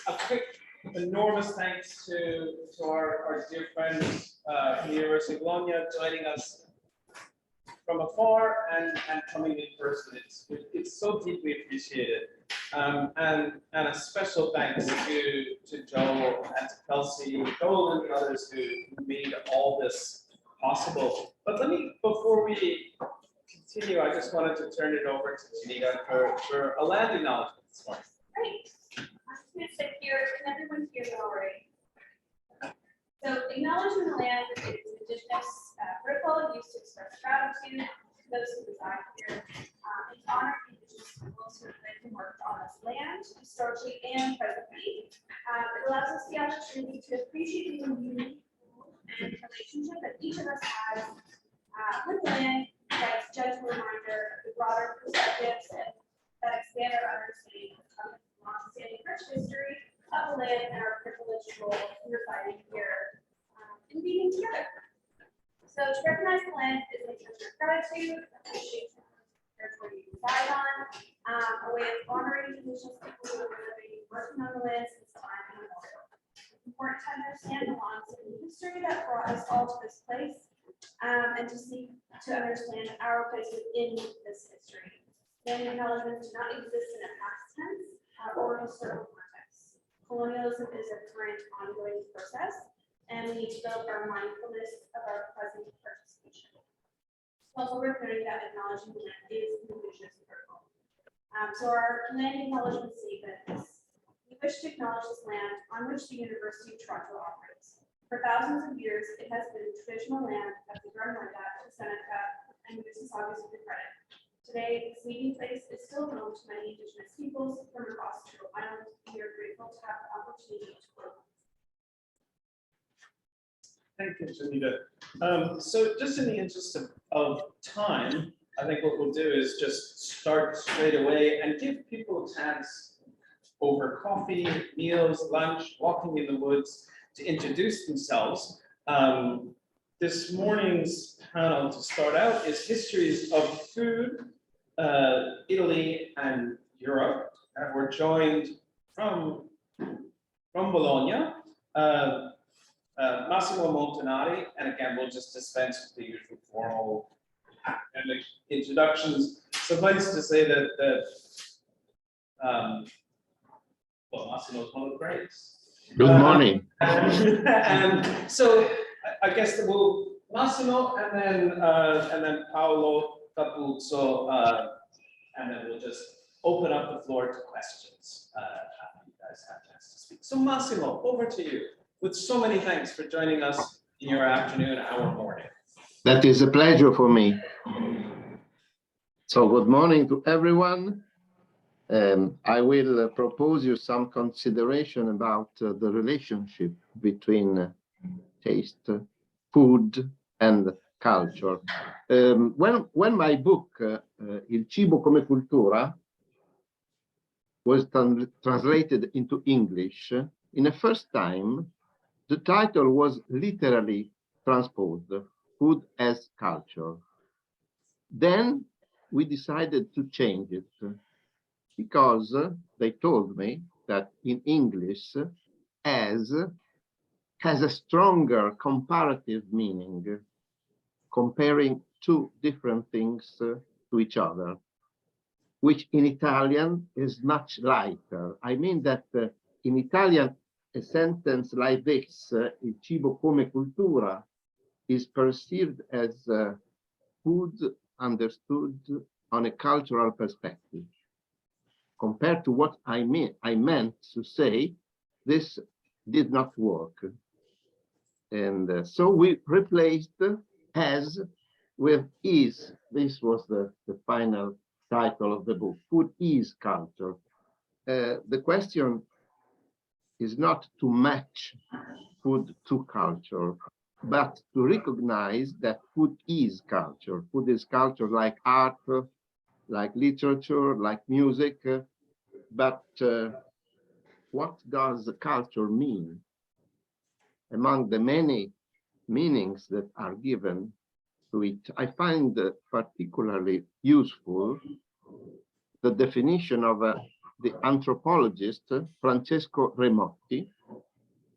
a quick, enormous thanks to our dear friends from the University of Bologna joining us from afar and coming in person. It's so deeply appreciated. And a special thanks to Joel and to Kelsey, Joel and the others who made all this possible. But before we continue, I just wanted to turn it over to Janita for a land acknowledgement this morning. Great. I'm going to sit here. Can everyone hear me all right? So, acknowledging the land is an indigenous protocol used to express gratitude to those who reside here. It's honoring indigenous peoples who have lived and worked on this land, historically and presently. It allows us the opportunity to appreciate the unique and relationship that each of us has with the land. That's just a reminder of the broader perspectives and that expand our understanding of the long-standing rich history of the land and our privileged role in residing here and being together. So to recognize the land is an expression of gratitude, appreciation of the territory you reside on, a way of honoring indigenous people who have been living and working on the land since time immemorial. It's important to understand the long-standing history that brought us all to this place, and to seek to understand our place within this history. Land acknowledgements do not exist in a past tense or historical context. Colonialism is a current ongoing process, and we need to build our mindfulness of our present participation. It's also worth noting that acknowledging the land is an indigenous protocol. So our land acknowledgement statement is: we wish to acknowledge this land on which the University of Toronto operates. For thousands of years, it has been traditional land of the Garden to Seneca and Mississaugas of the Credit. Today, this meeting place is still home to many Indigenous peoples from across Turtle Island. We are grateful to have the opportunity to work. Thank you, Janita. So just in the interest of time, I think what we'll do is just start straight away and give people a chance over coffee, meals, lunch, walking in the woods to introduce themselves. This morning's panel to start out is Histories of Food, Italy and Europe. And we're joined from Bologna, Massimo Montanari, and again, we'll just dispense with the usual formal academic introductions. Suffice to say that well, Massimo is one of the greats. Good morning. And so I guess that we'll Massimo and then Paolo Capuzzo, and then we'll just open up the floor to questions after you guys have a chance to speak. So Massimo, over to you. With so many thanks for joining us in your afternoon, our morning. That is a pleasure for me. So good morning to everyone. I will propose you some consideration about the relationship between taste, food, and culture. When my book, Il cibo come cultura, was translated into English, in the first time, the title was literally transposed, Food as Culture. Then we decided to change it because they told me that in English, as has a stronger comparative meaning, comparing two different things to each other, which in Italian is much lighter. I mean that in Italian, a sentence like this, il cibo come cultura, is perceived as food understood on a cultural perspective. Compared to what I meant to say, this did not work. And so we replaced as with is. This was the final title of the book, Food is Culture. The question is not to match food to culture, but to recognize that food is culture. Food is culture like art, like literature, like music. But what does the culture mean? Among the many meanings that are given to it, I find particularly useful the definition of the anthropologist Francesco Remotti,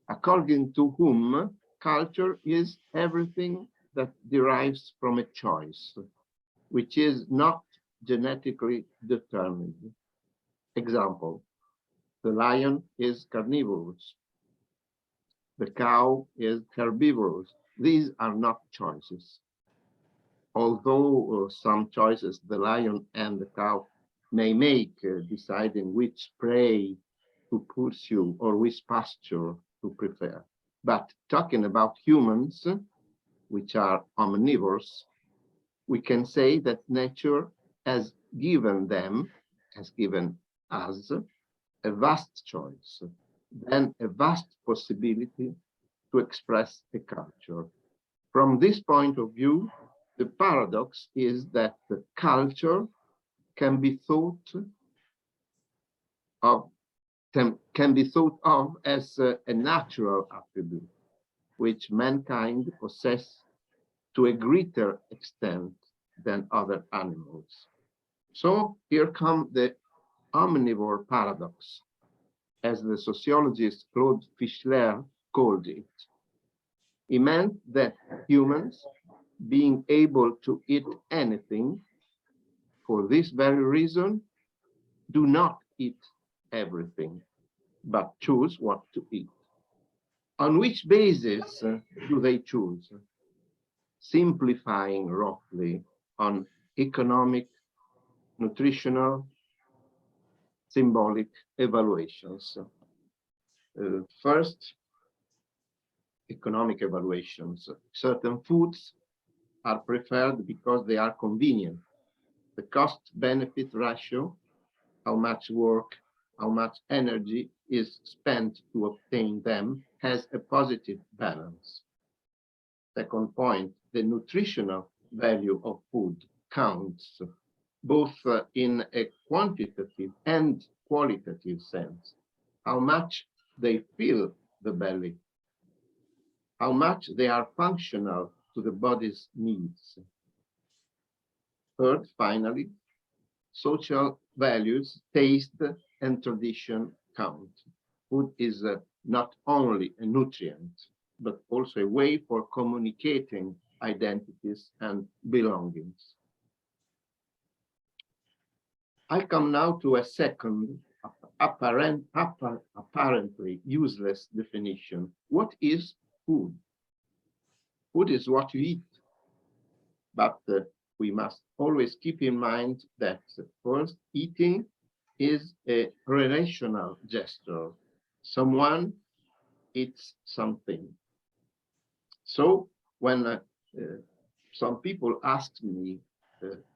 according to whom culture is everything that derives from a choice, which is not genetically determined. Example, the lion is carnivorous, the cow is herbivorous. These are not choices. Although some choices the lion and the cow may make, deciding which prey to pursue or which pasture to prefer. But talking about humans, which are omnivores, we can say that nature has given them, has given us, a vast choice, then a vast possibility to express a culture. From this point of view, the paradox is that the culture can be thought of as a natural attribute which mankind possess to a greater extent than other animals. So here comes the omnivore paradox, as the sociologist Claude Fischler called it. He meant that humans, being able to eat anything, for this very reason, do not eat everything, but choose what to eat. On which basis do they choose? Simplifying roughly on economic, nutritional, symbolic evaluations. First, economic evaluations. Certain foods are preferred because they are convenient. The cost-benefit ratio, how much work, how much energy is spent to obtain them, has a positive balance. Second point, the nutritional value of food counts both in a quantitative and qualitative sense. How much they fill the belly, how much they are functional to the body's needs. Third, finally, social values, taste, and tradition count. Food is not only a nutrient, but also a way for communicating identities and belongings. I come now to a second, apparently useless definition. What is food? Food is what you eat, but we must always keep in mind that first, eating is a relational gesture. Someone eats something. So when some people ask me,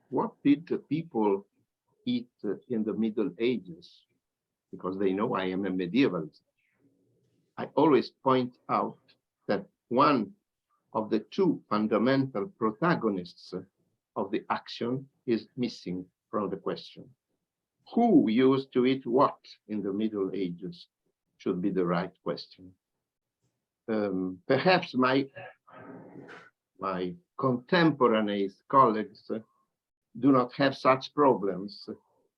what did the people eat in the Middle Ages? Because they know I am a medievalist. I always point out that one of the two fundamental protagonists of the action is missing from the question. Who used to eat what in the Middle Ages should be the right question. Perhaps my contemporaneous colleagues do not have such problems,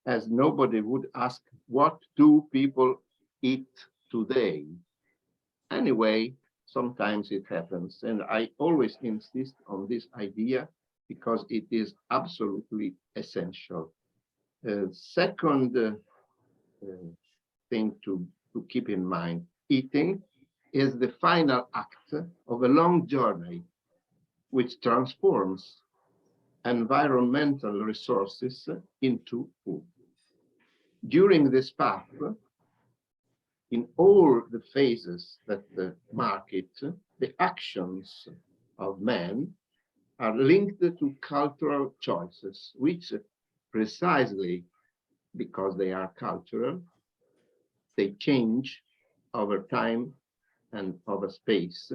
as nobody would ask, what do people eat today? Anyway, sometimes it happens, and I always insist on this idea because it is absolutely essential. Second thing to keep in mind, eating is the final act of a long journey which transforms environmental resources into food. During this path, in all the phases that mark it, the actions of man are linked to cultural choices, which precisely because they are cultural, they change over time and over space,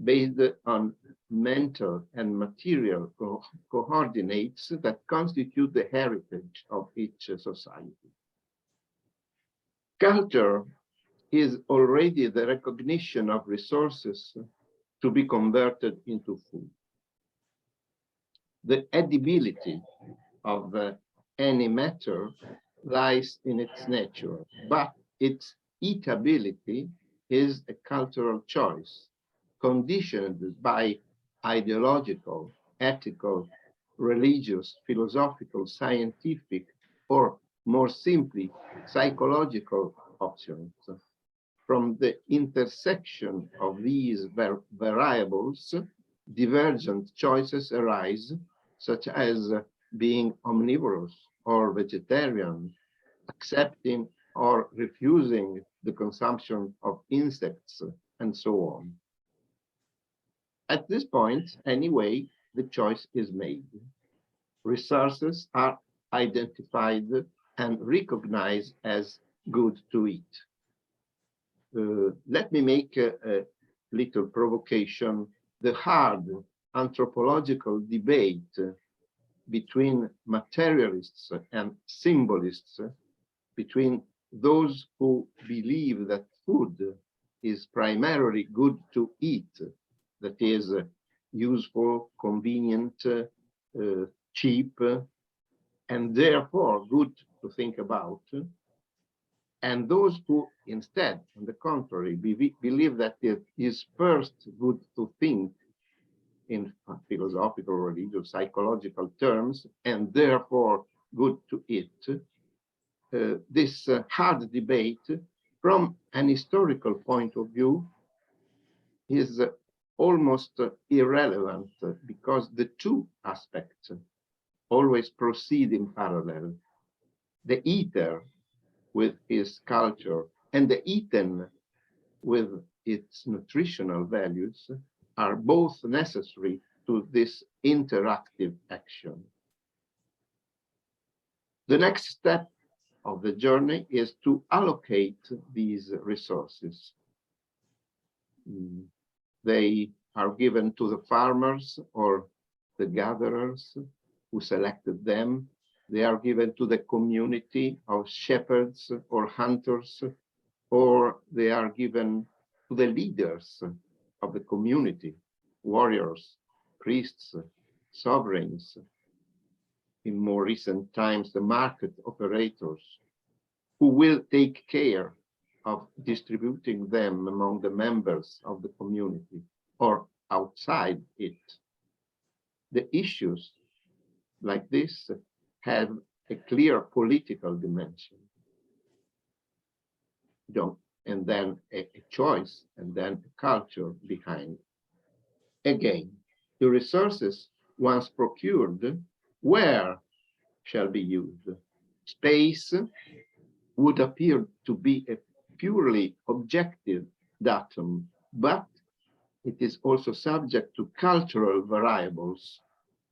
based on mental and material coordinates that constitute the heritage of each society. Culture is already the recognition of resources to be converted into food. The edibility of any matter lies in its nature, but its eatability is a cultural choice conditioned by ideological, ethical, religious, philosophical, scientific, or more simply, psychological options. From the intersection of these variables, divergent choices arise, such as being omnivorous or vegetarian, accepting or refusing the consumption of insects, and so on. At this point, anyway, the choice is made. Resources are identified and recognized as good to eat. Let me make a little provocation. The hard anthropological debate between materialists and symbolists, between those who believe that food is primarily good to eat, that is useful, convenient, cheap, and therefore good to think about, and those who instead, on the contrary, believe that it is first good to think in philosophical, religious, psychological terms, and therefore good to eat, this hard debate from an historical point of view is almost irrelevant because the two aspects always proceed in parallel. The eater with his culture and the eaten with its nutritional values are both necessary to this interactive action. The next step of the journey is to allocate these resources. They are given to the farmers or the gatherers who selected them. They are given to the community of shepherds or hunters, or they are given to the leaders of the community, warriors, priests, sovereigns. In more recent times, the market operators who will take care of distributing them among the members of the community or outside it. The issues like this have a clear political dimension. And then a choice, and then a culture behind. Again, the resources once procured, where shall be used? Space would appear to be a purely objective datum, but it is also subject to cultural variables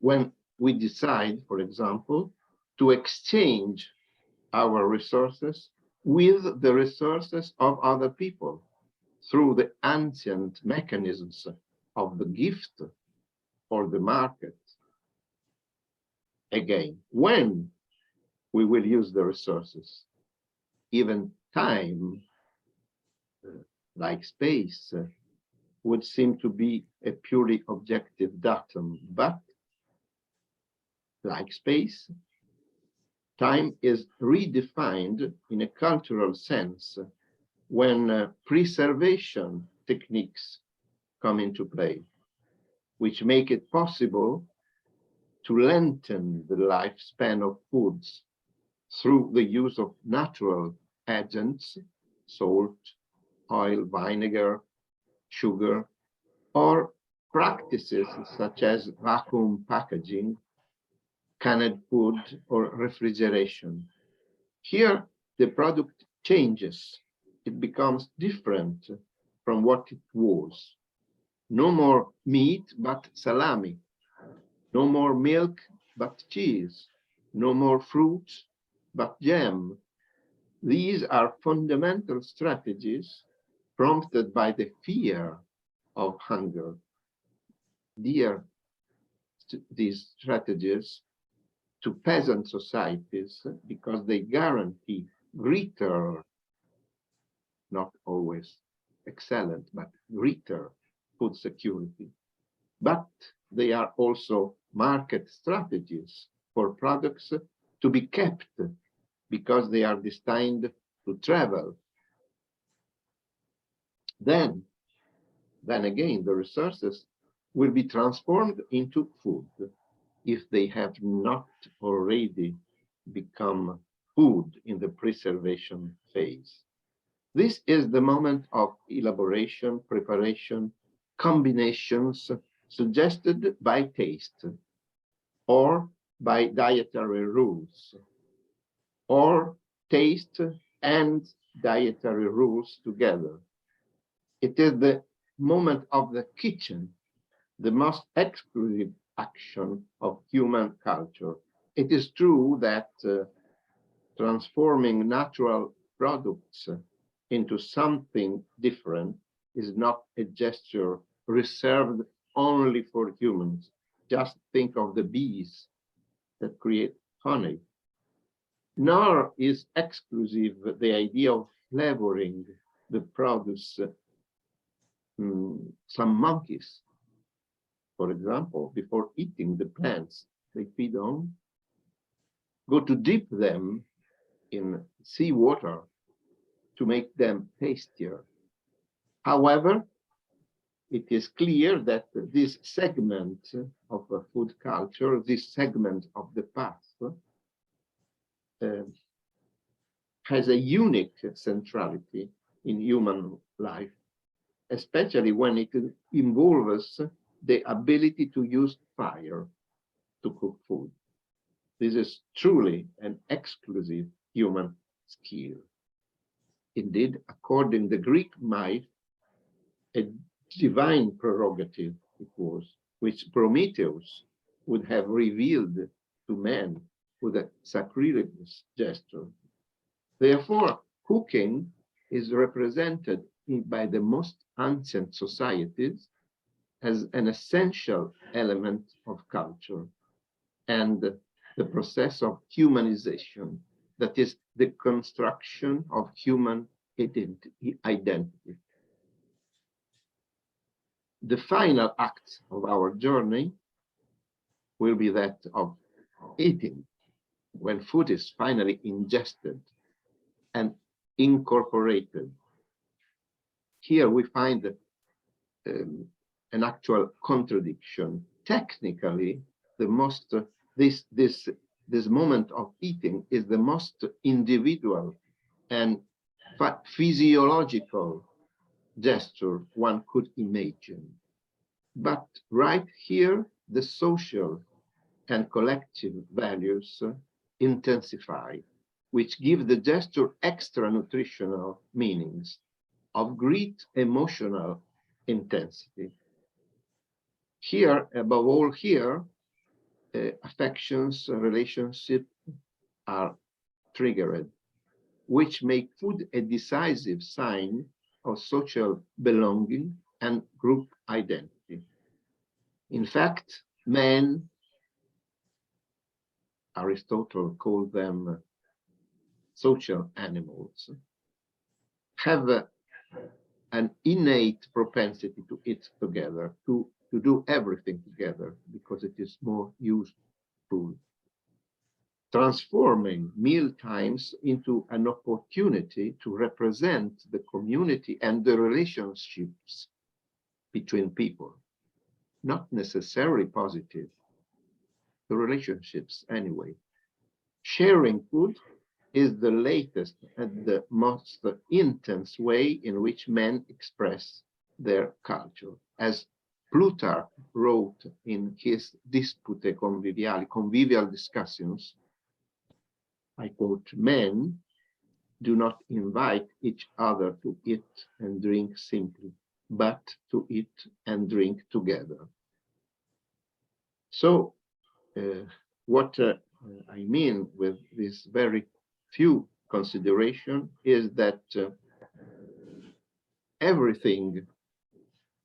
when we decide, for example, to exchange our resources with the resources of other people through the ancient mechanisms of the gift or the market. Again, when we will use the resources, even time, like space, would seem to be a purely objective datum, but like space, time is redefined in a cultural sense when preservation techniques come into play, which make it possible to lengthen the lifespan of foods through the use of natural agents, salt, oil, vinegar, sugar, or practices such as vacuum packaging, canned food, or refrigeration. Here, the product changes. It becomes different from what it was. No more meat, but salami. No more milk, but cheese. No more fruits, but jam. These are fundamental strategies prompted by the fear of hunger. These strategies to peasant societies because they guarantee greater, not always excellent, but greater food security. But they are also market strategies for products to be kept because they are destined to travel. Then again, the resources will be transformed into food if they have not already become food in the preservation phase. This is the moment of elaboration, preparation, combinations suggested by taste or by dietary rules, or taste and dietary rules together. It is the moment of the kitchen, the most exclusive action of human culture. It is true that transforming natural products into something different is not a gesture reserved only for humans. Just think of the bees that create honey. Nor is exclusive the idea of flavoring the produce. Some monkeys, for example, before eating the plants they feed on, go to dip them in seawater to make them tastier. However, it is clear that this segment of food culture, this segment of the past, has a unique centrality in human life, especially when it involves the ability to use fire to cook food. This is truly an exclusive human skill. Indeed, according to the Greek myth, a divine prerogative it was, which Prometheus would have revealed to man with a sacrilegious gesture. Therefore, cooking is represented by the most ancient societies as an essential element of culture and the process of humanization, that is the construction of human identity. The final act of our journey will be that of eating, when food is finally ingested and incorporated. Here we find an actual contradiction. Technically, this moment of eating is the most individual and physiological gesture one could imagine. But right here, the social and collective values intensify, which give the gesture extra nutritional meanings of great emotional intensity. Here, above all here, affections, relationships are triggered, which make food a decisive sign of social belonging and group identity. In fact, men, Aristotle called them social animals, have an innate propensity to eat together, to do everything together, because it is more useful, transforming meal times into an opportunity to represent the community and the relationships between people, not necessarily positive, the relationships anyway. Sharing food is the latest and the most intense way in which men express their culture. As Plutarch wrote in his Dispute Conviviali, convivial discussions, I quote, "Men do not invite each other to eat and drink simply, but to eat and drink together." So what I mean with this very few consideration is that everything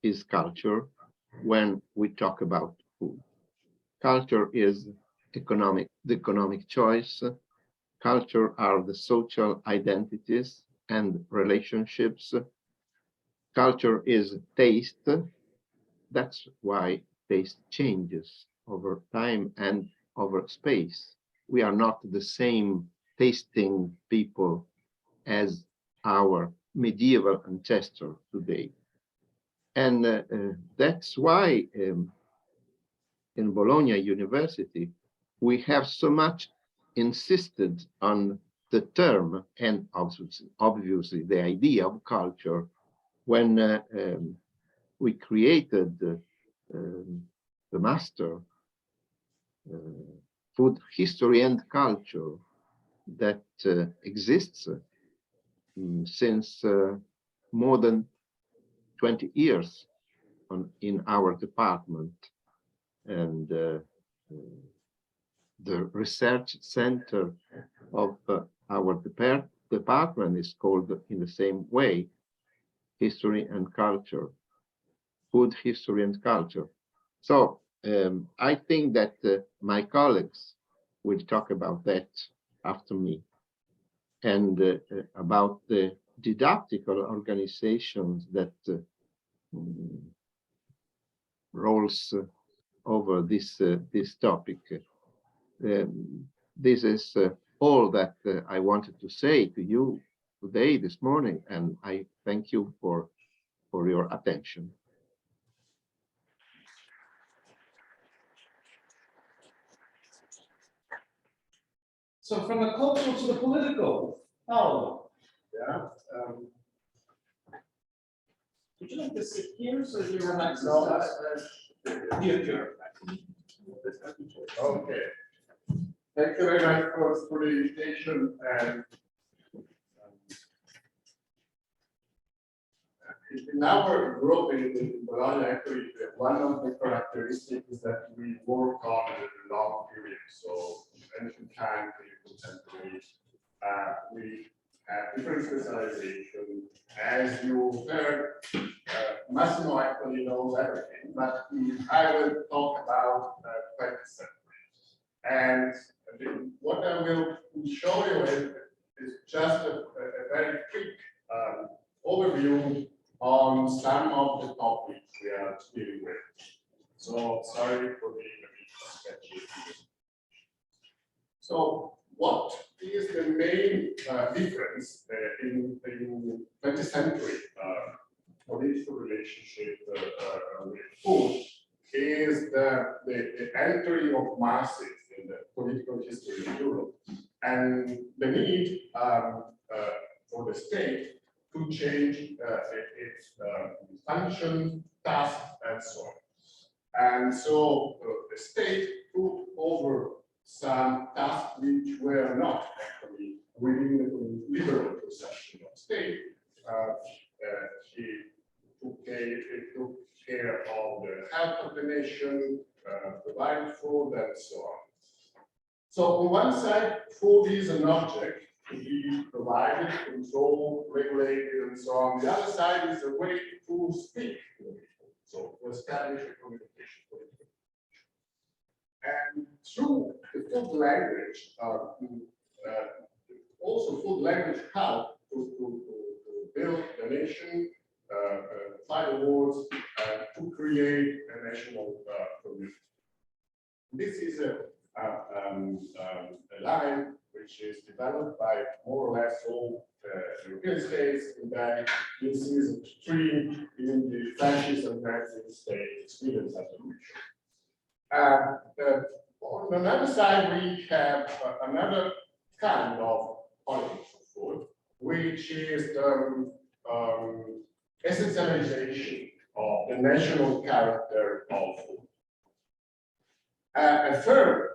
is culture when we talk about food. Culture is the economic choice. Culture are the social identities and relationships. Culture is taste. That's why taste changes over time and over space. We are not the same tasting people as our medieval ancestor today. And that's why in Bologna University, we have so much insisted on the term and obviously the idea of culture when we created the master food history and culture that exists since more than 20 years in our department. And the research center of our department is called in the same way, history and culture, food history and culture. So I think that my colleagues will talk about that after me, and about the didactical organizations that rolls over this topic. This is all that I wanted to say to you today, this morning, and I thank you for your attention. So from the cultural to the political, Paolo. Yeah. Would you like to sit here so you have access No, to here? Okay. Thank you very much for the invitation. And in our group in Bologna, actually, one of the characteristics is that we work on a long period. So ancient time to contemporary, we have different specialization. As you heard, Massimo actually knows everything, but I will talk about 20th century. And what I will show you is just a very quick overview on some of the topics we are dealing with. So sorry for being a bit sketchy. So what is the main difference in 20th century political relationship with food is the entry of masses in the political history of Europe and the need for the state to change its function, task, and so on. And so the state took over some tasks which were not actually within the liberal conception of state. It took care of the health of the nation, provided food, and so on. So on one side, food is an object to be provided, controlled, regulated, and so on. The other side is a way to speak to the people, so to establish a communication policy. And through the food language, also food language helped to build the nation, fight wars, to create a national community. This is a line which is developed by more or less all European states, and then this is a stream in the fascist and Nazi state experience as a region. On another side, we have another kind of politics of food, which is the essentialization of the national character of food. A third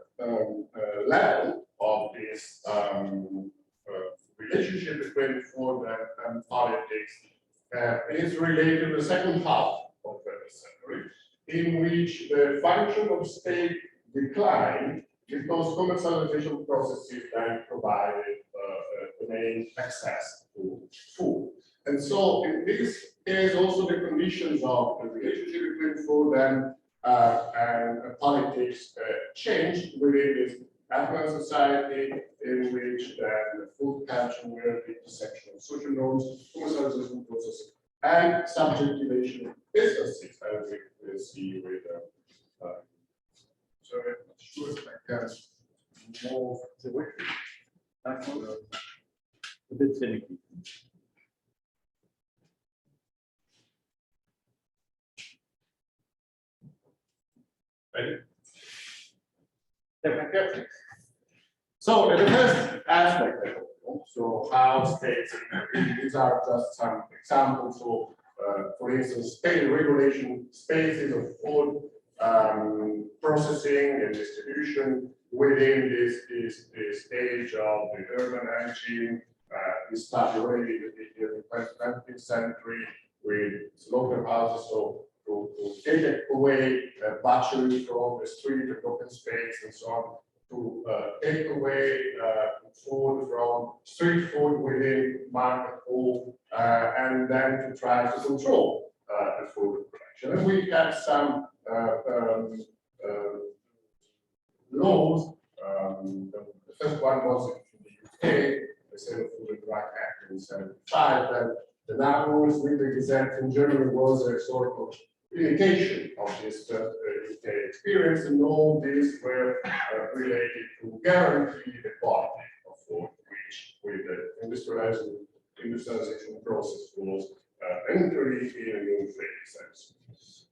level of this relationship between food and politics is related to the second half of the 20th century, in which the function of state declined because commercialization processes then provided the main access to food. And so in this case, also the conditions of the relationship between food and politics changed within this Afghan society, in which then the food culture were the intersection of social norms, commercialization process, and subjectivation of businesses, as we will see with so I'm not sure if I can move the way. That's a bit finicky. Ready? Okay. So the first aspect, so how states, these are just some examples. So, for instance, state regulation spaces of food processing and distribution within this stage of the urban engine. This started already in the 20th century with slaughterhouses. So to take away butchery from the street and open space and so on, to take away food from street food within market hall, and then to try to control the food production. And we have some laws. The first one was in the UK, the Sale Food and Drug Act in 1975, and the Nationals with the Gazette in Germany was a sort of indication of this UK experience, and all these were related to guarantee the quality of food, which with the industrialization process was entering in a new phase.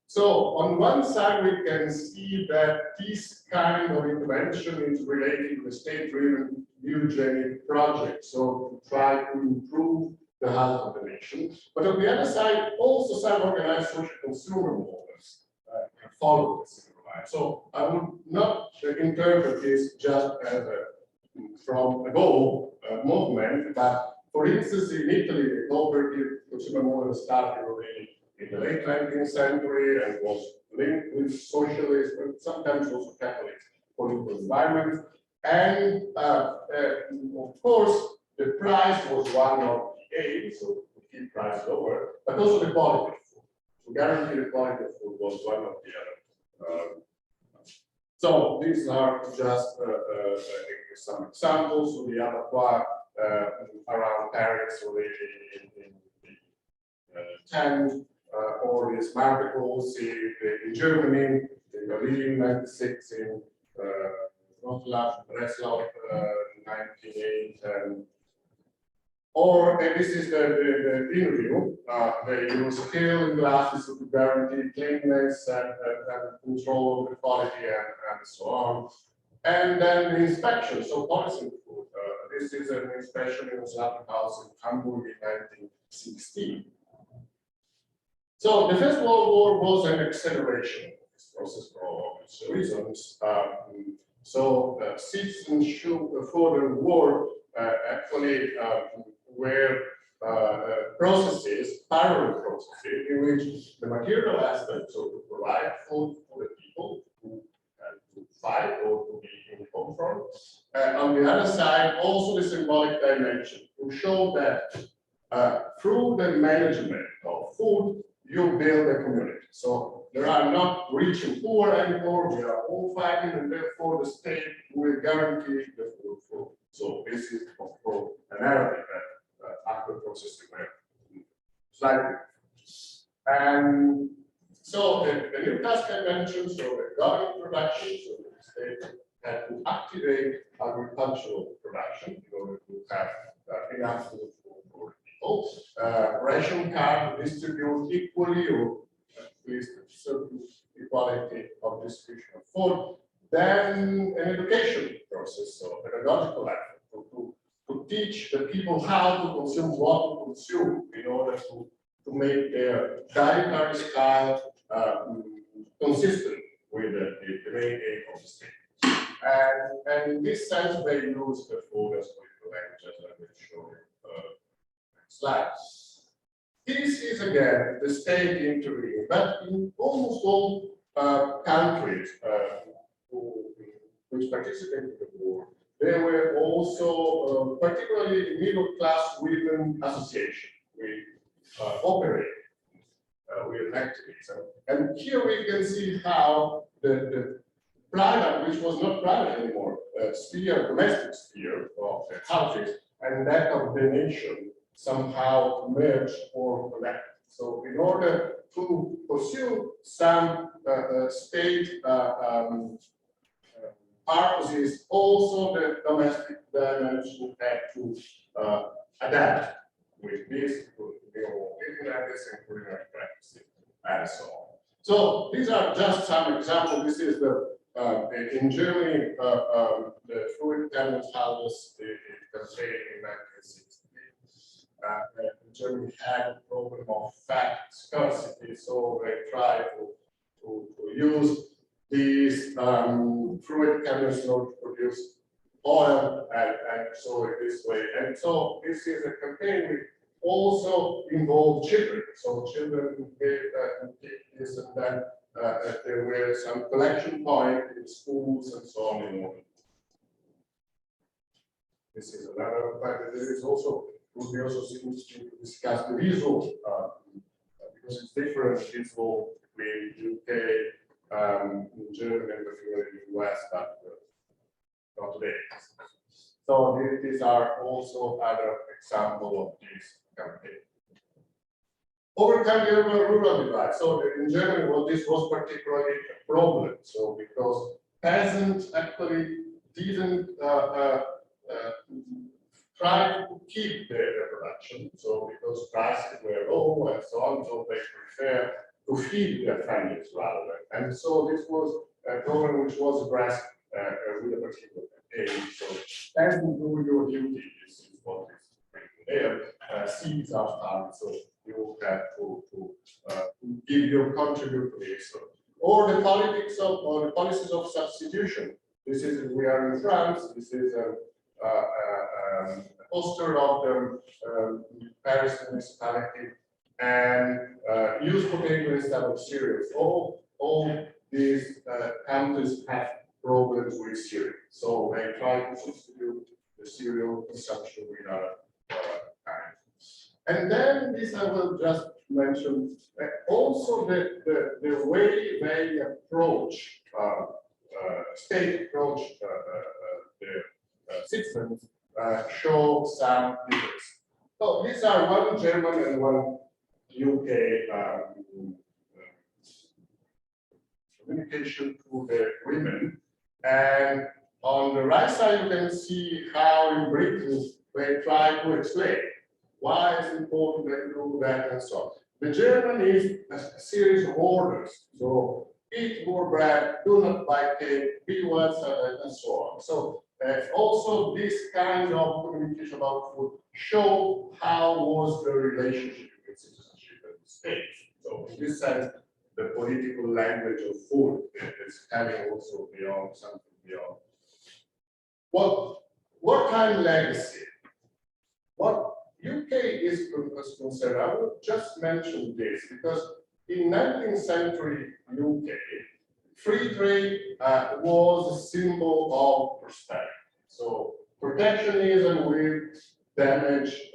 So on one side, we can see that this kind of intervention is related to the state-driven eugenic project, so to try to improve the health of the nation. But on the other side, also some organized social consumer movements follow this line. So I would not interpret this just as a from a goal movement, but for instance, in Italy, the cooperative consumer movement started already in the late 19th century and was linked with socialist, but sometimes also Catholic political environments. And of course, the price was one of the aims, so to keep price lower, but also the quality of food. To guarantee the quality of food was one of the other. So these are just some examples of the other part around Paris already in the 10. Or these articles in Germany, in Berlin, 96, in Breslau, 98, or this is the interview. They use scale and glasses to guarantee cleanliness and control of the quality and so on. And then the inspection, so policy food. This is an inspection in a slaughterhouse in Hamburg in 1916. So the First World War was an acceleration of this process for obvious reasons. Citizenship for the war actually were processes, parallel processes, in which the material aspect, so to provide food for the people who to fight or to be in home front. On the other side, also the symbolic dimension to show that through the management of food, you build a community. So there are not rich and poor anymore. We are all fighting, and therefore the state will guarantee the food for. So this is, of course, a narrative that after processing slightly. And so the new task I mentioned, so the government production, so the state had to activate agricultural production in order to have enough food for people. Ration card distribute equally, or at least a certain equality of distribution of food. Then an education process, so pedagogical effort to teach the people how to consume, what to consume, in order to make their dietary style consistent with the main aim of the state. And in this sense, they use the food as political language, as I will show you next slide. This is again the state intervening, but in almost all countries which participated in the war, there were also particularly middle-class women association with operating with activism. And here we can see how the private, which was not private anymore, sphere, domestic sphere of the houses, and that of the nation somehow merged or connected. So in order to pursue some state purposes, also the domestic dimension had to adapt with this to new methods and culinary practices and so on. So these are just some examples. This is the in Germany the fruit cabinet harvest campaign in 1960. Germany had a problem of fat scarcity, so they tried to use these fruit cabinets to produce oil and so in this way. And so this is a campaign which also involved children. So children gave this, and then there were some collection points in schools and so on in order. This is another fact. There is also, we also to discuss the visual, because it's different visual between UK, Germany, and the US, but not today. So these are also other examples of this campaign. Overcome the urban-rural divide. So in Germany, well, this was particularly a problem. So because peasants actually didn't try to keep their production. So because prices were low and so on, so they prefer to feed their families rather than. And so this was a problem which was addressed with a particular aim. So as you do your duty, this is what is written there. Seeds are farmed, so you have to give your contribute to this. Or the politics of, or the policies of substitution. This is, we are in France. This is a poster of the Paris municipality, and use potato instead of cereals. All these countries have problems with cereal, so they try to substitute the cereal consumption with other kinds. And then this I will just mention also the way they approach state approach the systems show some difference. So these are one German and one UK communication to the women. And on the right side, you can see how in Britain they try to explain why it's important that you do that and so on. The German is a series of orders. So eat more bread, do not buy cake, be well, and so on. So also this kind of communication about food show how was the relationship between citizenship and the state. So in this sense, the political language of food is having also beyond something beyond. What kind of legacy? What UK is concerned, I will just mention this because in 19th century UK, free trade was a symbol of prosperity. So protectionism will damage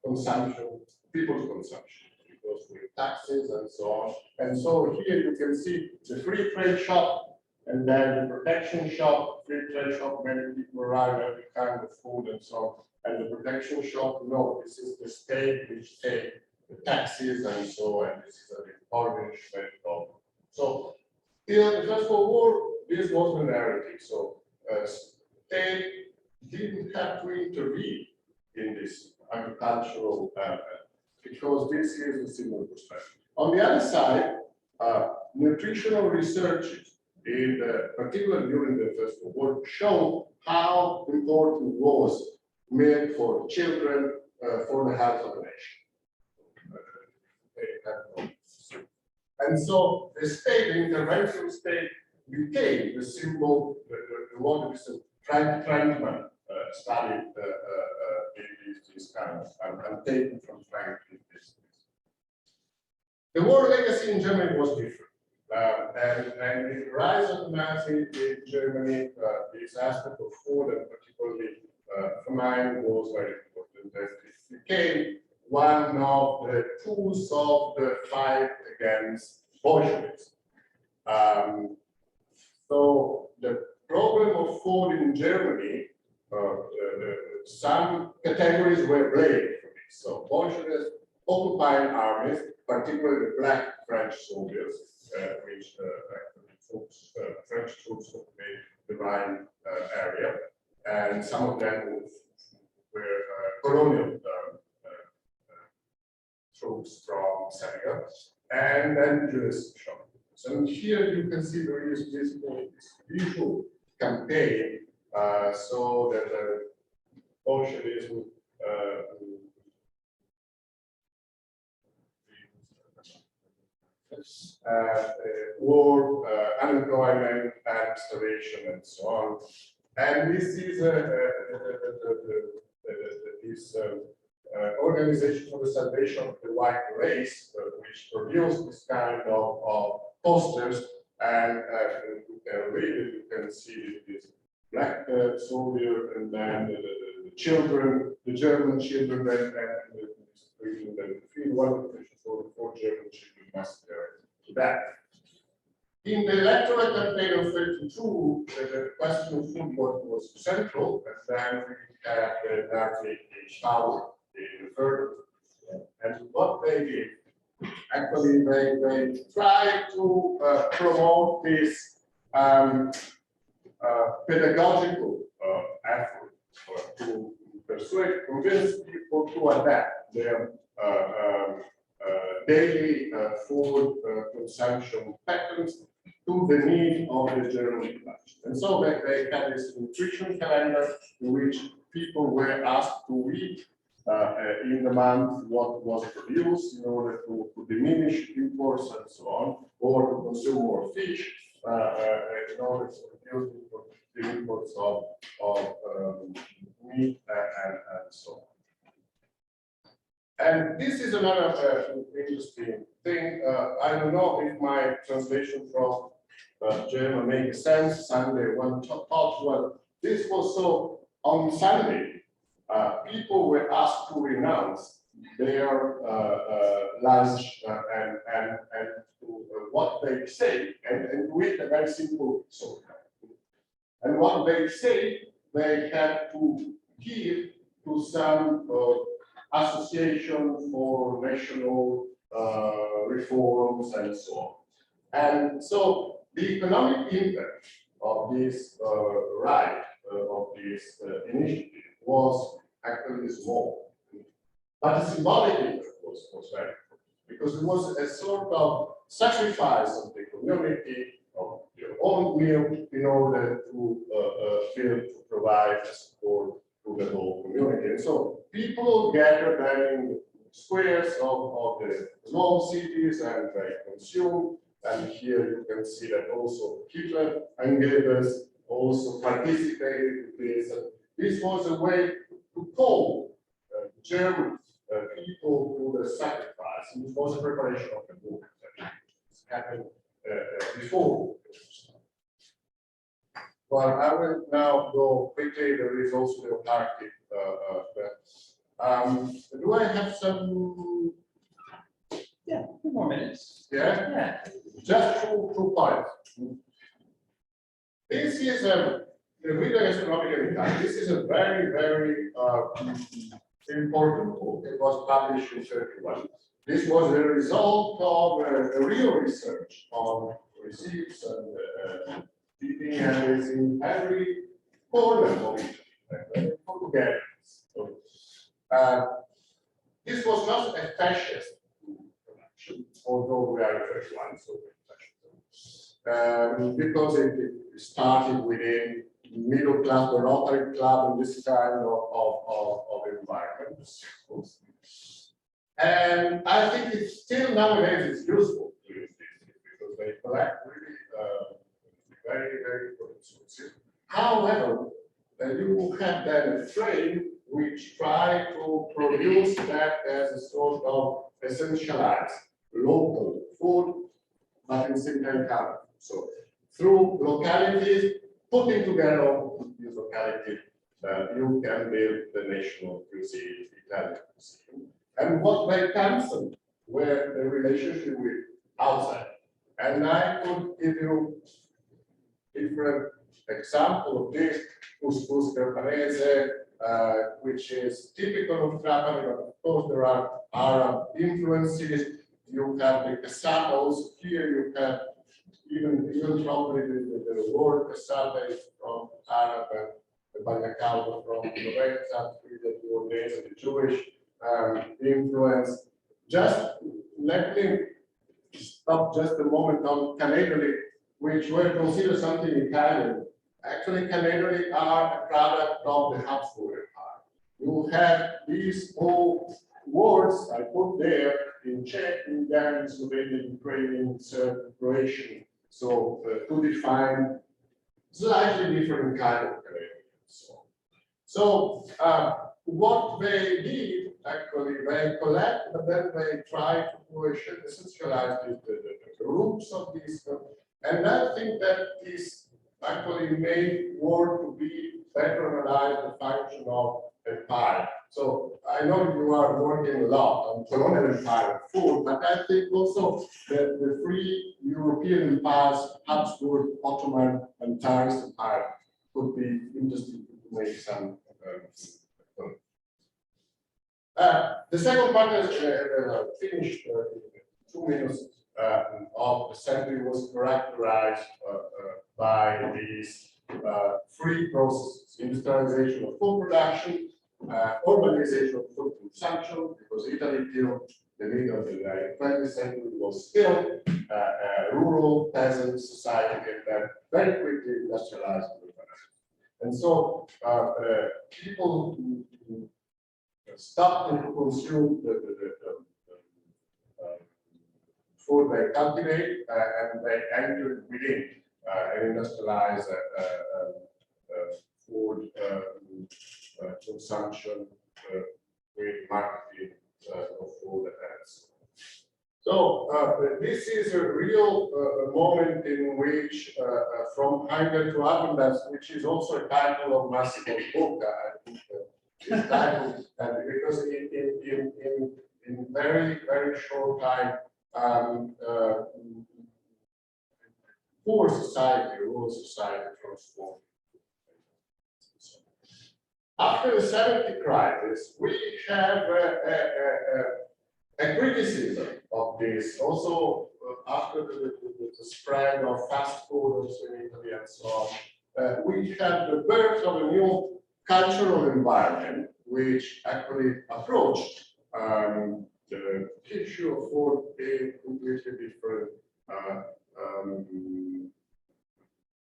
consumption, people's consumption, because with taxes and so on. And so here you can see the free trade shop, and then the protection shop, free trade shop, many people arrive every kind of food and so on. And the protection shop, no, this is the state which take the taxes and so on. This is a punishment of. So till the First World War, this was the narrative. So state didn't have to intervene in this agricultural because this is a symbol of prosperity. On the other side, nutritional researches, particularly during the First World War, show how important was milk for children for the health of the nation. And so the state, the intervention state, became the symbol, the one that is Frankman studied this kind of, and taken from Frank. The war legacy in Germany was different. And the rise of the Nazi in Germany, this aspect of food and particularly famine was very important. It became one of the tools of the fight against Bolshevism. So the problem of food in Germany, some categories were blamed for this. So Bolsheviks occupying armies, particularly the black French soldiers, which French troops Rhine area, and some of them were colonial troops from Senegal, and then Jewish shop. So here you can see there is this visual campaign, so that the Bolshevism war, unemployment, and starvation, and so on. And this is this Organization for the Salvation of the White Race, which produced this kind of posters, and you can read it. You can see this black soldier, and then the children, the German children, and one of the four German children massacred to death. In the electoral campaign of 32, the question of food was central, and then we had the Nazi power in the third. And what they did, actually, they tried to promote this pedagogical effort to convince people to adapt their daily food consumption patterns to the need of the German population. And so they had this nutrition calendar in which people were asked to eat in the month what was produced in order to diminish imports and so on, or to consume more fish in order to reduce the imports of meat and so on. And this is another interesting thing. I don't know if my translation from German makes sense. Sunday, one thought, well, this was so on Sunday. People were asked to renounce their lunch and to, what they say, and with a very simple sort. And what they say, they had to give to some association for national reforms and so on. And so the economic impact of this right, of this initiative, was actually small. But the symbolic impact was very important, because it was a sort of sacrifice of the community, of your own meal, in order to provide support to the whole community. And so people gathered then in squares of the small cities, and they consume. And here you can see that also Hitler and Goebbels also participated in this. And this was a way to call German people to the sacrifice. And it was a preparation of the book that happened before. Well, I will now go quickly. There is also the autarkic. Do I have some? Yeah, 2 more minutes. Yeah? Yeah. Just two points. This is the Video Gastronomica Italia. This is a very, very important book. It was published in 1931. This was a result of a real research on receipts and eating, and is in every corner of Italy. So, this was not a fascist production, although we are a 31, so because it started within middle class, the Rotary Club, and this kind of environment. And I think it's still nowadays it's useful to use this, because they collect really very, very good sources. However, you have then a frame which try to produce that as a sort of essentialized local food, but in simple color. So through localities, putting together these localities, you can build the national cuisine, Italian cuisine. And what they cancelled were the relationship with outside. And I could give you different example of this, couscous Carpanese, which is typical of Trapani, but of course there are Arab influences. You have the cassata, also here you have even probably the word cassava is from Arab and the banyakal from the red that were days of the Jewish influence. Just let me stop just a moment on Canadian, which were considered something Italian. Actually, Canadian are a product of the Habsburg Empire. You have these whole words I put there in Czech, Hungarian, Slovenian, Ukrainian, Serb, Croatian. So to define slightly different kind of Canadians. So what they did actually, they collect, but then they try to push and essentialize the roots of this. And I think that this actually made war to be better analyze the function of empire. So I know you are working a lot on colonial empire food, but I think also the three European empires, Habsburg, Ottoman, and Tsarist empire, could be interesting to make some. The second part is finished in 2 minutes of the century was characterized by these three processes: industrialization of food production, urbanization of food consumption, because Italy till the middle of the 20th century was still a rural peasant society, and then very quickly industrialized. And so people who stopped to consume the food they cultivate, and they entered within an industrialized food consumption with marketing of food and so on. So this is a real moment in which, from hunger to abundance, which is also a title of Massimo's book, I think, this title, because in very short time, poor society, rural society transformed. After the 70 crisis, we have a criticism of this. Also, after the spread of fast food in Italy and so on, we have the birth of a new cultural environment, which actually approached the issue of food in completely different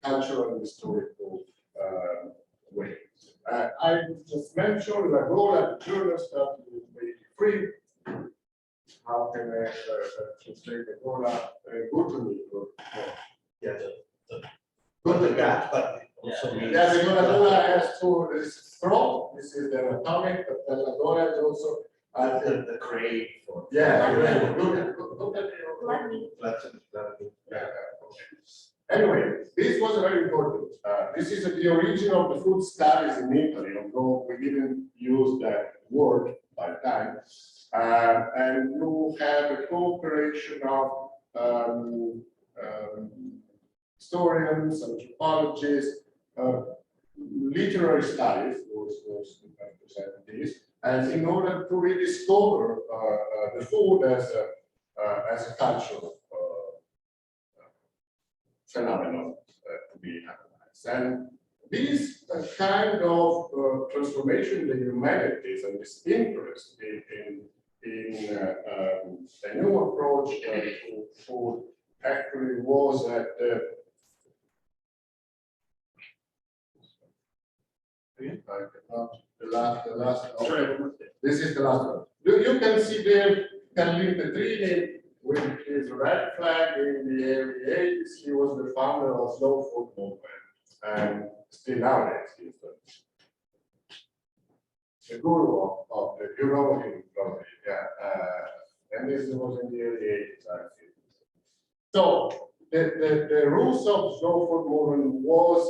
cultural and historical way. I just mentioned the goal at the journal started in 83. How can I translate the goal? Good to me. Yeah, Good to that, but also means. Yeah, the Gola has two. This is throat. This is the anatomic, but the Gola is also the crave for. Yeah, Blood yeah. Anyway, this was very important. This is the origin of the food studies in Italy, although we didn't use that word by the time. And you have a cooperation of historians, anthropologists, literary studies was represented this, and in order to rediscover the food as a cultural phenomenon to be analyzed. And this kind of transformation in the humanities and this interest in a new approach to food actually was at the last. This is the last one. You can see there Carlin Petrini, with his red flag in the early 80s. He was the founder of slow food movement, and still nowadays he's the guru of the, you know him probably, yeah. And this was in the early 80s, I think. So the roots of slow food movement was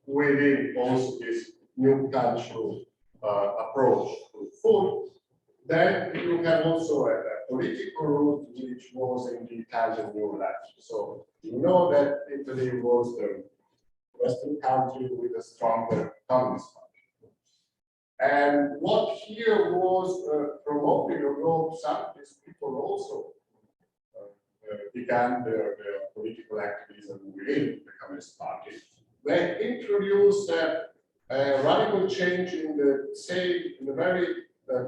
within also this new cultural approach to food. Then you have also a political root, which was in the Italian New Left. So you know that Italy was the Western country with a stronger communist party. And what here was promoted, although some of these people also began their political activism within the Communist Party, they introduced a radical change in the very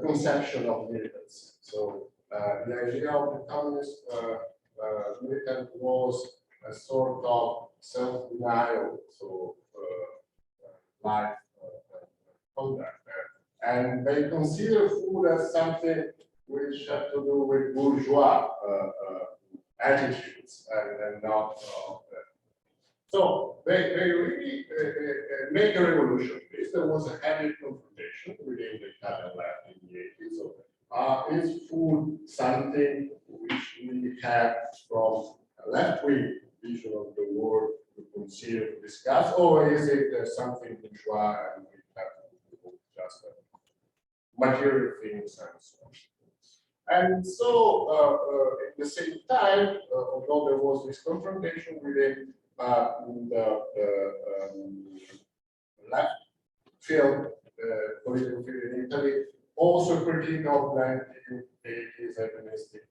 conception of militants. So the idea of the communist militant was a sort of self-denial, so life conduct. And they consider food as something which had to do with bourgeois attitudes and not. So they really make a revolution. There was a heavy confrontation within the Italian left in the 80s. So, is food something which we have from a left-wing vision of the world to consider, to discuss, or is it something bourgeois and we have to do just material things and so on? And so, at the same time, although there was this confrontation within the left field, political field in Italy, also critique of 1980s hedonistic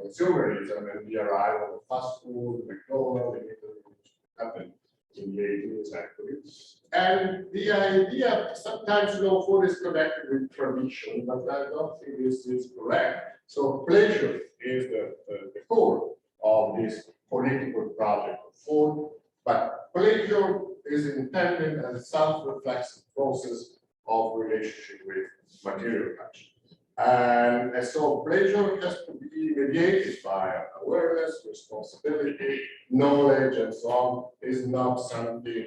consumerism and the arrival of fast food, McDonald's in Italy, which happened in the 80s actually. And the idea, sometimes food is connected with tradition, but I don't think this is correct. So pleasure is the core of this political project of food, but pleasure is intended as a self-reflexive process of relationship with material culture. And so pleasure has to be mediated by awareness, responsibility, knowledge, and so on. Is not something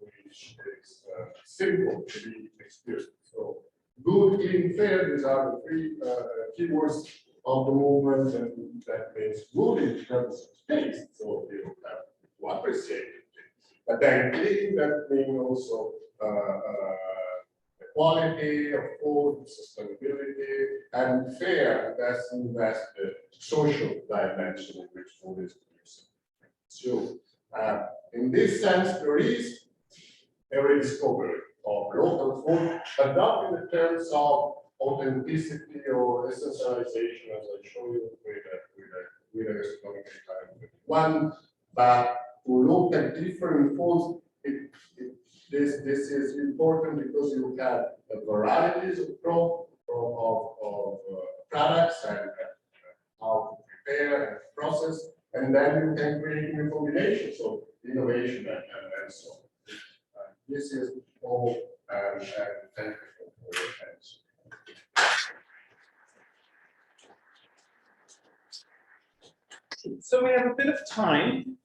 which is simple to be experienced. So good, clean, fair, these are the three keywords of the movement, and that means good in terms of taste. So you have to appreciate it. But then clean, that means also the quality of food, sustainability, and fair, that's the social dimension in which food is produced. So in this sense, there is a rediscovery of local food, but not in the terms of authenticity or essentialization, as I show you with a gastronomic one, but to look at different foods. This is important because you have varieties of products and how to prepare and process, and then you can create new combinations of innovation and so on. This is all, and thank you for your attention. So we have a bit of time.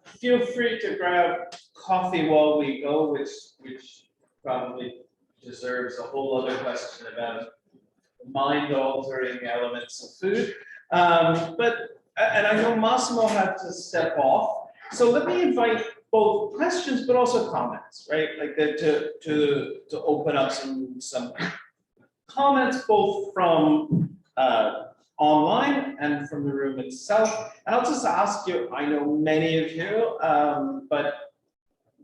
Feel free to grab coffee while we go, which probably deserves a whole other question about mind-altering elements of food. And I know Massimo had to step off, so let me invite both questions but also comments, right? Like to open up some comments both from online and from the room itself. And I'll just ask you, I know many of you, but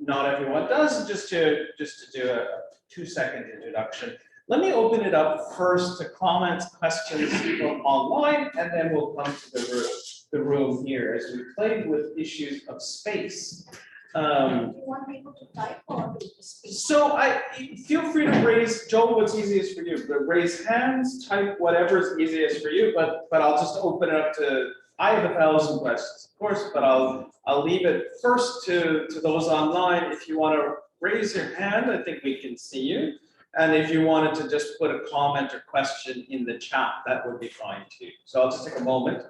not everyone does, just to do a 2-second introduction. Let me open it up first to comments, questions from online, and then we'll come to the room here as we play with issues of space. Do you want people to type or speak? So feel free to raise, Joel, what's easiest for you? But raise hands, type whatever's easiest for you, but I'll just open it up to, I have 1,000 questions, of course, but I'll leave it first to those online. If you want to raise your hand, I think we can see you. And if you wanted to just put a comment or question in the chat, that would be fine too. So I'll just take a moment.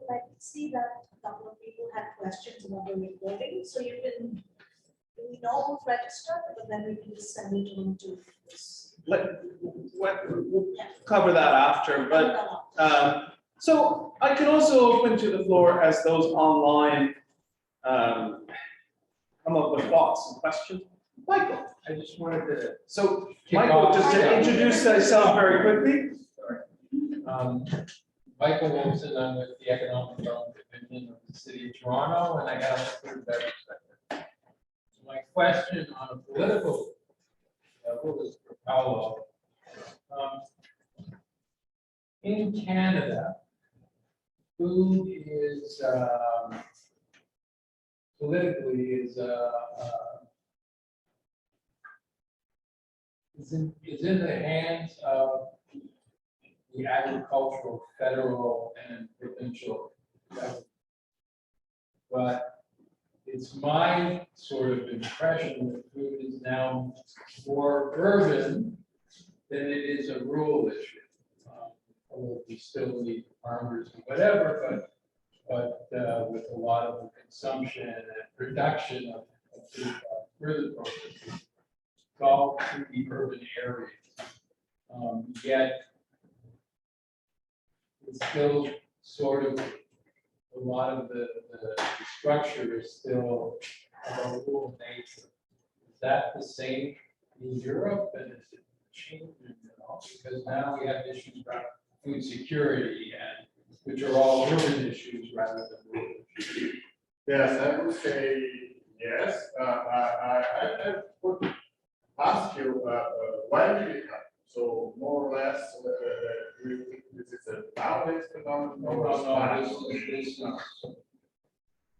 I can see that a couple of people had questions about the recording, so you can, we know who's registered, but then we can just send it on to this. We'll cover that after, but so I can also open to the floor as those online come up with thoughts and questions. Michael, I just wanted to, so Michael, just to introduce thyself very quickly. Michael Wilson, I'm with the Economic Development Division of the City of Toronto, and I got a food and beverage sector. So my question on a political level is Paulo. In Canada, food is politically is in the hands of the agricultural, federal, and provincial government. But it's my sort of impression that food is now more urban than it is a rural issue. Although we still need farmers and whatever, but with a lot of the consumption and production of food further processing, it's all through the urban areas. Yet it's still sort of a lot of the structure is still of a rural nature. Is that the same in Europe, and is it changing at all? Because now we have issues around food security, and which are all urban issues rather than rural issues. Yes, I would say yes. I would ask you, why did it happen? So more or less, do you think this is a nowadays phenomenon? No, this is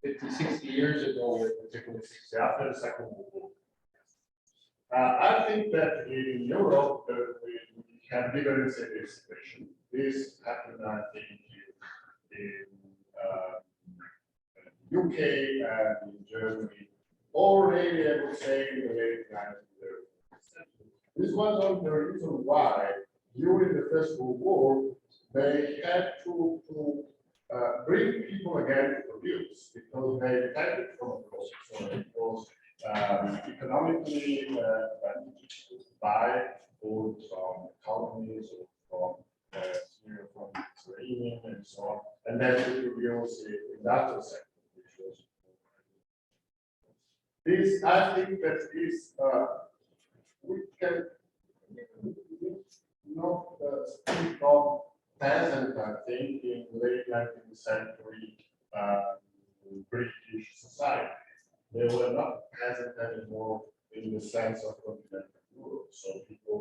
50, 60 years ago, particularly. After the Second World War. I think that in Europe, we have different situation. This happened, I think, in UK and in Germany, already, I would say, in the late 1930s. This was one of the reasons why, during the First World War, they had to bring people again to produce, because they depended from a process. So it was economically advantageous to buy food from colonies or from Mediterranean and so on, and then to produce the industrial sector, which was this. I think that is we can not speak of peasant, I think, in late 19th century British society. They were not peasant anymore in the sense of continental Europe. So people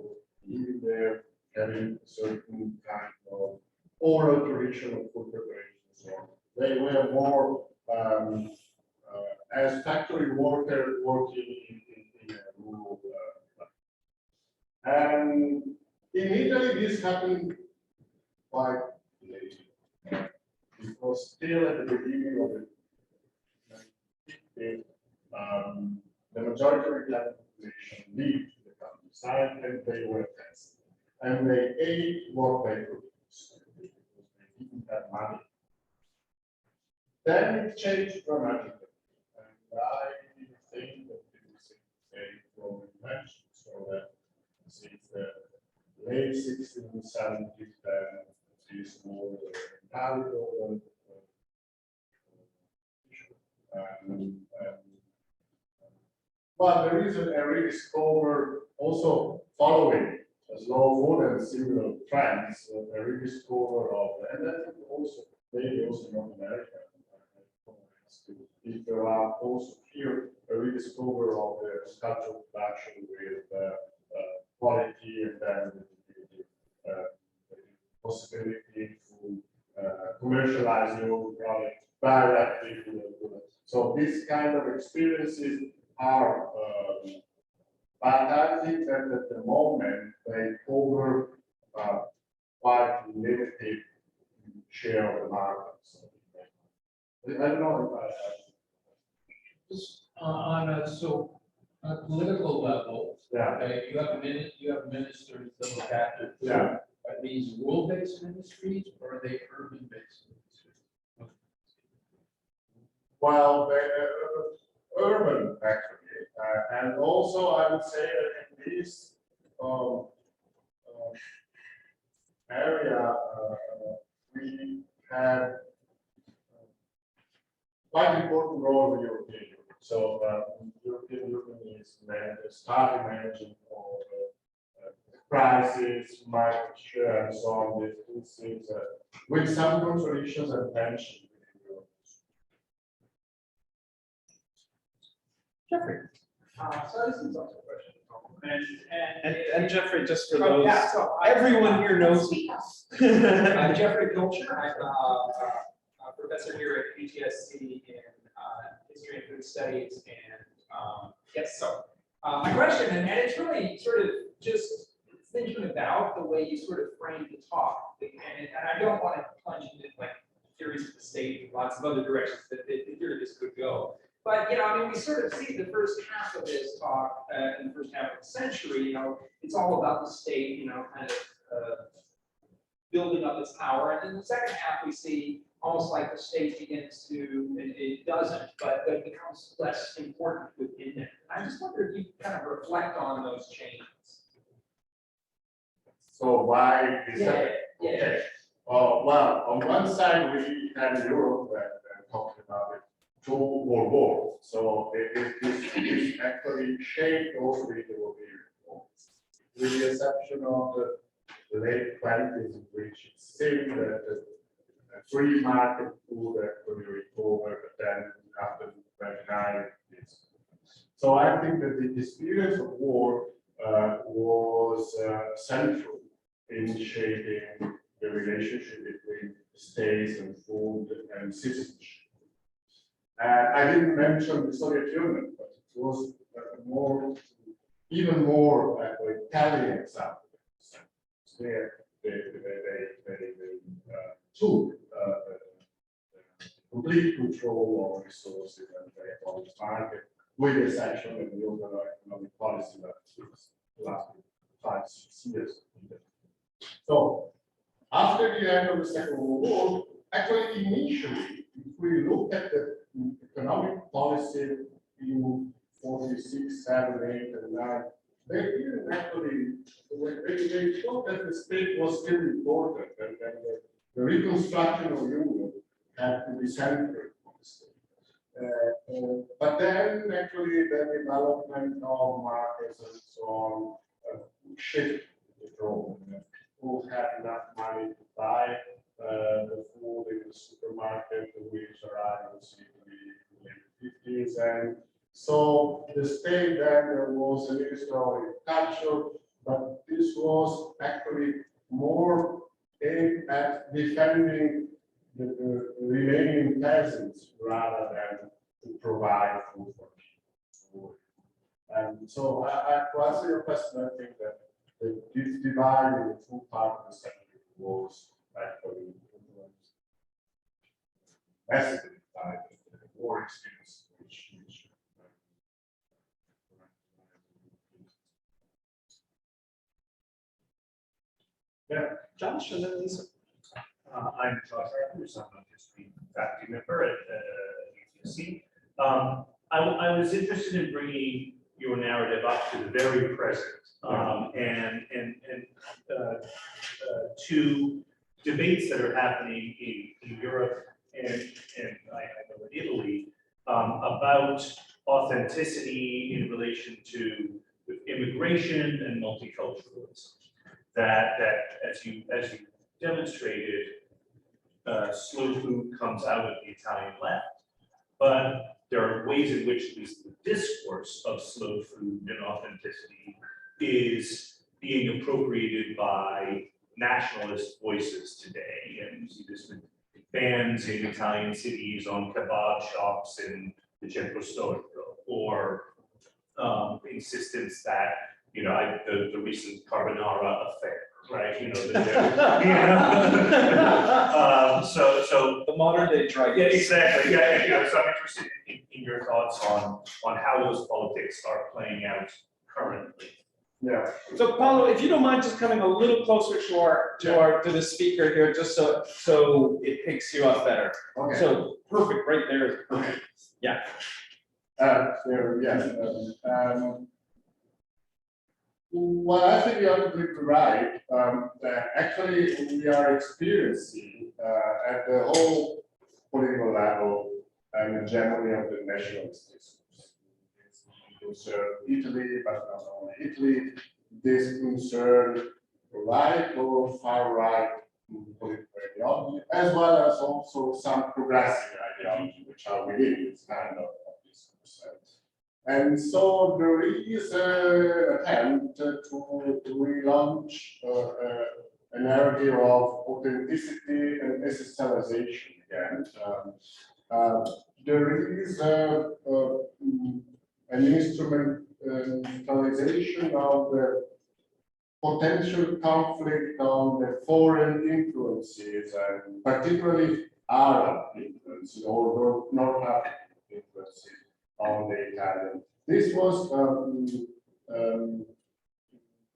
living there having certain kind of oral tradition of food preparation and so on. They were more as factory workers working in a rural life. And in Italy, this happened quite late, because still at the beginning of the majority of the population lived in the countryside, and they were peasants, and they ate what they produced because they didn't have money. Then it changed dramatically, and I think that it is a problem mentioned, so that since the late 60s and 70s, then this more valuable but there is a rediscover also following slow food and similar trends, a rediscover of, and I think also maybe also North America. If there are also here a rediscover of the cultural production with quality, and then the possibility to commercialize your product directly to the consumer. So this kind of experiences are, but I think that at the moment they cover quite limited share of the market. So, I don't know if Just on a political level, yeah. okay, you have ministers that look after. Yeah. Are these rural-based ministries, or are they urban-based ministries? Well, they're urban actually, and also I would say that in this area we have quite important role in the European Union. So European Union is starting managing all the crisis, market share, and so on. This is with some contradictions and tension. Jeffrey. So this is also a question. And Jeffrey, just for Oh, those, yeah, so everyone here knows. I'm Jeffrey Pilcher. I'm a professor here at UTSC in History and Food Studies. And yes, so my question, and it's really sort of just thinking about the way you sort of framed the talk. And I don't want to plunge into like theories of the state and lots of other directions that the theory of this could go. But, you know, I mean, we sort of see the first half of this talk in the first half of the century, you know, it's all about the state, you know, kind of building up its power. And in the second half, we see almost like the state begins to, it doesn't, but it becomes less important within it. I just wonder if you kind of reflect on those changes. So why is Yeah, that? yeah. Okay. Well, on one side, we have Europe that talking about it, 2 World Wars. So it is actually shaped also the European reforms. With the exception of the late 20s, in which it seemed that the free market would actually recover, but then after 29, it's. So I think that the experience of war was central in shaping the relationship between states and food and citizenship. I didn't mention the Soviet Union, but it was even more Italian example. There, they took complete control of resources and the economic market, with the exception of the overall economic policy that lasted 5-6 years. So, after the end of the Second World War, actually initially, if we look at the economic policy in 46, 7, 8, and 9, they didn't actually, they thought that the state was still important, and the reconstruction of Europe had to be centered on the state. But then actually the development of markets and so on shifted the problem. People had enough money to buy the food in the supermarket, which arrived in the late 50s, and so the state then was a Ministry of Agriculture, but this was actually more aimed at defending the remaining peasants rather than to provide food for people. And so to answer your question, I think that this divide in the food part of the century was actually influenced massively by the war experience, which Yeah, Josh, and then Lisa. I'm Josh Arthurs, I'm a history faculty member at UTSC. I was interested in bringing your narrative up to the very present, and to debates that are happening in Europe and I know in Italy about authenticity in relation to immigration and multiculturalism. That as you demonstrated, slow food comes out of the Italian left, but there are ways in which at least the discourse of slow food and authenticity is being appropriated by nationalist voices today. And you see this with bans in Italian cities on kebab shops in the Centro Storico, or insistence that, you know, the recent carbonara affair, right? You know, so The modern day drug. yeah, exactly. Yeah, you know, so I'm interested in your thoughts on how those politics are playing out currently. yeah. So Paulo, if you don't mind just coming a little closer to the speaker here, just so it picks you up better. Okay. So perfect, right there is perfect. Yeah. Yes. Well, I think you're completely right. Actually, we are experiencing at the whole political level and generally of the nationalist discourse. It's concern Italy, but not only Italy. This concern right or far right political ideology, as well as also some progressive ideology, which are within this kind of discourse. And so there is an attempt to relaunch a narrative of authenticity and essentialization again. There is an instrumentalization of the potential conflict on the foreign influences, and particularly Arab influences or North African influences on the Italian. This was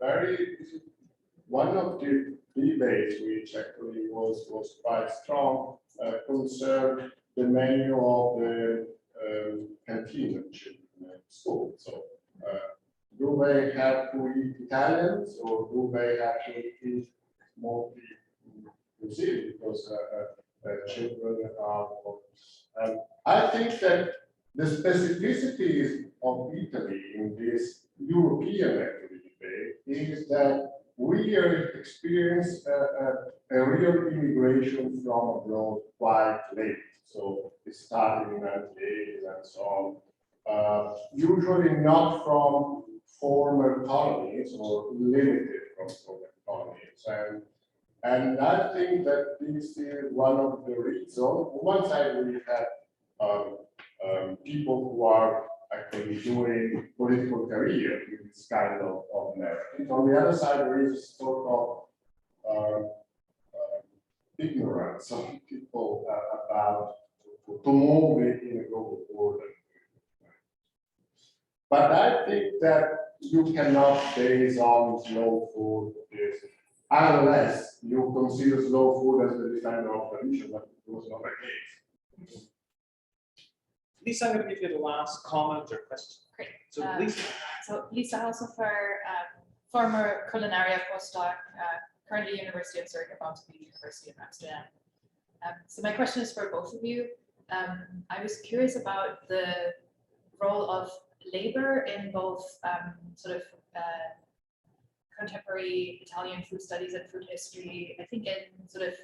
very one of the debates which actually was quite strong concerned the menu of the canteen at school. So do they have to eat Italians or do they have to eat mostly Brazil because children are? I think that the specificities of Italy in this European debate is that we experience a real immigration from abroad quite late. So it started in the 1980s and so on. Usually not from former colonies or limited from former colonies. And I think that this is one of the reasons. On one side, we have people who are actually doing political career in this kind of narrative. On the other side, there is a sort of ignorance of people about to move it in a global world. But I think that you cannot base on slow food unless you consider slow food as the defender of tradition, but it was not the case. Lisa, I'm going to give you the last comment or question. Great. So Lisa. So Lisa Hasselfer, former Culinaria postdoc, currently University of Zurich, about to be University of Amsterdam. So my question is for both of you. I was curious about the role of labor in both sort of contemporary Italian food studies and food history. I think in sort of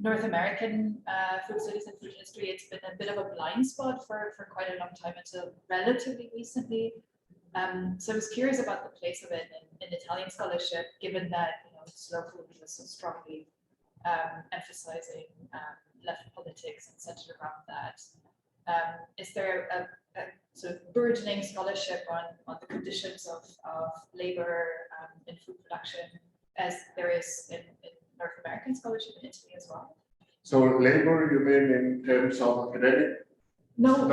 North American food studies and food history, it's been a bit of a blind spot for quite a long time until relatively recently. So I was curious about the place of it in Italian scholarship, given that slow food is so strongly emphasizing left politics and centered around that. Is there a sort of burgeoning scholarship on the conditions of labor in food production, as there is in North American scholarship in Italy as well? So labor, you mean in terms of academic? No.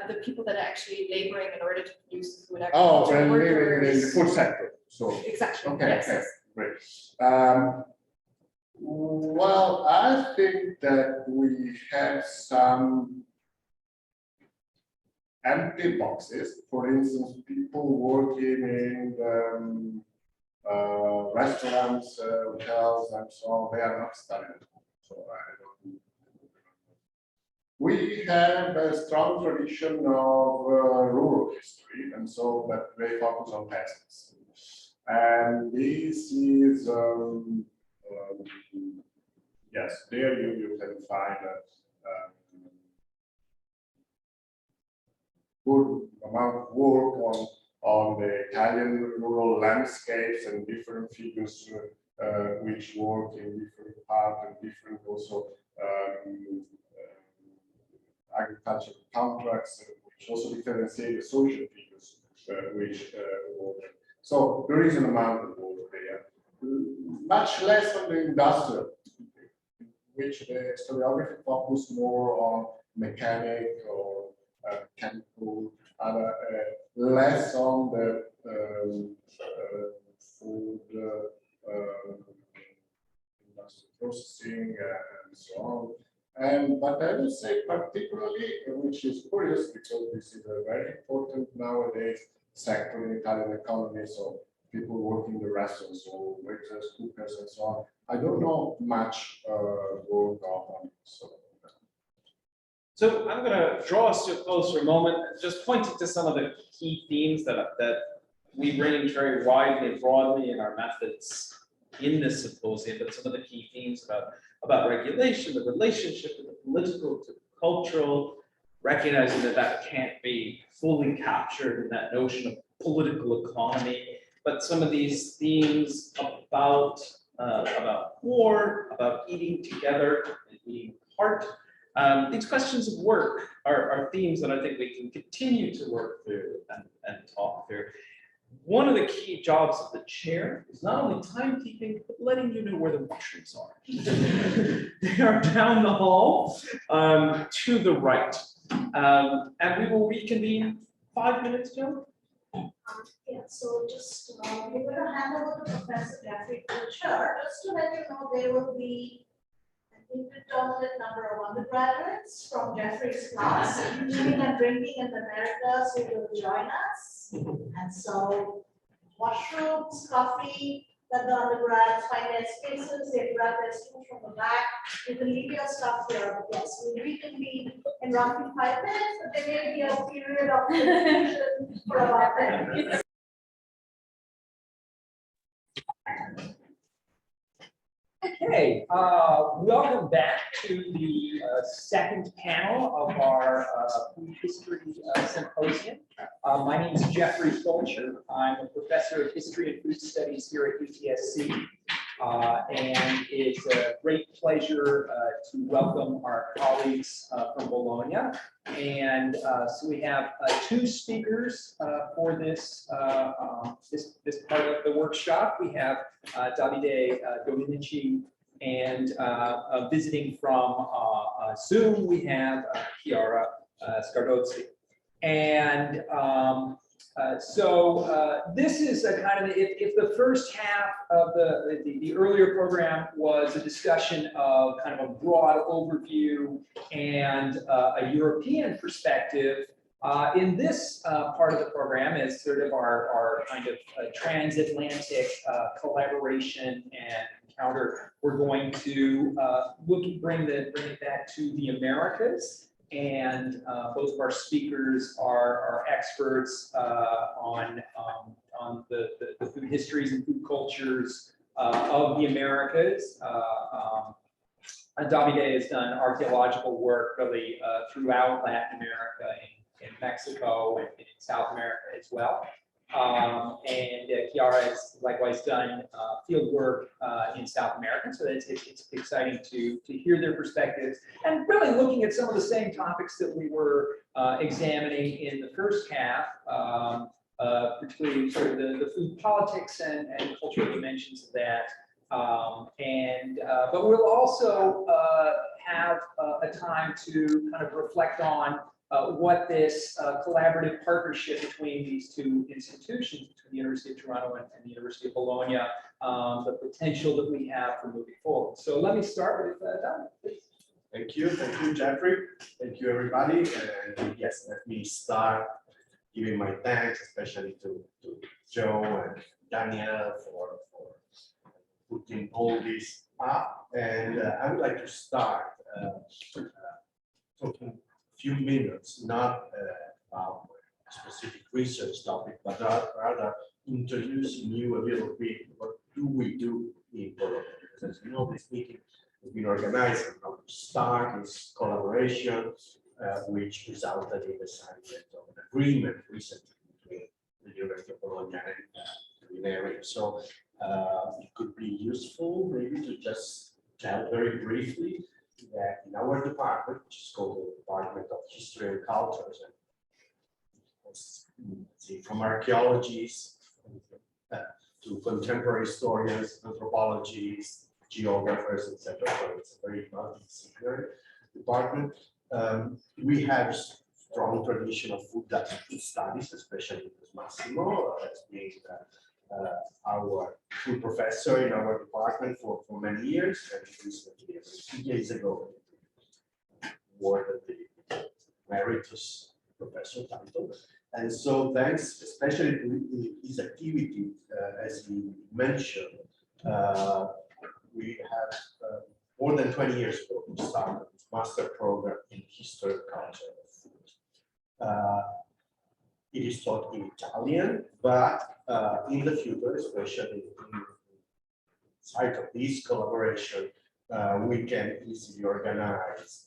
The people that are actually laboring in order to produce the food. Oh, well, in the food sector. So exactly. okay, Yes. okay, great. Well, I think that we have some empty boxes. For instance, people working in restaurants, hotels, and so on, they are not studying. So I don't. We have a strong tradition of rural history, and so that they focus on peasants. And this is, yes, there you can find a good amount of work on the Italian rural landscapes and different figures which work in different parts and different also agricultural contracts, which also differentiate the social figures which work. So there is an amount of work there, much less on the industrial, which the historiography focus more on mechanic or chemical, less on the food industrial processing and so on. But I would say particularly, which is curious because this is a very important nowadays sector in Italian economy. So people working in the restaurants, so waiters, cookers, and so on. I don't know much work on it. So I'm going to draw us to a close for a moment, just pointing to some of the key themes that we range very widely and broadly in our methods in this symposium, but some of the key themes about regulation, the relationship to the political, to the cultural, recognizing that that can't be fully captured in that notion of political economy, but some of these themes about war, about eating together and eating apart. These questions of work are themes that I think we can continue to work through and talk through. One of the key jobs of the chair is not only timekeeping, but letting you know where the washrooms are. They are down the hall to the right. And we will reconvene 5 minutes, Joe. Yeah, so just, we're gonna hand over to Professor Jeffrey Culture, just to let you know, there will be an indeterminate number of undergraduates from Jeffrey's class, eating and drinking in the Americas, who will join us. And so washrooms, coffee, that the undergrads find their spaces, they grab their stools from the back, you can leave your stuff here. Yes, we reconvene in roughly 5 minutes, but there may be a period of confusion for about 10 minutes. Okay, welcome back to the second panel of our Food History Symposium. My name is Jeffrey Fulcher. I'm a professor of history and food studies here at UTSC. And it's a great pleasure to welcome our colleagues from Bologna. And so we have 2 speakers for this part of the workshop. We have Davide Dominici, and visiting from Zoom, we have Chiara Scardozzi. And this is a kind of, if the first half of the earlier program was a discussion of kind of a broad overview and a European perspective, in this part of the program is sort of our kind of transatlantic collaboration and encounter. We're going to bring it back to the Americas. And both of our speakers are experts on the food histories and food cultures of the Americas. Davide has done archaeological work really throughout Latin America, in Mexico, and in South America as well. And Chiara has likewise done field work in South America, so it's exciting to hear their perspectives, and really looking at some of the same topics that we were examining in the first half, particularly sort of the food politics and cultural dimensions of that. But we'll also have a time to kind of reflect on what this collaborative partnership between these 2 institutions, between the University of Toronto and the University of Bologna, the potential that we have for moving forward. So let me start with Don, please. Thank you, Jeffrey. Thank you, everybody. And yes, let me start giving my thanks, especially to Joe and Daniel for putting all this up. And I would like to start talking a few minutes, not about a specific research topic, but rather introducing you a little bit what do we do in Bologna. Because as you know, this meeting has been organized from the start, this collaboration, which resulted in the signing of an agreement recently between the University of Bologna and Culinaria. So it could be useful maybe to just tell very briefly that in our department, which is called the Department of History and Cultures, and let's see, from archaeologists to contemporary historians, anthropologists, geographers, etc. So it's a very multidisciplinary department. We have strong tradition of food studies, especially with Massimo, as being our food professor in our department for many years, and recently, a few days ago, awarded the Emeritus Professor title. And so thanks especially to his activity, as you mentioned, we have more than 20 years ago we started this master program in history and culture of food. It is taught in Italian, but in the future, especially in sight of this collaboration, we can easily organize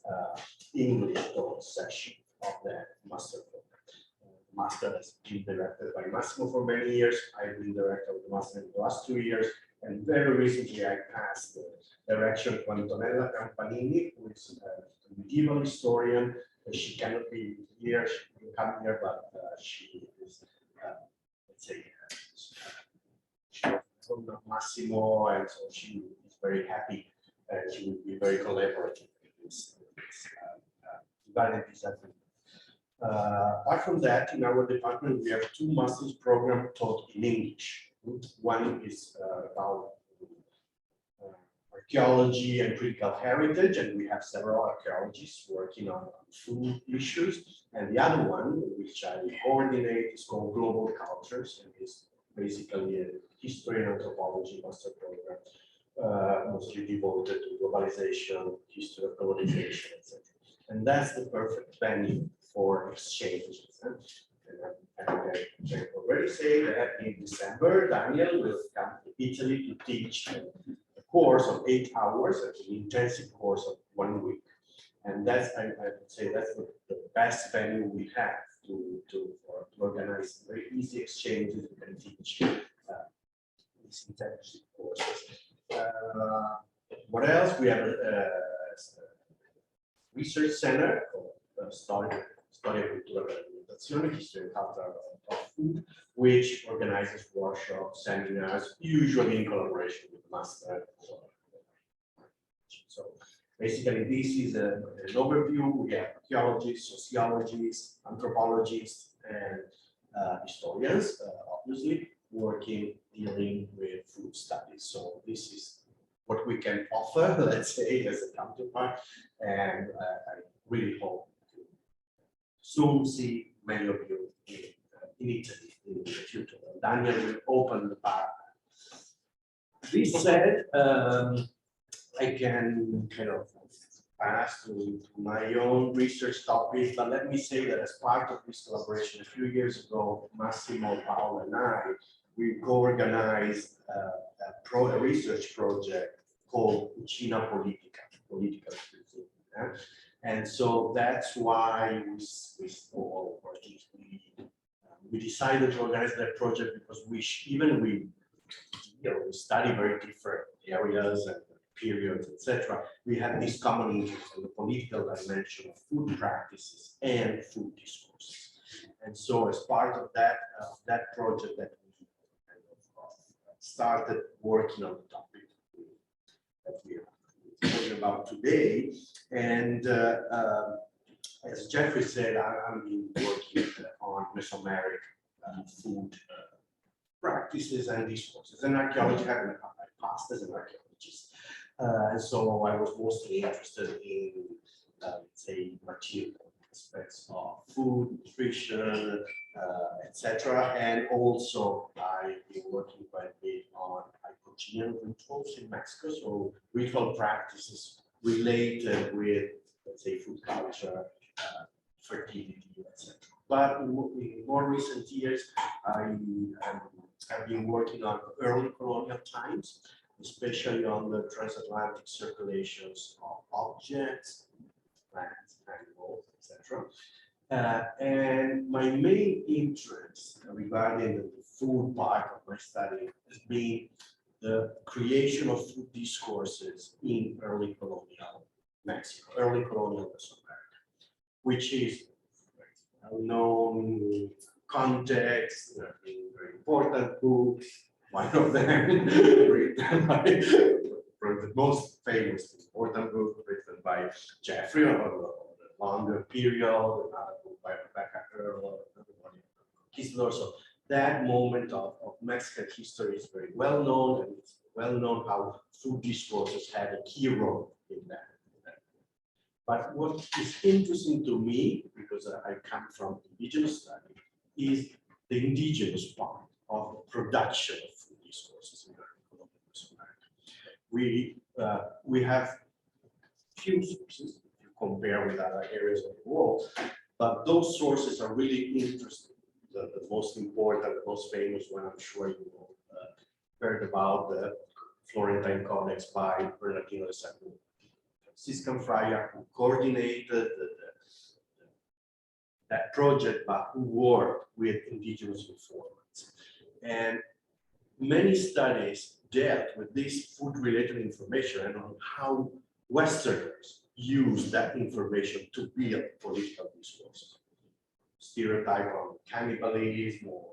English taught session of that master program. The master has been directed by Massimo for many years. I've been director of the master in the last 2 years, and very recently I passed the direction to Antonella Campanini, who is a medieval historian. She cannot be here, she will come here, but she is, let's say, from Massimo, and so she is very happy, and she will be very collaborative in this regarding this agreement. Apart from that, in our department, we have 2 master's programs taught in English. One is about archaeology and critical heritage, and we have several archaeologists working on food issues. And the other one, which I coordinate, is called Global Cultures, and is basically a history and anthropology master program, mostly devoted to globalization, history of colonization, etc. And that's the perfect venue for exchanges. And I can already say that in December, Daniel will come to Italy to teach a course of 8 hours, an intensive course of 1 week. And that's, I would say, that's the best venue we have to organize very easy exchanges. We can teach these intensive courses. What else? We have a research center called Storia Cultura della Alimentazione, History and Culture of Food, which organizes workshops, seminars, usually in collaboration with the master. So basically, this is an overview. We have archaeologists, sociologists, anthropologists, and historians, obviously, dealing with food studies. So this is what we can offer, let's say, as a counterpart, and I really hope to soon see many of you in Italy in the future. Daniel will open the bar. This said, I can kind of pass to my own research topic, but let me say that as part of this collaboration a few years ago, Massimo, Paolo, and I, we co-organized a research project called Cucina Politica, political cuisine. Yeah? And so that's why we decided to organize that project, because we study very different areas and periods, etc. We have this common interest in the political dimension of food practices and food discourses. And so as part of that project that we kind of started working on the topic that we are talking about today. And as Jeffrey said, I've been working on Mesoamerican food practices and discourses. And archaeology, having passed as an archaeologist. And so I was mostly interested in, let's say, material aspects of food, nutrition, etc. And also I've been working quite a bit on hypogeneal rituals in Mexico, so ritual practices related with, let's say, food culture, fertility, etc. But in more recent years, I've been working on early colonial times, especially on the transatlantic circulations of objects, plants, animals, etc. And my main interest regarding the food part of my study has been the creation of food discourses in early colonial Mexico, early colonial Mesoamerica, which is well-known context, very important books. One of them written by the most famous important book written by Jeffrey on the longer period, another book by Rebecca Earl, so that moment of Mexican history is very well known, and it's well known how food discourses had a key role in that. But what is interesting to me, because I come from indigenous study, is the indigenous part of the production of food discourses in Colombian Mesoamerica. We have few sources if you compare with other areas of the world, but those sources are really interesting. The most important, the most famous one, I'm sure you heard about, the Florentine Codex by Bernardino de Sahagún, Franciscan friar who coordinated the that project, but who worked with indigenous informants. And many studies dealt with this food-related information and on how Westerners use that information to build political discourse. Stereotype on cannibalism or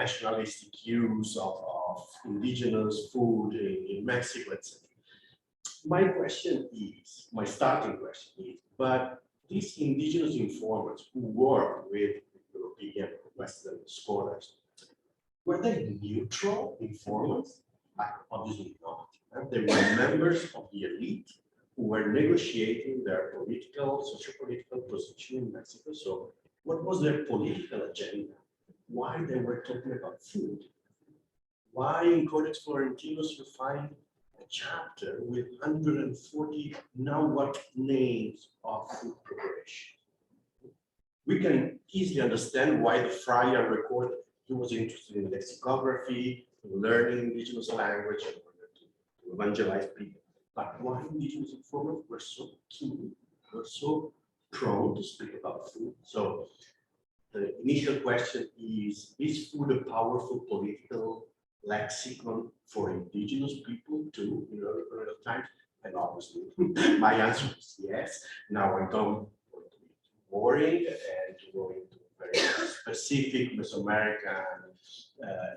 nationalistic use of indigenous food in Mexico, etc. My question is, my starting question is, but these indigenous informants who work with European Western scholars, were they neutral informants? Obviously not. They were members of the elite who were negotiating their political, socio-political position in Mexico. So what was their political agenda? Why they were talking about food? Why in Codex Florentinus you find a chapter with 140 now what names of food preparation? We can easily understand why the friar recorded. He was interested in lexicography, in learning indigenous language, in order to evangelize people. But why indigenous informants were so keen, were so prone to speak about food? So the initial question is food a powerful political lexicon for indigenous people too in early colonial times? And obviously, my answer is yes. Now I don't want to be boring and to go into very specific Mesoamerican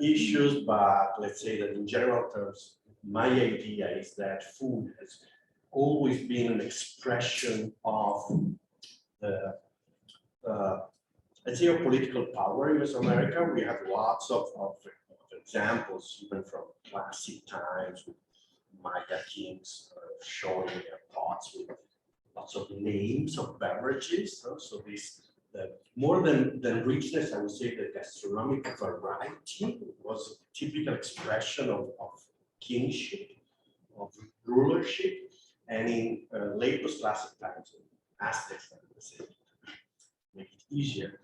issues, but let's say that in general terms, my idea is that food has always been an expression of the let's say of political power in Mesoamerica. We have lots of examples, even from classic times, with Maya kings showing their pots with lots of names of beverages. So this, more than richness, I would say the gastronomic variety was a typical expression of kingship, of rulership, and in late post-classic times, Aztecs, I would say, make it easier,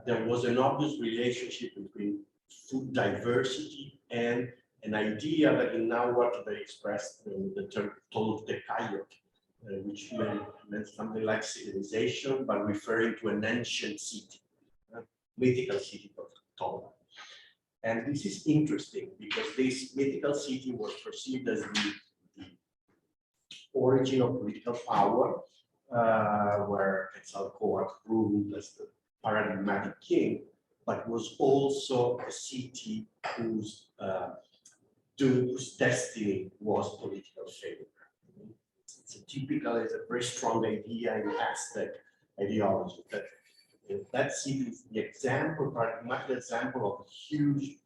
there was an obvious relationship between food diversity and an idea that in now what they expressed the term Toltecayot, which meant something like civilization, but referring to an ancient city, mythical city of Tola. And this is interesting because this mythical city was perceived as the origin of political power, where Quetzalcoatl ruled as the paradigmatic king, but was also a city whose destiny was political failure. It's a very strong idea in Aztec ideology that city is the example, paradigmatic example of a huge,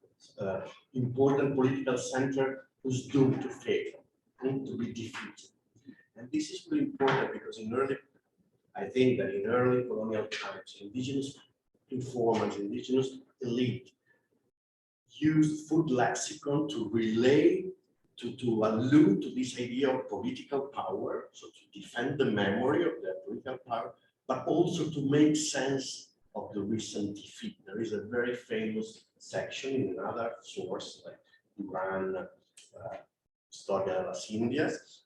important political center who's doomed to fail, to be defeated. And this is really important because I think that in early colonial times, indigenous informants, indigenous elite used food lexicon to relay, to allude to this idea of political power, so to defend the memory of their political power, but also to make sense of the recent defeat. There is a very famous section in another source, like Duran, Historia de las Indias,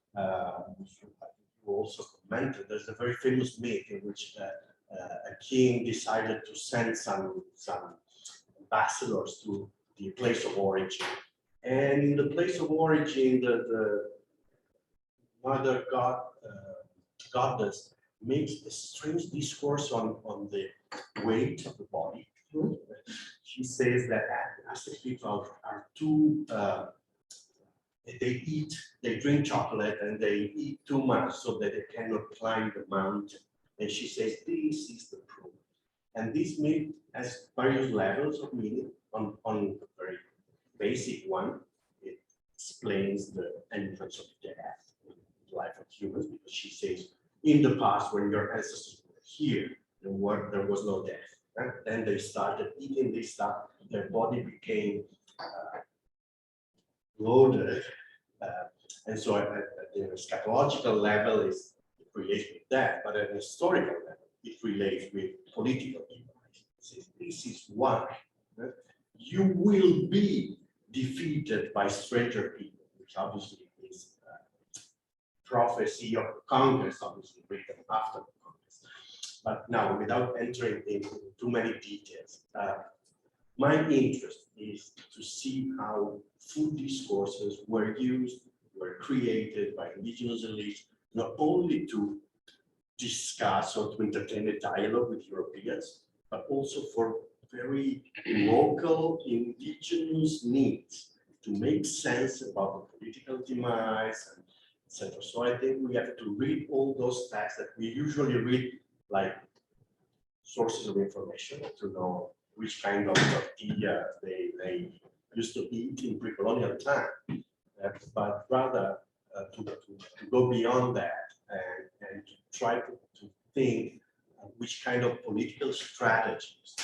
which you also commented. There's a very famous myth in which a king decided to send some ambassadors to the place of origin. And in the place of origin, the mother goddess makes a strange discourse on the weight of the body. She says that Aztec people are too, they drink chocolate and they eat too much so that they cannot climb the mountain. And she says, this is the proof. And this myth has various levels of meaning. On a very basic one, it explains the entrance of death in the life of humans, because she says, in the past, when your ancestors were here, there was no death. Right? Then they started eating this stuff, their body became loaded. And so at the eschatological level, it relates with that, but at the historical level, it relates with political device. It says, this is why you will be defeated by stranger people, which obviously is prophecy of Congress, obviously written after the Congress. But now, without entering into too many details, my interest is to see how food discourses were used, were created by indigenous elites, not only to discuss or to entertain a dialogue with Europeans, but also for very local indigenous needs to make sense about the political demise and etc. So I think we have to read all those texts that we usually read like sources of information to know which kind of tortilla they used to eat in pre-colonial time, but rather to go beyond that and to try to think which kind of political strategies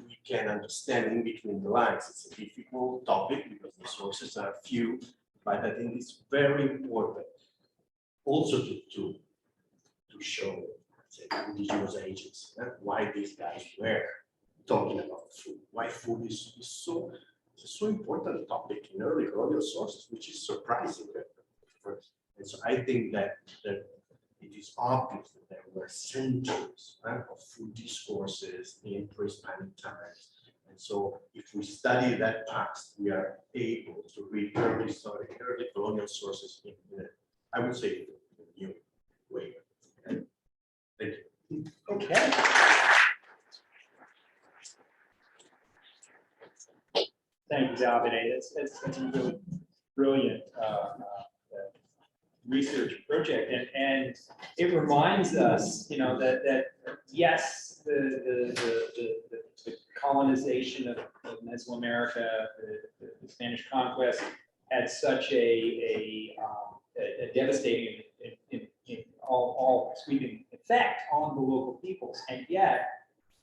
we can understand in between the lines. It's a difficult topic because the sources are few, but I think it's very important also to show, say, indigenous agents, why these guys were talking about food, why food is so important topic in early colonial sources, which is surprising. And so I think that it is obvious that there were centuries of food discourses in pre-Hispanic times. And so if we study that past, we are able to read early colonial sources in I would say, in a new way. Okay. Thank you. Okay. Thank you, Davide. That's a really brilliant research project, and it reminds us, that yes, the colonization of Mesoamerica, the Spanish conquest, had such a devastating, all sweeping effect on the local peoples, and yet,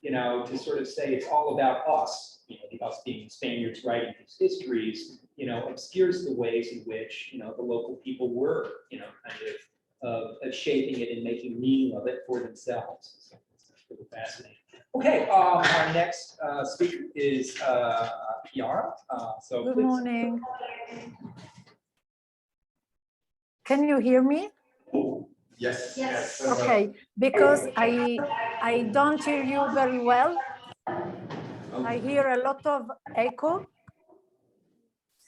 to sort of say it's all about us, us being Spaniards writing these histories, obscures the ways in which, the local people were, kind of shaping it and making meaning of it for themselves. So it's really fascinating. Okay, our next speaker is Chiara. So Good please. morning. Can you hear me? Yes. Yes. Okay, because I don't hear you very well. I hear a lot of echo.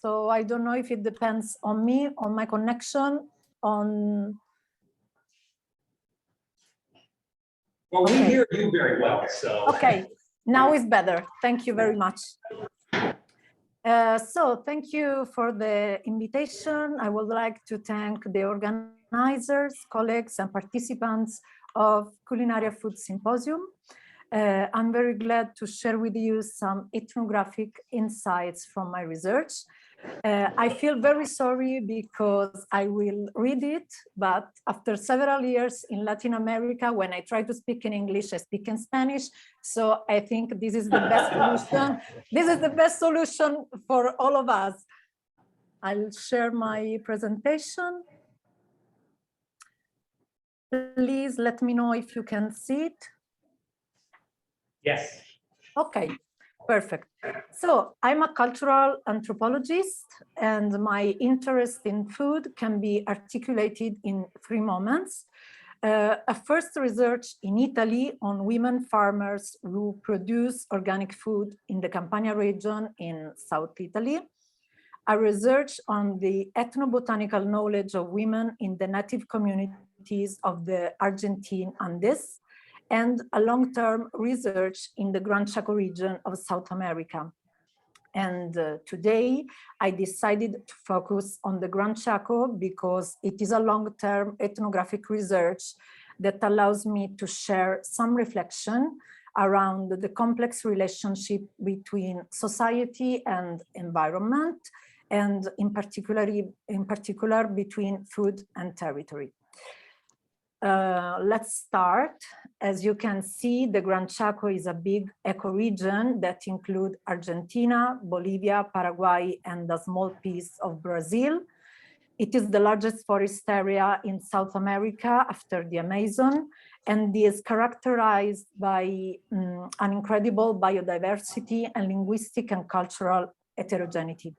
So I don't know if it depends on me, on my connection, on... Well, we Okay. hear you very well, so. Okay, now it's better. Thank you very much. So thank you for the invitation. I would like to thank the organizers, colleagues, and participants of Culinaria Food Symposium. I'm very glad to share with you some ethnographic insights from my research. I feel very sorry because I will read it, but after several years in Latin America, when I try to speak in English, I speak in Spanish. So I think this is the best solution. This is the best solution for all of us. I'll share my presentation. Please let me know if you can see it. Yes. Okay, perfect. So I'm a cultural anthropologist, and my interest in food can be articulated in 3 moments. A first research in Italy on women farmers who produce organic food in the Campania region in South Italy. A research on the ethnobotanical knowledge of women in the native communities of the Argentine Andes, and a long-term research in the Gran Chaco region of South America. And today I decided to focus on the Gran Chaco because it is a long-term ethnographic research that allows me to share some reflection around the complex relationship between society and environment, and in particular between food and territory. Let's start. As you can see, the Gran Chaco is a big ecoregion that includes Argentina, Bolivia, Paraguay, and a small piece of Brazil. It is the largest forest area in South America after the Amazon, and is characterized by an incredible biodiversity and linguistic and cultural heterogeneity.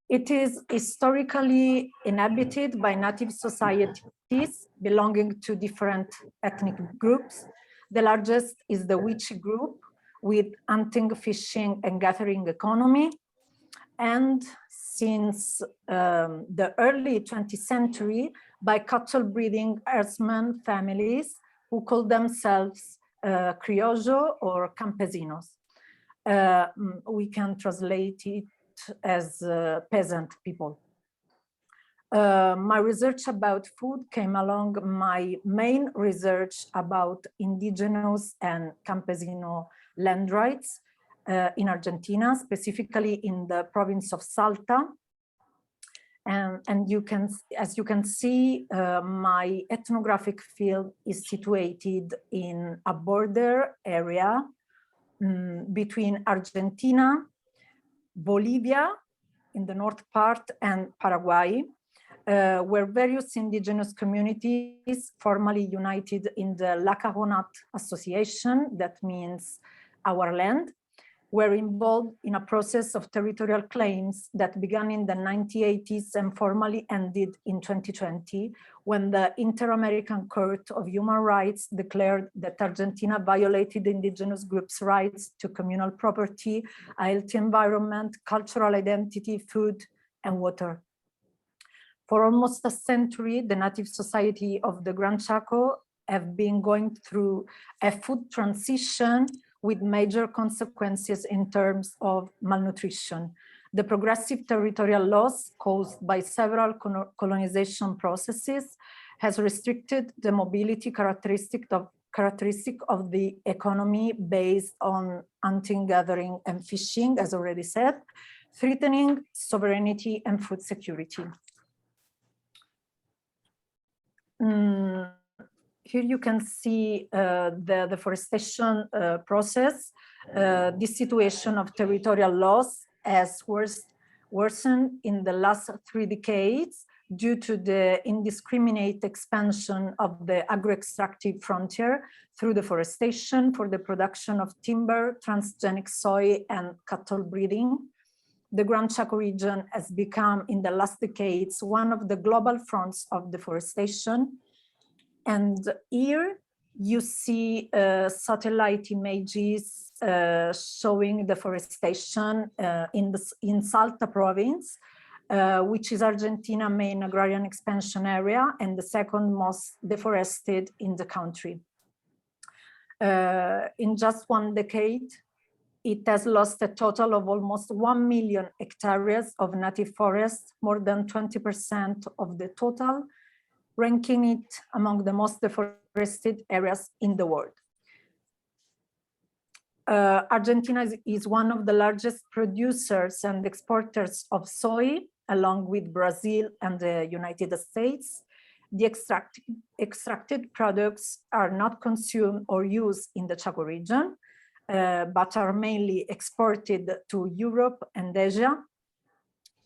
It is historically inhabited by native societies belonging to different ethnic groups. The largest is the Wichi group, with hunting, fishing, and gathering economy. And since the early 20th century, by cattle breeding herdsmen families who call themselves criollo or campesinos. We can translate it as peasant people. My research about food came along my main research about indigenous and campesino land rights in Argentina, specifically in the province of Salta. And you can, as you can see, my ethnographic field is situated in a border area between Argentina, Bolivia in the north part, and Paraguay, where various indigenous communities formally united in the La Caronat Association, that means our land, were involved in a process of territorial claims that began in the 1980s and formally ended in 2020, when the Inter-American Court of Human Rights declared that Argentina violated indigenous groups' rights to communal property, a healthy environment, cultural identity, food, and water. For almost a century, the native society of the Gran Chaco have been going through a food transition with major consequences in terms of malnutrition. The progressive territorial loss caused by several colonization processes has restricted the mobility characteristic of the economy based on hunting, gathering, and fishing, as already said, threatening sovereignty and food security. Here you can see the deforestation process. This situation of territorial loss has worsened in the last 3 decades due to the indiscriminate expansion of the agro-extractive frontier through deforestation for the production of timber, transgenic soy, and cattle breeding. The Gran Chaco region has become, in the last decades, one of the global fronts of deforestation. And here you see satellite images showing deforestation in Salta province, which is Argentina's main agrarian expansion area and the second most deforested in the country. In just 1 decade, it has lost a total of almost 1 million hectares of native forest, more than 20% of the total, ranking it among the most deforested areas in the world. Argentina is one of the largest producers and exporters of soy, along with Brazil and the United States. The extracted products are not consumed or used in the Chaco region, but are mainly exported to Europe and Asia.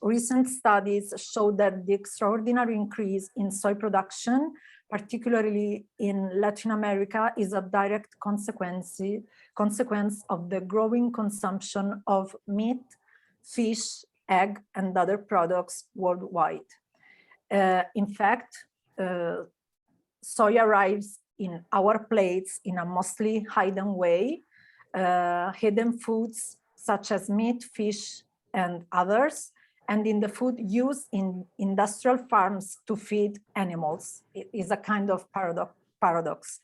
Recent studies show that the extraordinary increase in soy production, particularly in Latin America, is a direct consequence of the growing consumption of meat, fish, egg, and other products worldwide. In fact, soy arrives in our plates in a mostly hidden way. Hidden foods such as meat, fish, and others, and in the food used in industrial farms to feed animals. It is a kind of paradox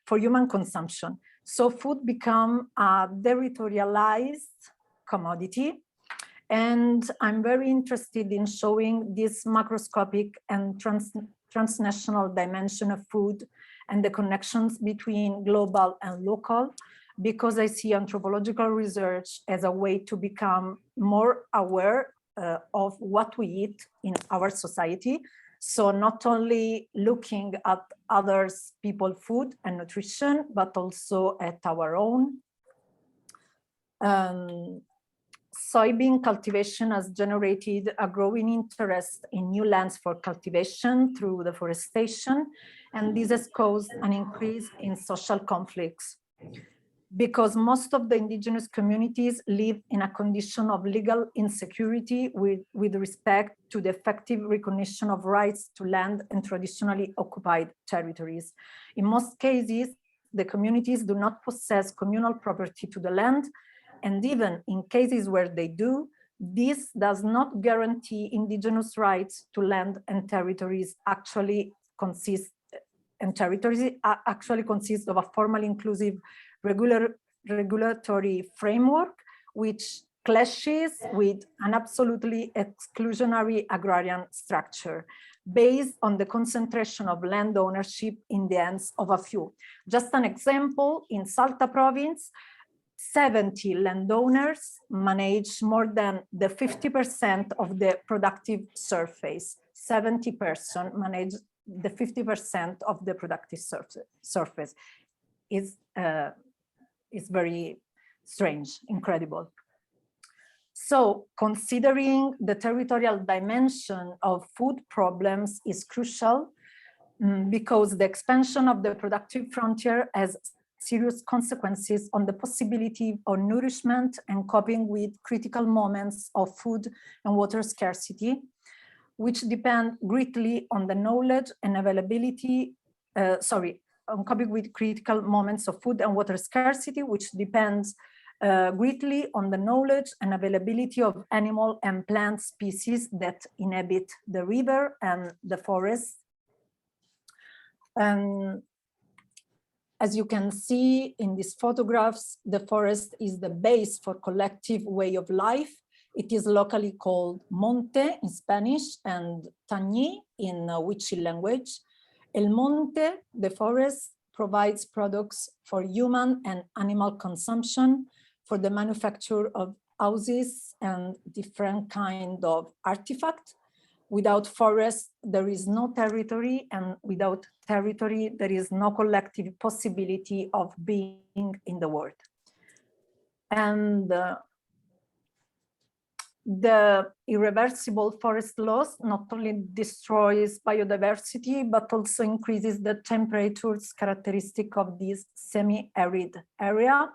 for human consumption. So food become a territorialized commodity. And I'm very interested in showing this macroscopic and transnational dimension of food and the connections between global and local, because I see anthropological research as a way to become more aware of what we eat in our society. So not only looking at others people's food and nutrition, but also at our own. Soybean cultivation has generated a growing interest in new lands for cultivation through deforestation, and this has caused an increase in social conflicts. because most of the indigenous communities live in a condition of legal insecurity with respect to the effective recognition of rights to land and traditionally occupied territories. In most cases, the communities do not possess communal property to the land, and even in cases where they do, this does not guarantee indigenous rights to land and territories actually consist of a formally inclusive regulatory framework, which clashes with an absolutely exclusionary agrarian structure based on the concentration of land ownership in the hands of a few. Just an example, in Salta province, 70 landowners manage more than the 50% of the productive surface. 70 persons manage the 50% of the productive surface. Is very strange, incredible. So considering the territorial dimension of food problems is crucial because the expansion of the productive frontier has serious consequences on the possibility of nourishment and coping with critical moments of food and water scarcity, which depend greatly on the knowledge and availability, on coping with critical moments of food and water scarcity, which depends greatly on the knowledge and availability of animal and plant species that inhabit the river and the forest. As you can see in these photographs, the forest is the base for collective way of life. It is locally called monte in Spanish and tañí in Wichi language. El monte, the forest, provides products for human and animal consumption, for the manufacture of houses and different kind of artifacts. Without forest, there is no territory, and without territory, there is no collective possibility of being in the world. And the irreversible forest loss not only destroys biodiversity, but also increases the temperatures characteristic of this semi-arid area.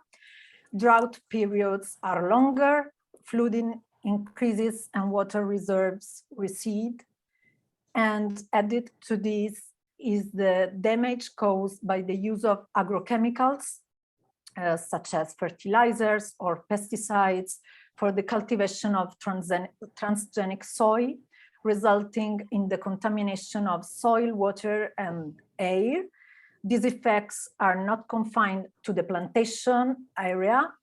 Drought periods are longer, flooding increases and water reserves recede. And added to this is the damage caused by the use of agrochemicals, such as fertilizers or pesticides, for the cultivation of transgenic soy, resulting in the contamination of soil, water, and air. These effects are not confined to the plantation area.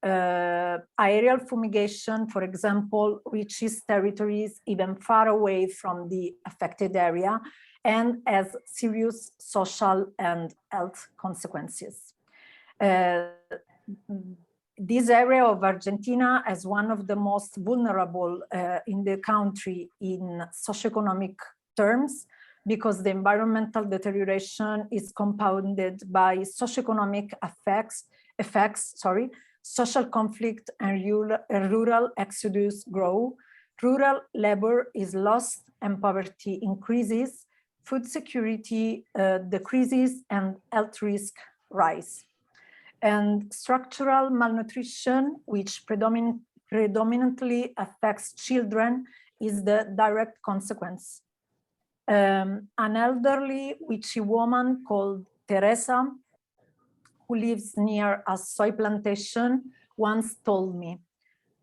Aerial fumigation, for example, reaches territories even far away from the affected area and has serious social and health consequences. This area of Argentina is one of the most vulnerable in the country in socioeconomic terms, because the environmental deterioration is compounded by socioeconomic effects, social conflict and rural exodus grow, rural labor is lost and poverty increases, food security decreases and health risk rise. And structural malnutrition, which predominantly affects children, is the direct consequence. An elderly witchy woman called Teresa, who lives near a soy plantation, once told me,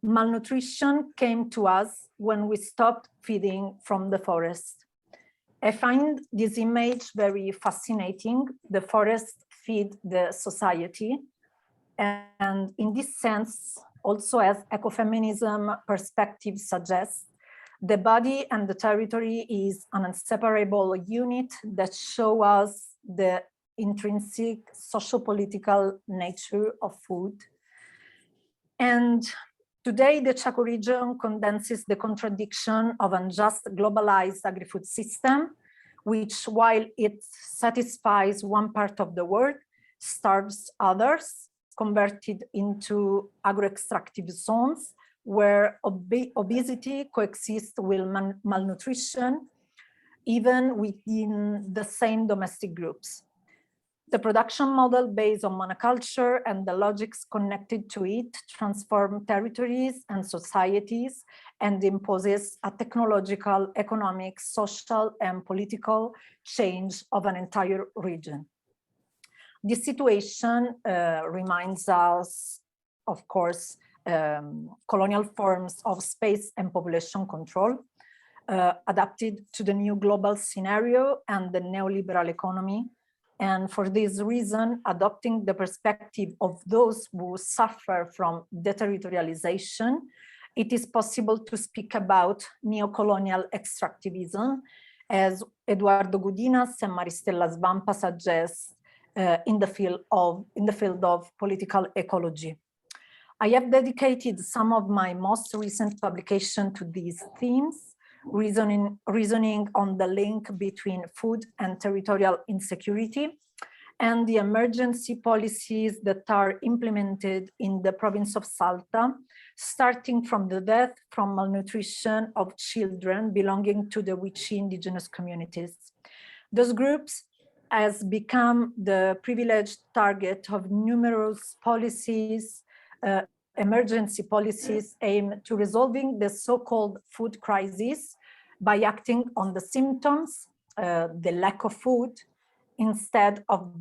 malnutrition came to us when we stopped feeding from the forest. I find this image very fascinating. The forest feed the society. And in this sense, also as ecofeminism perspective suggests, the body and the territory is an inseparable unit that shows us the intrinsic socio-political nature of food. And today, the Chaco region condenses the contradiction of an unjust globalized agri-food system, which, while it satisfies one part of the world, starves others, converted into agro-extractive zones where obesity coexists with malnutrition, even within the same domestic groups. The production model based on monoculture and the logics connected to it transform territories and societies and imposes a technological, economic, social, and political change of an entire region. This situation reminds us, of course, colonial forms of space and population control adapted to the new global scenario and the neoliberal economy. And for this reason, adopting the perspective of those who suffer from deterritorialization, it is possible to speak about neocolonial extractivism, as Eduardo Gudinas and Maristella Svampa suggest in the field of political ecology. I have dedicated some of my most recent publications to these themes, reasoning on the link between food and territorial insecurity and the emergency policies that are implemented in the province of Salta, starting from the death from malnutrition of children belonging to the Wichi indigenous communities. Those groups has become the privileged target of numerous policies, emergency policies aimed to resolving the so-called food crisis by acting on the symptoms, the lack of food, instead of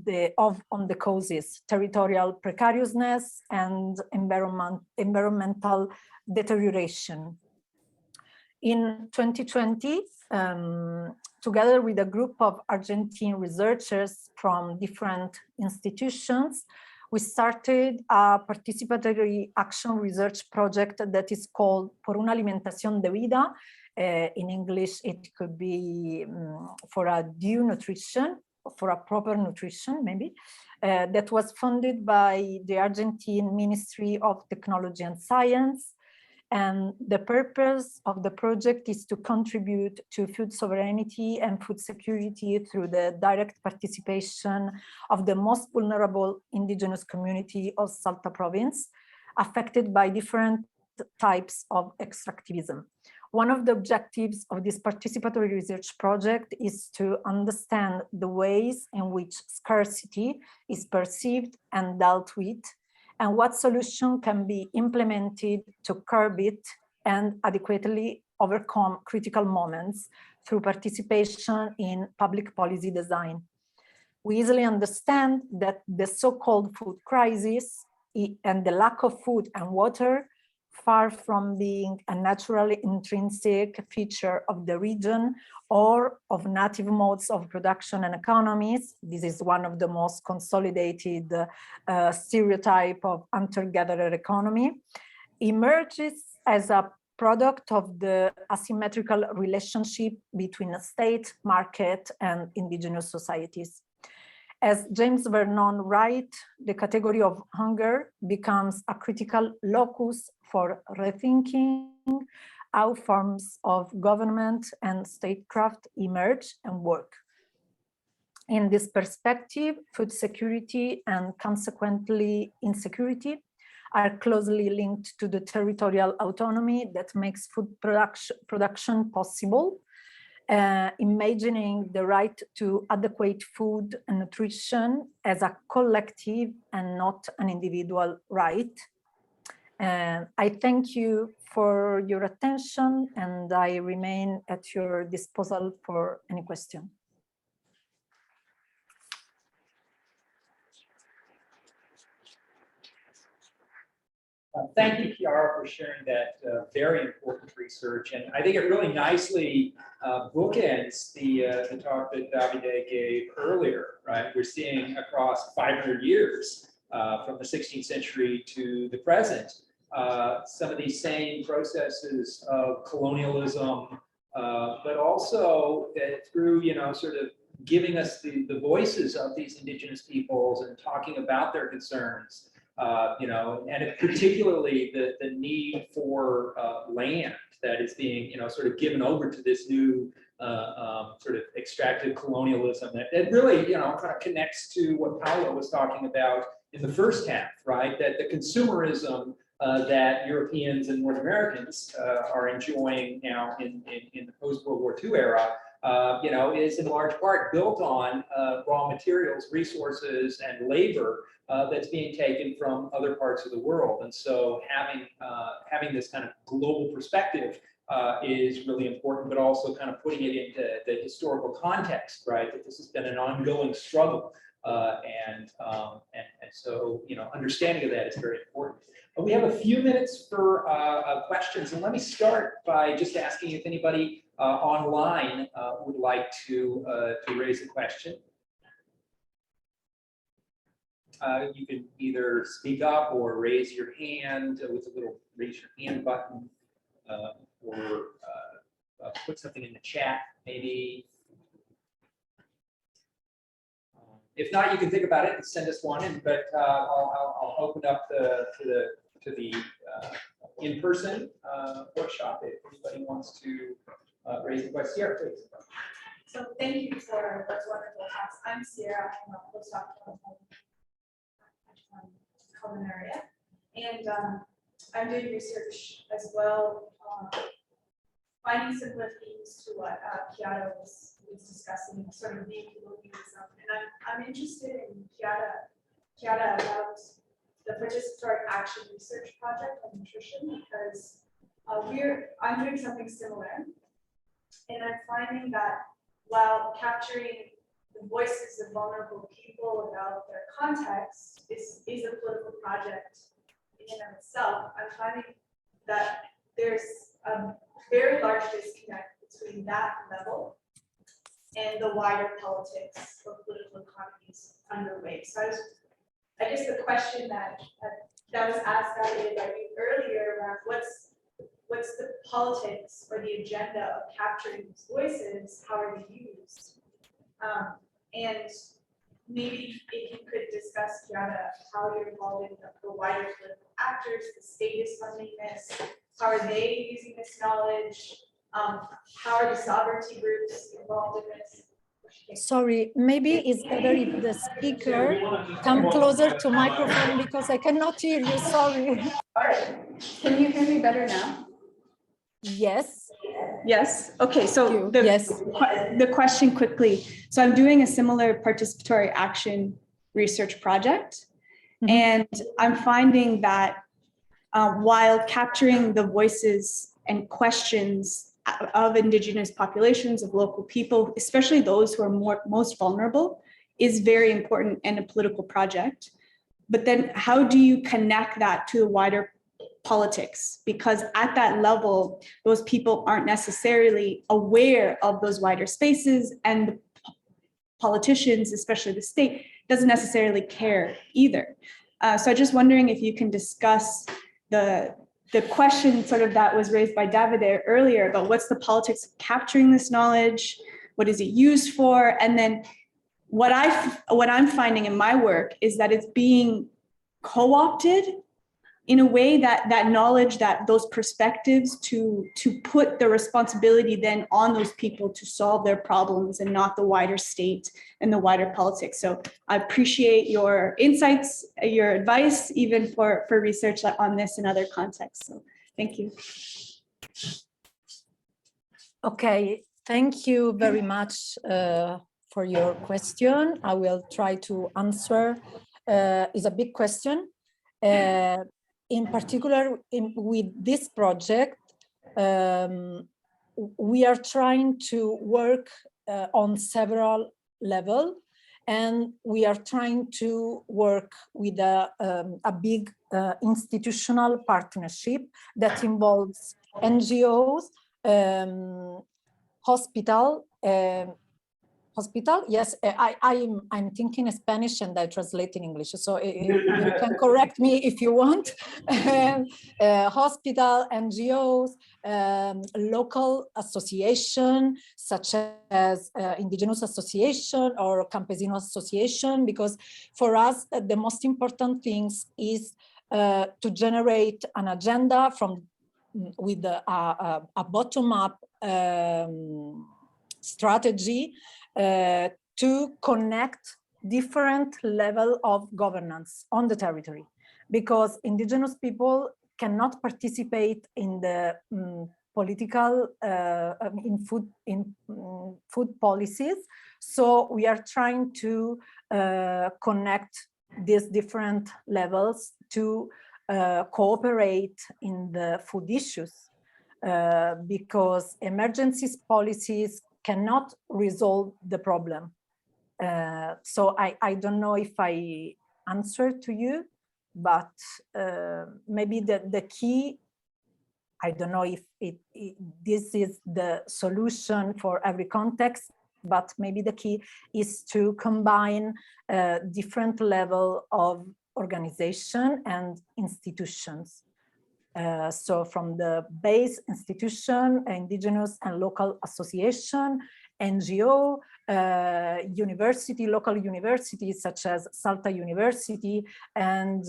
on the causes, territorial precariousness and environmental deterioration. In 2020, together with a group of Argentine researchers from different institutions, we started a participatory action research project that is called Por una alimentación de vida. In English, it could be for a due nutrition, for a proper nutrition, maybe, that was funded by the Argentine Ministry of Technology and Science. And the purpose of the project is to contribute to food sovereignty and food security through the direct participation of the most vulnerable indigenous community of Salta province, affected by different types of extractivism. One of the objectives of this participatory research project is to understand the ways in which scarcity is perceived and dealt with, and what solution can be implemented to curb it and adequately overcome critical moments through participation in public policy design. We easily understand that the so-called food crisis and the lack of food and water, far from being a naturally intrinsic feature of the region or of native modes of production and economies, this is one of the most consolidated stereotype of hunter-gatherer economy, emerges as a product of the asymmetrical relationship between a state, market, and indigenous societies. As James Vernon writes, the category of hunger becomes a critical locus for rethinking how forms of government and statecraft emerge and work. In this perspective, food security and consequently insecurity are closely linked to the territorial autonomy that makes food production possible. Imagining the right to adequate food and nutrition as a collective and not an individual right. I thank you for your attention, and I remain at your disposal for any question. Thank you, Chiara, for sharing that very important research. And I think it really nicely bookends the talk that Davide gave earlier, right? We're seeing across 500 years from the 16th century to the present, some of these same processes of colonialism, but also through, sort of giving us the voices of these indigenous peoples and talking about their concerns. And particularly the need for land that is being, sort of given over to this new sort of extractive colonialism that really, kind of connects to what Paolo was talking about in the first half, right? That the consumerism that Europeans and North Americans are enjoying now in the post-World War II era is in large part built on raw materials, resources, and labor that's being taken from other parts of the world. And so having this kind of global perspective is really important, but also kind of putting it into the historical context, right? That this has been an ongoing struggle, and so understanding of that is very important. We have a few minutes for questions, and let me start by just asking if anybody online would like to raise a question. You can either speak up or raise your hand with a little raise your hand button, or put something in the chat, maybe. If not, you can think about it and send us one. But I'll open up to the in-person workshop if anybody wants to raise a question. Here, please. So thank you for those wonderful talks. I'm Sierra. I'm a postdoc from Culinaria, and I'm doing research as well, finding similar themes to what Kiara was discussing, sort of neoliberalism. And I'm interested in Kiara about the participatory action research project on nutrition, because I'm doing something similar, and I'm finding that while capturing the voices of vulnerable people about their context is a political project in and of itself, I'm finding that there's a very large disconnect between that level and the wider politics or political economies underway. So I guess the question that was asked by you earlier around what's the politics or the agenda of capturing these voices, how are they used? And maybe if you could discuss, Kiara, how you're involved in the wider political actors, the state is funding this, how are they using this knowledge? How are the sovereignty groups involved in this? Sorry, maybe it's better if the speaker come closer to microphone because I cannot hear you, sorry. All right, can you hear me better now? Yes. Yes, okay, so yes. The question quickly. So I'm doing a similar participatory action research project, and I'm finding that while capturing the voices and questions of Indigenous populations, of local people, especially those who are most vulnerable, is very important in a political project. But then how do you connect that to the wider politics? Because at that level, those people aren't necessarily aware of those wider spaces, and the politicians, especially the state, doesn't necessarily care either. So I'm just wondering if you can discuss the question sort of that was raised by Davide earlier about what's the politics of capturing this knowledge, what is it used for, and then what I'm finding in my work is that it's being co-opted in a way that knowledge, that those perspectives to put the responsibility then on those people to solve their problems and not the wider state and the wider politics. So I appreciate your insights, your advice, even for research on this and other contexts. So thank you. Okay, thank you very much for your question. I will try to answer. It's a big question. In particular, with this project, we are trying to work on several levels, and we are trying to work with a big institutional partnership that involves NGOs, hospital, yes, I'm thinking Spanish and I translate in English, so you can correct me if you want. Hospital, NGOs, local association such as Indigenous Association or Campesino Association, because for us the most important things is to generate an agenda with a bottom-up strategy to connect different level of governance on the territory, because indigenous people cannot participate in the political food policies. So we are trying to connect these different levels to cooperate in the food issues, because emergency policies cannot resolve the problem. So I don't know if I answered to you, but maybe the key, I don't know if this is the solution for every context, but maybe the key is to combine different level of organization and institutions. So from the base institution, indigenous and local association, NGO, university, local universities such as Salta University, and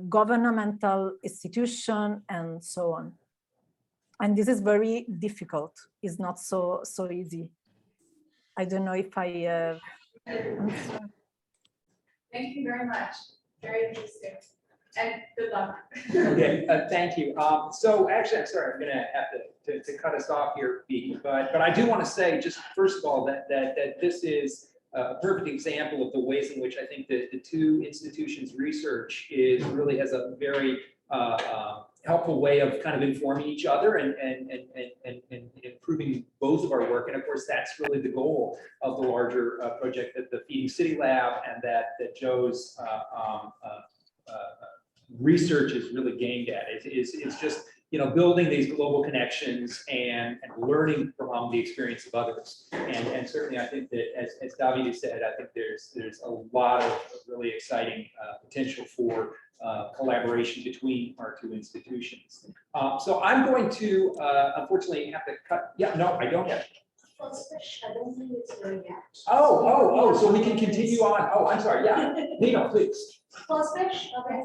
governmental institution, and so on. And this is very difficult. It's not so easy. I don't know if I answered. Thank you very much. Very interesting. And good luck. Okay, thank you. So actually, I'm sorry, I'm gonna have to cut us off here, Vicky, but I do want to say, just first of all, that this is a perfect example of the ways in which I think that the two institutions' research really has a very helpful way of kind of informing each other and improving both of our work. And of course, that's really the goal of the larger project that the Feeding City Lab and that Joe's research is really gained at. It's just, you know, building these global connections and learning from the experience of others. And certainly I think that, as Davide said, I think there's a lot of really exciting potential for collaboration between our two institutions. So I'm going to, unfortunately, have to cut. Yeah, no, I don't yet. First fish, I don't think it's there yet. Oh, so we can continue on. Oh, I'm sorry, yeah. Nino, please. First fish, okay.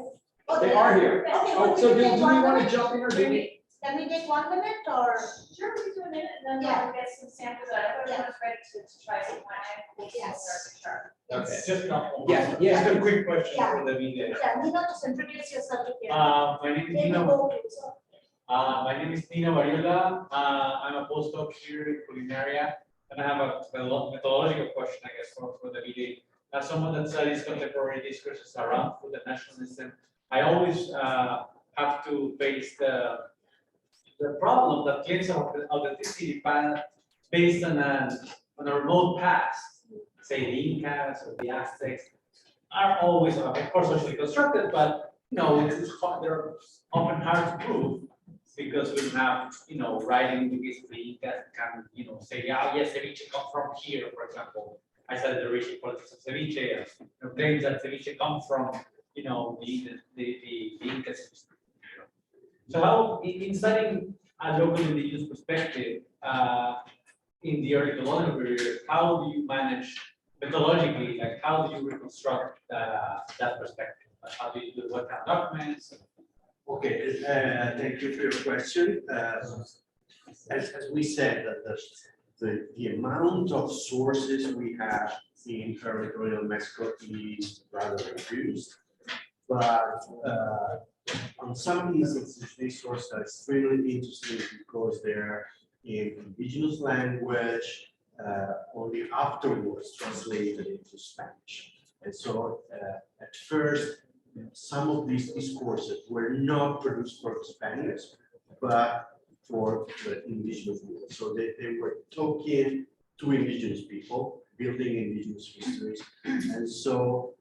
They are here. Okay, Oh, but so we do can we take 1 want to minute? jump in or do we? Can we take 1 minute or? Sure, we can do a minute and then Yeah. we'll get some samples out. Everyone's ready to try some wine. We'll Yes. start. Okay. Just a couple. Yeah. Just a quick question Yeah. for the media. Yeah, Nina, just introduce yourself again. My name is Maybe Nino. go to, so. My name is Nino Variola. I'm a postdoc here in Culinaria, and I have a methodological question, I guess, for the media. As someone that studies contemporary discourses around food and nationalism, I always have to face the problem that claims of authenticity based on a remote past, say the Incas or the Aztecs, are always, of course, socially constructed, but you know, they're often hard to prove because we have, you know, writing in the case of the Incas can, you know, say, yeah, yes, ceviche comes from here, for example. I studied the racial politics of ceviche, and claims that ceviche comes from, you know, the Incas. So how, in studying a local indigenous perspective, in the early colonial period, how do you manage methodologically, like how do you reconstruct that perspective? Like, how do you do what kind of documents? Okay, thank you for your question. As we said, that the amount of sources we have in early colonial Mexico is rather reduced. But on some instances, these sources are extremely interesting because they're in indigenous language, only afterwards translated into Spanish. And so at first, some of these discourses were not produced for Spaniards, but for the indigenous world. So they were talking to indigenous people, building indigenous histories. And so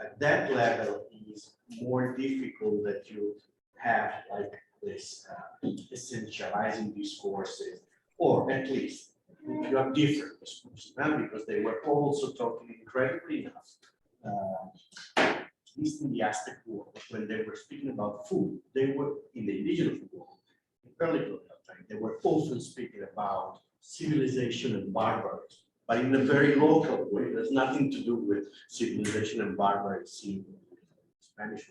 at that level, it is more difficult that you have like this essentializing discourses, or at least you have different discourses, because they were also talking incredibly enough. At least in the Aztec world, when they were speaking about food, they were in the indigenous world, in early colonial time, they were often speaking about civilization and barbarism, but in a very local way. There's nothing to do with civilization and barbarism in Spanish.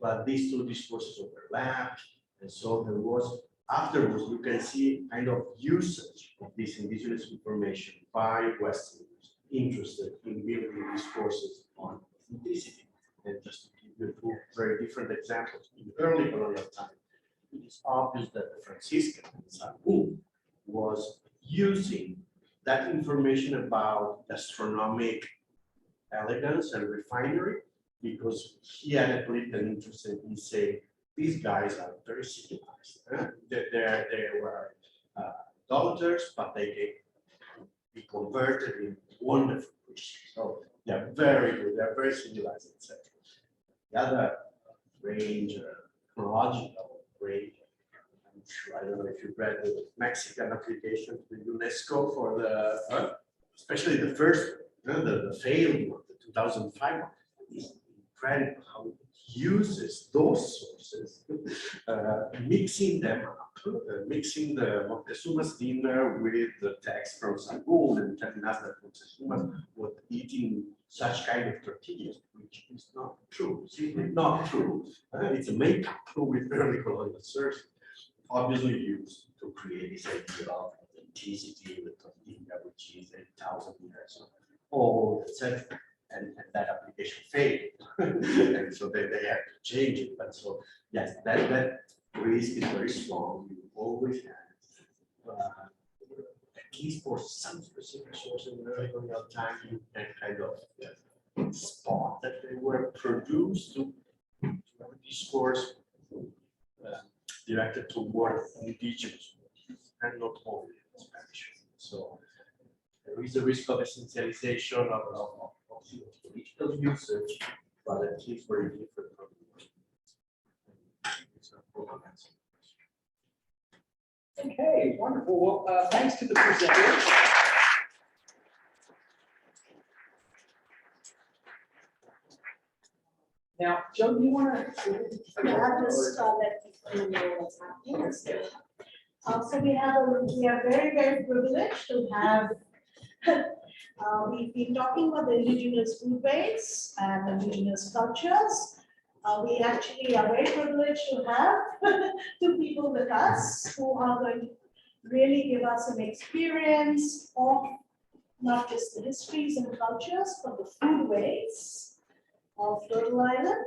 But these two discourses overlapped, and so there was, afterwards, you can see kind of usage of this indigenous information by Westerners interested in building discourses on authenticity. And just to give you two very different examples, in early colonial time, it is obvious that the Franciscan Sahagún was using that information about gastronomic elegance and refinery because he had a political interest in saying these guys are very civilized. They were idolaters, but they can be converted in wonderful Christians. So they're very good, they're very civilized, etc. The other range, chronological range, I'm sure, I don't know if you've read the Mexican application to UNESCO for the, especially the first, the failed one, the 2005 one. It's incredible how it uses those sources, mixing them up, mixing the Moctezuma's dinner with the text from Sahagún and telling us that Moctezuma was eating such kind of tortillas, which is not true, simply not true. It's a makeup with early colonial sources, obviously used to create this idea of authenticity with tortilla, which is 8,000 years old, etc. And that application failed, and so they have to change it. But so yes, that risk is very strong. You always have, at least for some specific sources in early colonial time, you can kind of spot that they were produced to have a discourse directed toward indigenous and not only Spanish. So there is a risk of essentialization of political usage, but at least very different from Okay, wonderful. Well, thanks to the presenters. Now, Joe, do you want to? I'll just let people know what's happening. So we are very, very privileged to have, we've been talking about the indigenous food base and indigenous cultures. We actually are very privileged to have two people with us who are going to really give us an experience of not just the histories and cultures, but the food ways of Turtle Island.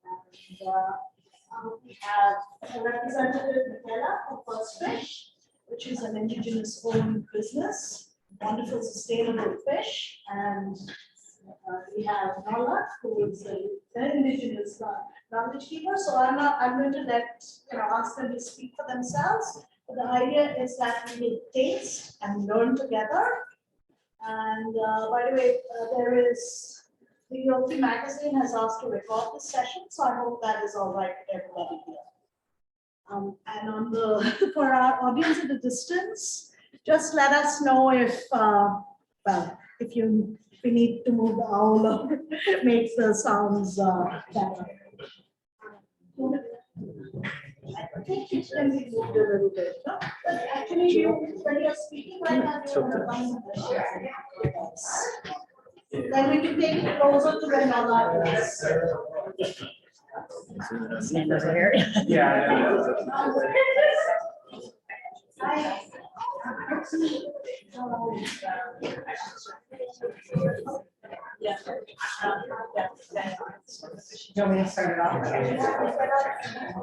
And we have a representative, Michaela, of First Fish, which is an indigenous owned business, wonderful sustainable fish. And we have Nola, who is an indigenous knowledge keeper. So I'm going to ask them to speak for themselves. But the idea is that we will taste and learn together. And by the way, the Yogi magazine has asked to record this session, so I hope that is all right with everybody here. And for our audience at a distance, just let us know if if we need to move the owl or make the sounds better. I think it can be moved a little bit, no? But actually, when you're speaking right now, you want to find the share. Then we can take it closer to the Nala.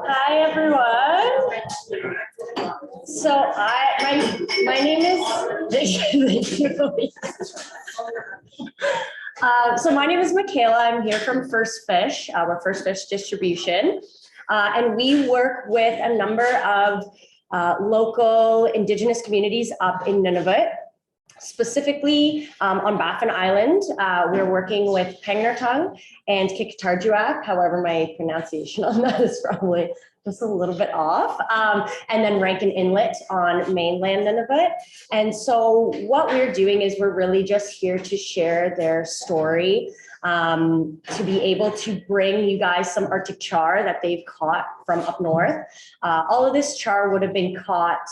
Hi, everyone. So my name is Michaela. I'm here from First Fish. We're First Fish Distribution. And we work with a number of local indigenous communities up in Nunavut. Specifically on Baffin Island, we're working with Pengnartung and Kikatarjuak. However, my pronunciation on that is probably just a little bit off. And then Rankin Inlet on mainland Nunavut. And so what we're doing is we're really just here to share their story, to be able to bring you guys some Arctic char that they've caught from up north. All of this char would have been caught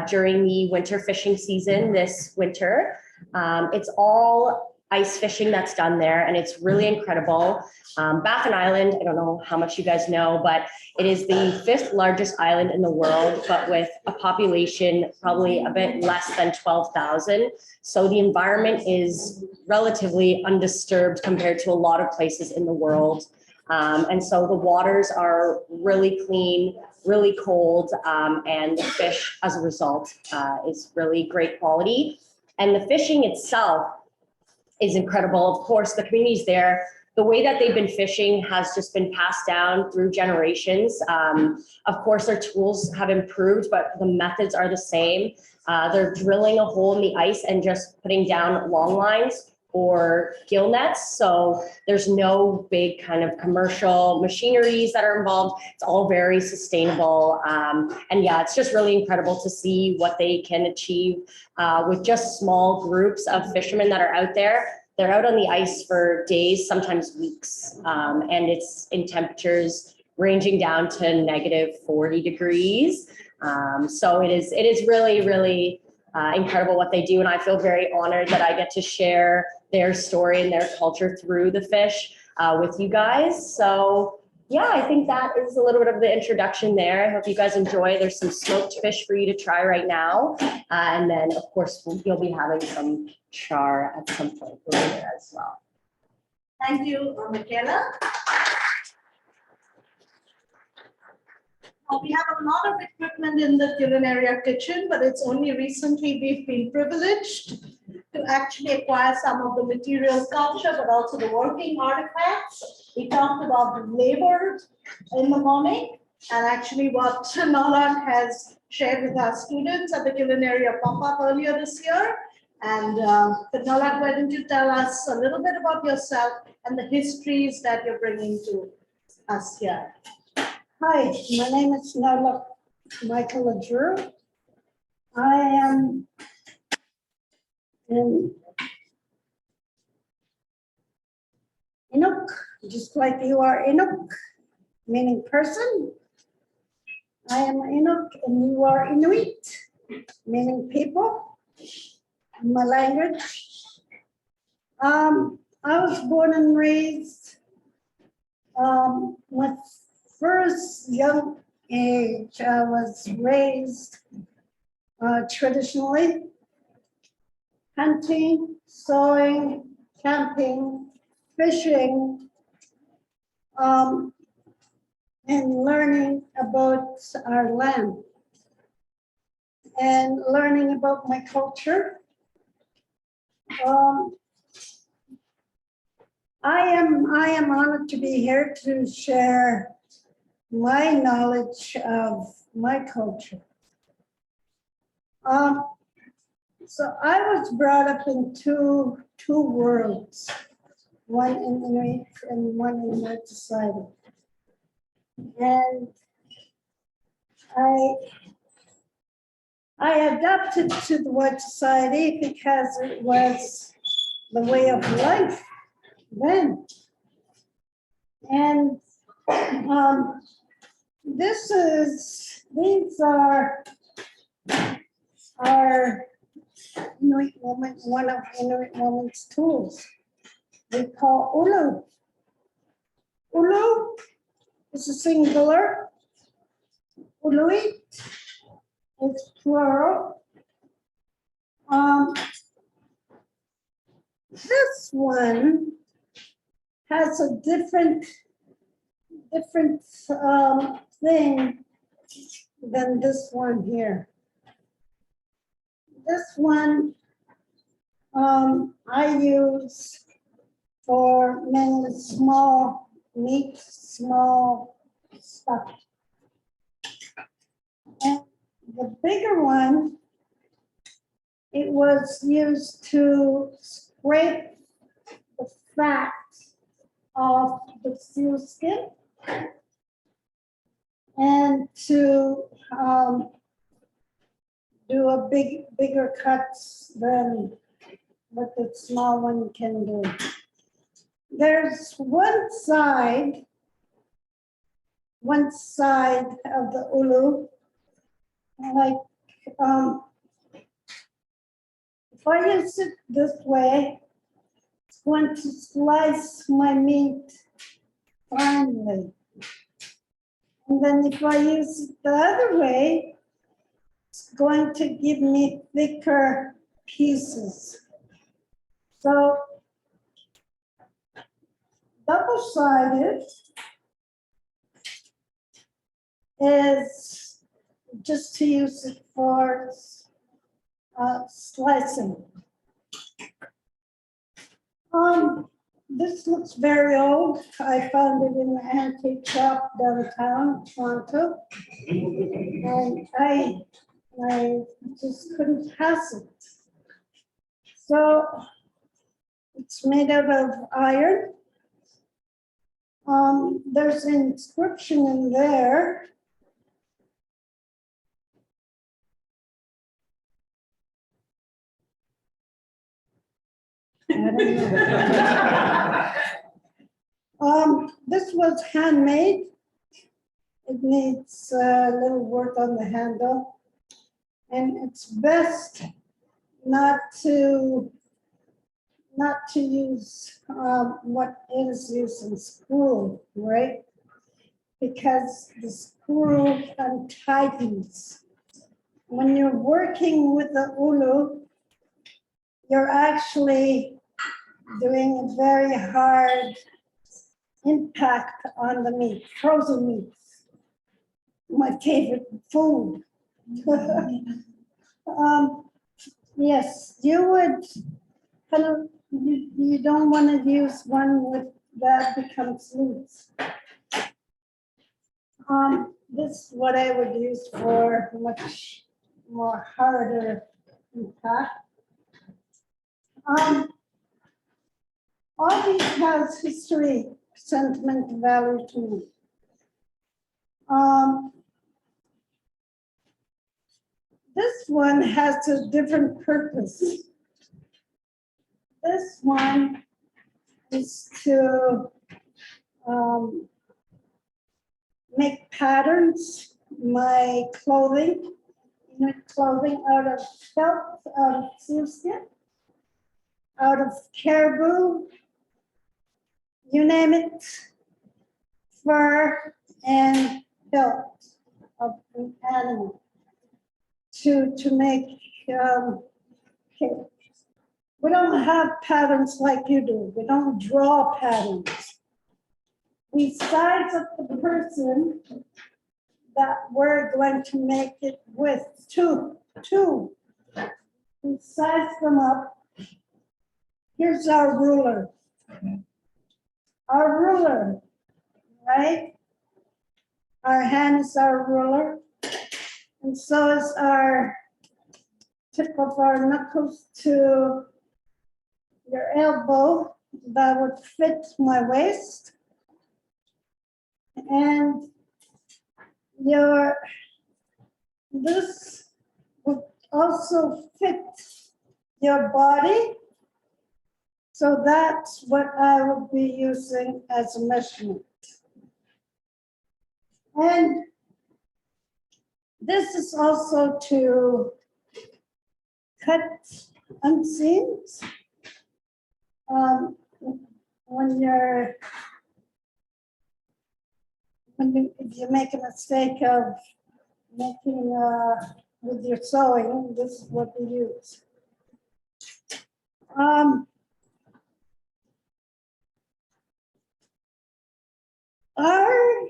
during the winter fishing season this winter. It's all ice fishing that's done there, and it's really incredible. Baffin Island, I don't know how much you guys know, but it is the 5th largest island in the world, but with a population probably a bit less than 12,000. So the environment is relatively undisturbed compared to a lot of places in the world. And so the waters are really clean, really cold, and the fish as a result is really great quality. And the fishing itself is incredible. Of course, the communities there, the way that they've been fishing has just been passed down through generations. Of course, their tools have improved, but the methods are the same. They're drilling a hole in the ice and just putting down long lines or gill nets. So there's no big kind of commercial machineries that are involved. It's all very sustainable. And yeah, it's just really incredible to see what they can achieve with just small groups of fishermen that are out there. They're out on the ice for days, sometimes weeks, and it's in temperatures ranging down to -40 degrees. So it is really, really incredible what they do, and I feel very honored that I get to share their story and their culture through the fish with you guys. So yeah, I think that is a little bit of the introduction there. I hope you guys enjoy. There's some smoked fish for you to try right now, and then of course you'll be having some char at some point later as well. Thank you, Michaela. We have a lot of equipment in the Culinaria kitchen, but it's only recently we've been privileged to actually acquire some of the material culture, but also the working artifacts. We talked about the labor in the morning, and actually what Nolan has shared with our students at the Culinaria pop-up earlier this year. And Nolan, why don't you tell us a little bit about yourself and the histories that you're bringing to us here? Hi, my name is Nola Michael Drew. I am in Inuk, just like you are Inuk, meaning person. I am Inuk and you are Inuit, meaning people, in my language. I was born and raised with first young age, I was raised traditionally, hunting, sewing, camping, fishing, and learning about our land and learning about my culture. I am honored to be here to share my knowledge of my culture. So I was brought up in two worlds, one in Inuit and one in white society. And I adapted to the white society because it was the way of life then. And these are Inuit woman, one of Inuit woman's tools. We call ulu. Ulu is a singular. Uluit is plural. This one has a different thing than this one here. This one I use for mainly small meat, small stuff. And the bigger one, it was used to scrape the fat off the seal skin and to do a bigger cuts than what the small one can do. There's one side of the ulu, like if I use it this way, it's going to slice my meat finely. And then if I use it the other way, it's going to give me thicker pieces. So double-sided, is just to use it for slicing. This looks very old. I found it in the antique shop downtown Toronto. And I just couldn't pass it. So it's made out of iron. There's an inscription in there. I don't know. This was handmade. It needs a little work on the handle. And it's best not to use what is used in school, right? Because the screw untightens. When you're working with the ulu, you're actually doing a very hard impact on the meat, frozen meats. My favorite food. Yes, you would kind of, you don't want to use one with that becomes loose. This is what I would use for much more harder impact. All these has history, sentimental value to me. This one has a different purpose. This one is to make patterns, my clothing, clothing out of felt, out of sealskin, out of caribou, you name it, fur and pelt of an animal to make, okay. We don't have patterns like you do. We don't draw patterns. We size up the person that we're going to make it with, two. We size them up. Here's our ruler. Our ruler, right? Our hand is our ruler. And so is our tip of our knuckles to your elbow. That would fit my waist. And this would also fit your body. So that's what I would be using as a measurement. And this is also to cut unseams. If you make a mistake of making with your sewing, this is what we use. Our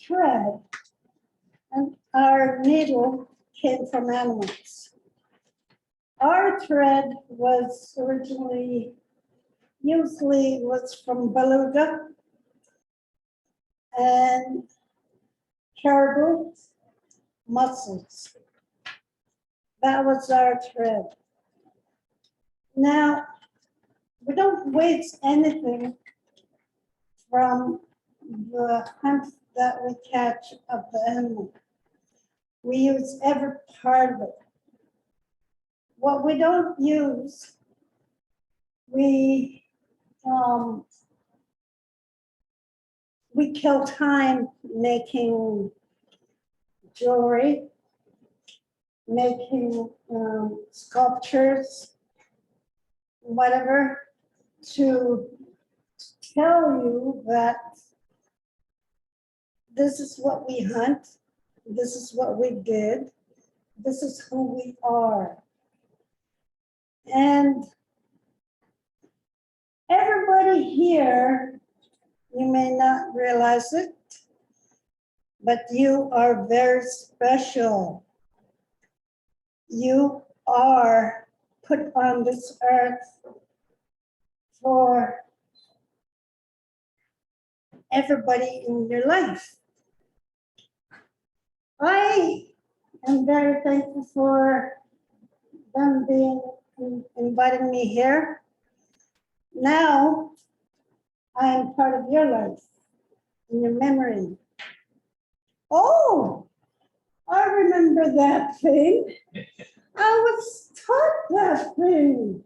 thread and our needle came from animals. Our thread was originally, usually was from beluga and caribou mussels. That was our thread. Now, we don't waste anything from the hunt that we catch of the animal. We use every part of it. What we don't use, we kill time making jewelry, making sculptures, whatever, to tell you that this is what we hunt, this is what we did, this is who we are. And everybody here, you may not realize it, but you are very special. You are put on this earth for everybody in your life. I am very thankful for them inviting me here. Now I am part of your life, in your memory. Oh, I remember that thing. I was taught that thing.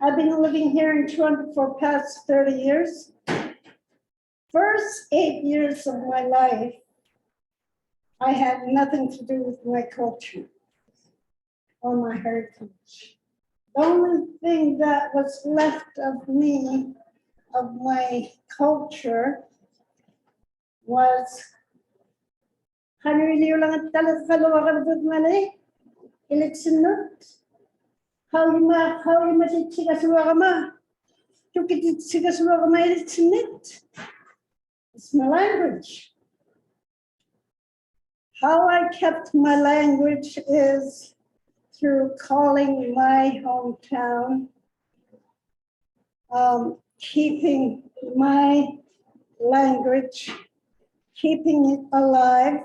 I've been living here in Toronto for past 30 years. First 8 years of my life, I had nothing to do with my culture or my heritage. The only thing that was left of me, of my culture, was how you it's my language. How I kept my language is through calling my hometown, keeping my language, keeping it alive,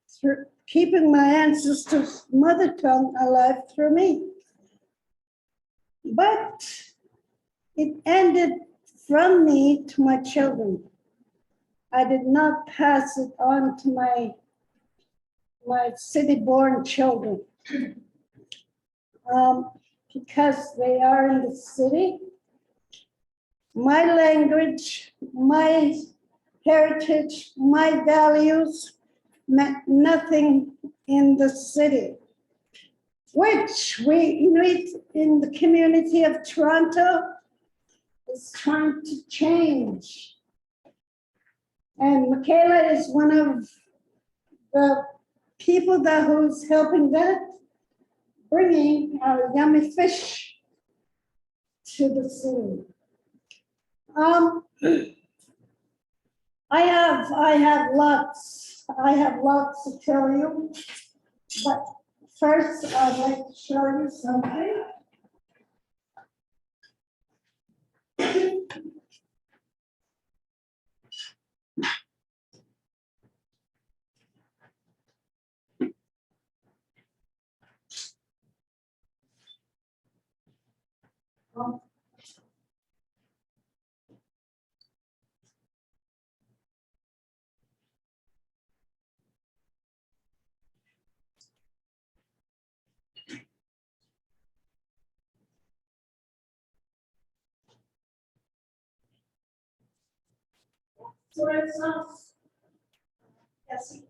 through keeping my ancestors' mother tongue alive through me. But it ended from me to my children. I did not pass it on to my city-born children. Because they are in the city, my language, my heritage, my values meant nothing in the city, which we in the community of Toronto is trying to change. And Michaela is one of the people who's helping that, bringing our yummy fish to the city. I have lots to tell you, but first I'd like to show you something. Soy sauce. Yes.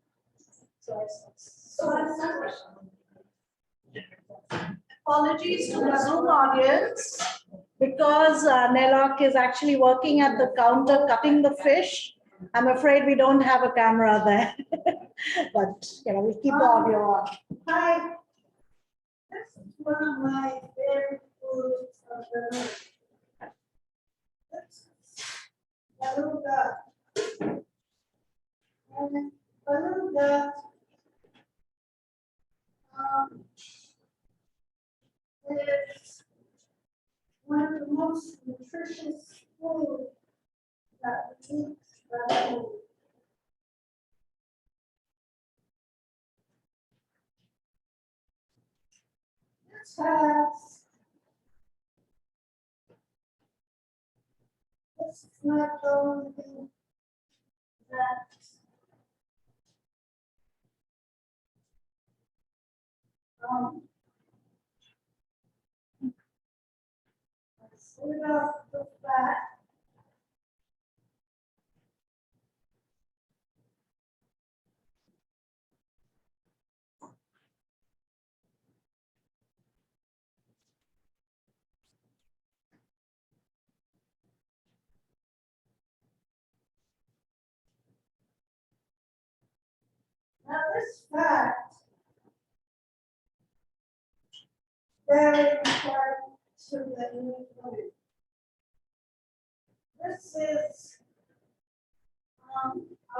Soy sauce. Soy sauce. Apologies to the Zoom audience because Nelok is actually working at the counter cutting the fish. I'm afraid we don't have a camera there, but we keep the audio on. Hi. This is one of my favorite foods of the night. Beluga. And beluga is one of the most nutritious food that we eat. This is not the only thing that without the fat. Now this fat, very important to the human body. this is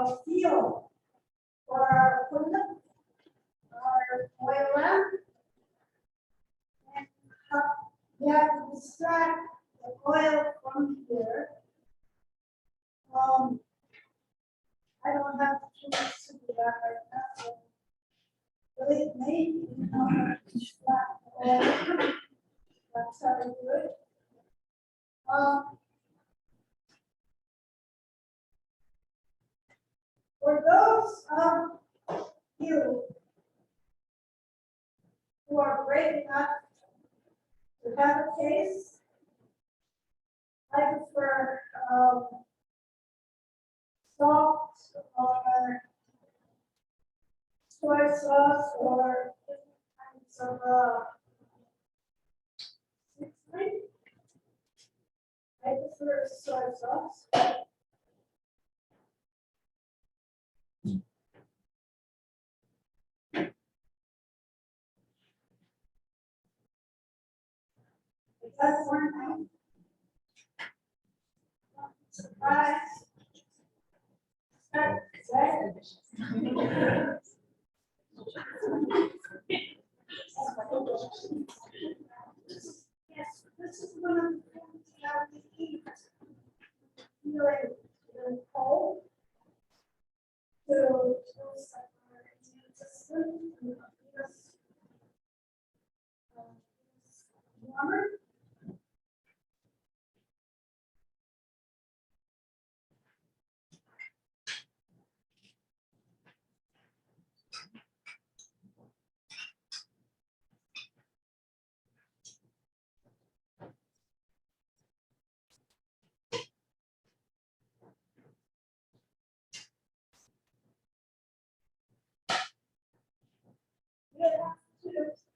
a field for our equipment, our oil lamp. And we have to extract the oil from here. I don't have the tools to do that right now. So believe me, you know how to extract the oil. That's how I do it. For those of you who are brave enough to have a taste, I prefer salt or soy sauce or different kinds of seasoning. I prefer soy sauce. That's one thing. Surprise. Yes, this is one of the things that we eat. Feeling cold. To boost our immune system and keep us warmer.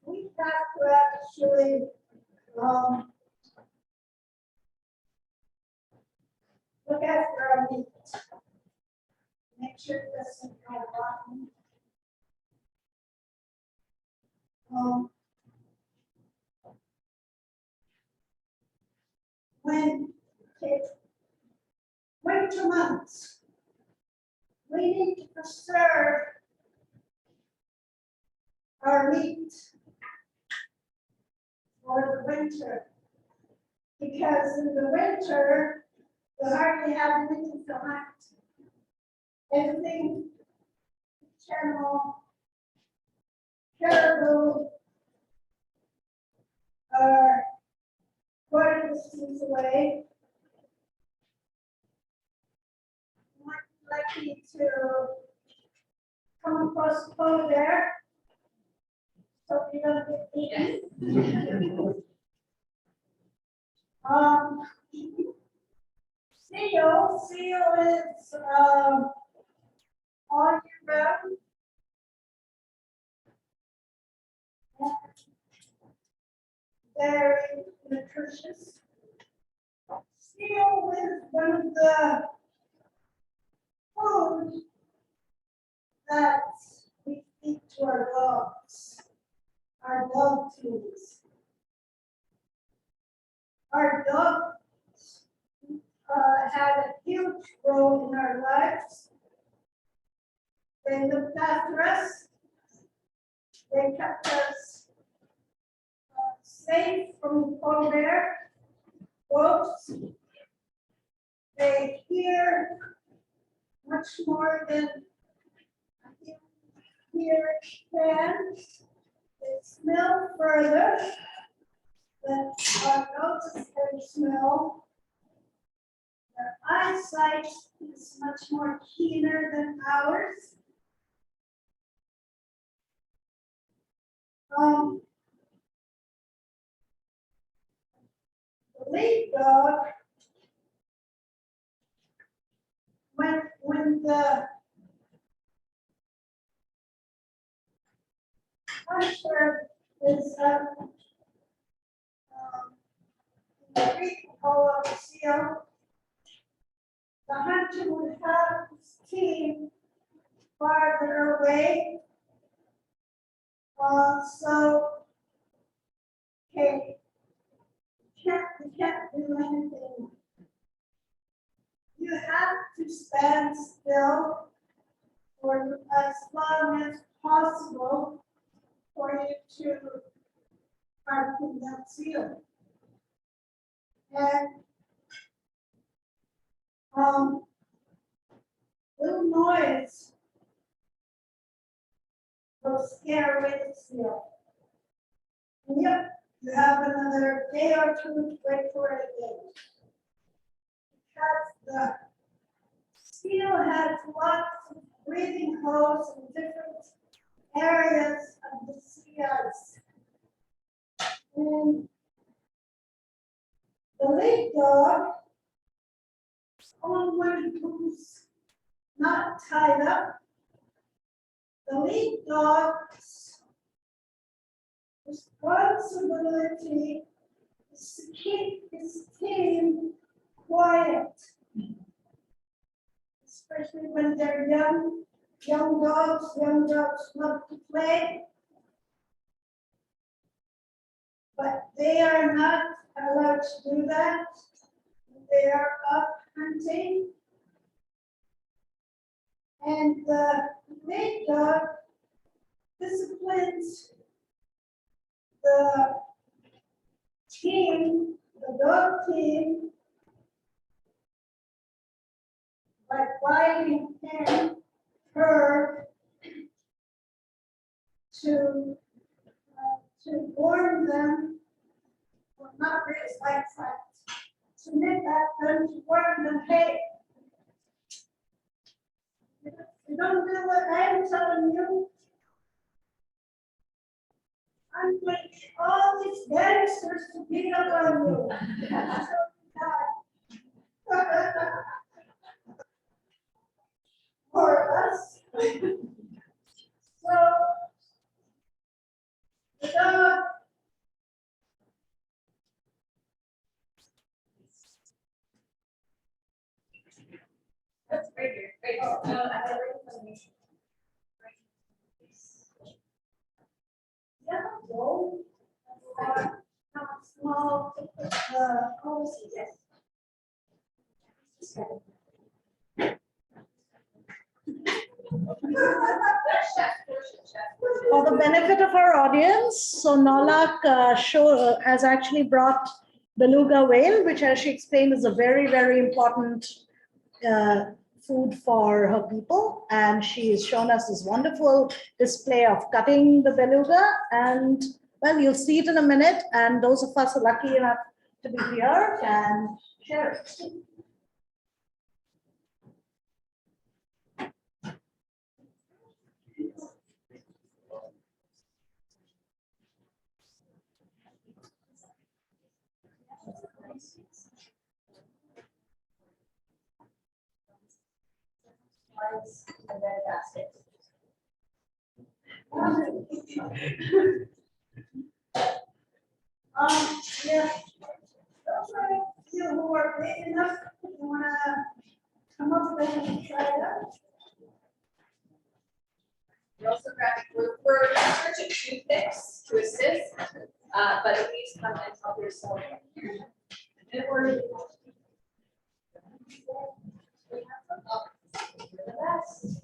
We have to actually look after our meat. Make sure it doesn't go rotten. When it's winter months, we need to preserve our meat for the winter. Because in the winter, we hardly have anything to hunt. Everything, camel, caribou, are quite a distance away. You might be lucky to come across a polar bear, so you don't get eaten. Seal is all year round. Very nutritious. Seal is one of the foods that we feed to our dogs, our dog foods. Our dogs had a huge role in our lives. They looked after us. They kept us safe from polar bear, wolves. They hear much more than here can. They smell further than our noses can smell. Their eyesight is much more keener than ours. The lead dog, when the hunter is in the recall of the seal, the hunter would have his team farther away. So, okay, we can't do anything you have to stand still for as long as possible for you to park in that field. And little noise will scare away the seal. And yep, you have another day or two to wait for it again. Because the seal has lots of breathing holes in different areas of the sea ice. And the lead dog, someone who's not tied up, the lead dog's responsibility is to keep his team quiet, especially when they're young. Young dogs love to play, but they are not allowed to do that. They are up hunting. And the lead dog disciplines the team, the dog team, by guiding him, her, to warn them, or not really like to nip at them, to warn them, hey, you don't do what I'm telling you, I'm going to get all these gangsters to beat up on you. For us. So, the dog. That's right here. Right. Yeah, go. Small, yes. For the benefit of our audience, so Nolak has actually brought beluga whale, which, as she explained, is a very, very important food for her people. And she has shown us this wonderful display of cutting the beluga. And well, you'll see it in a minute. And those of us who are lucky enough to be here can share it. And then baskets. Yeah. Those are you who are big enough, you wanna come up there and try it out. We're also grabbing, we're searching toothpicks to assist, but please come and help yourself here. In order to. We have some up. You're the best.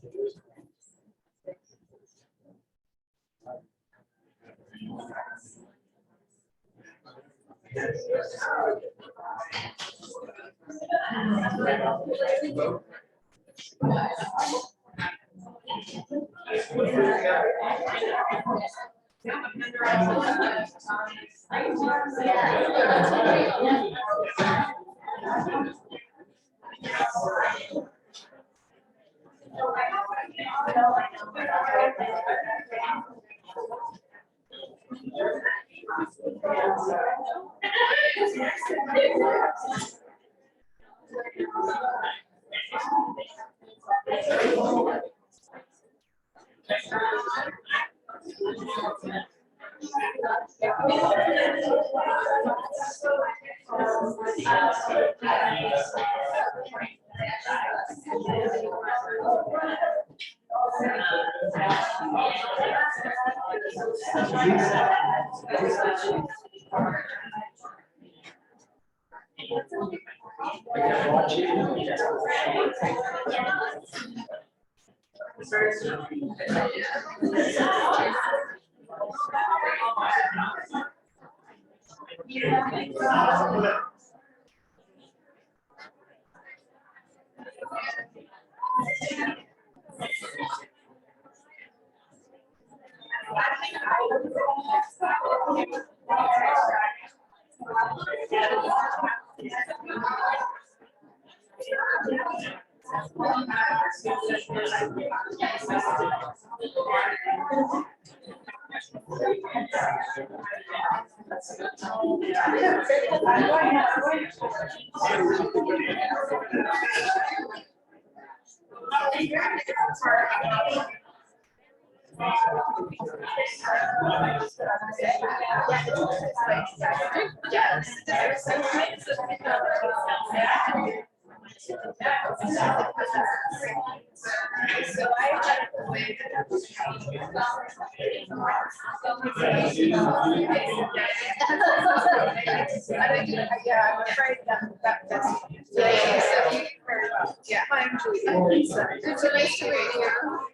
Yeah, I'm afraid that's. Yeah. I'm Julie. It's so nice to meet you.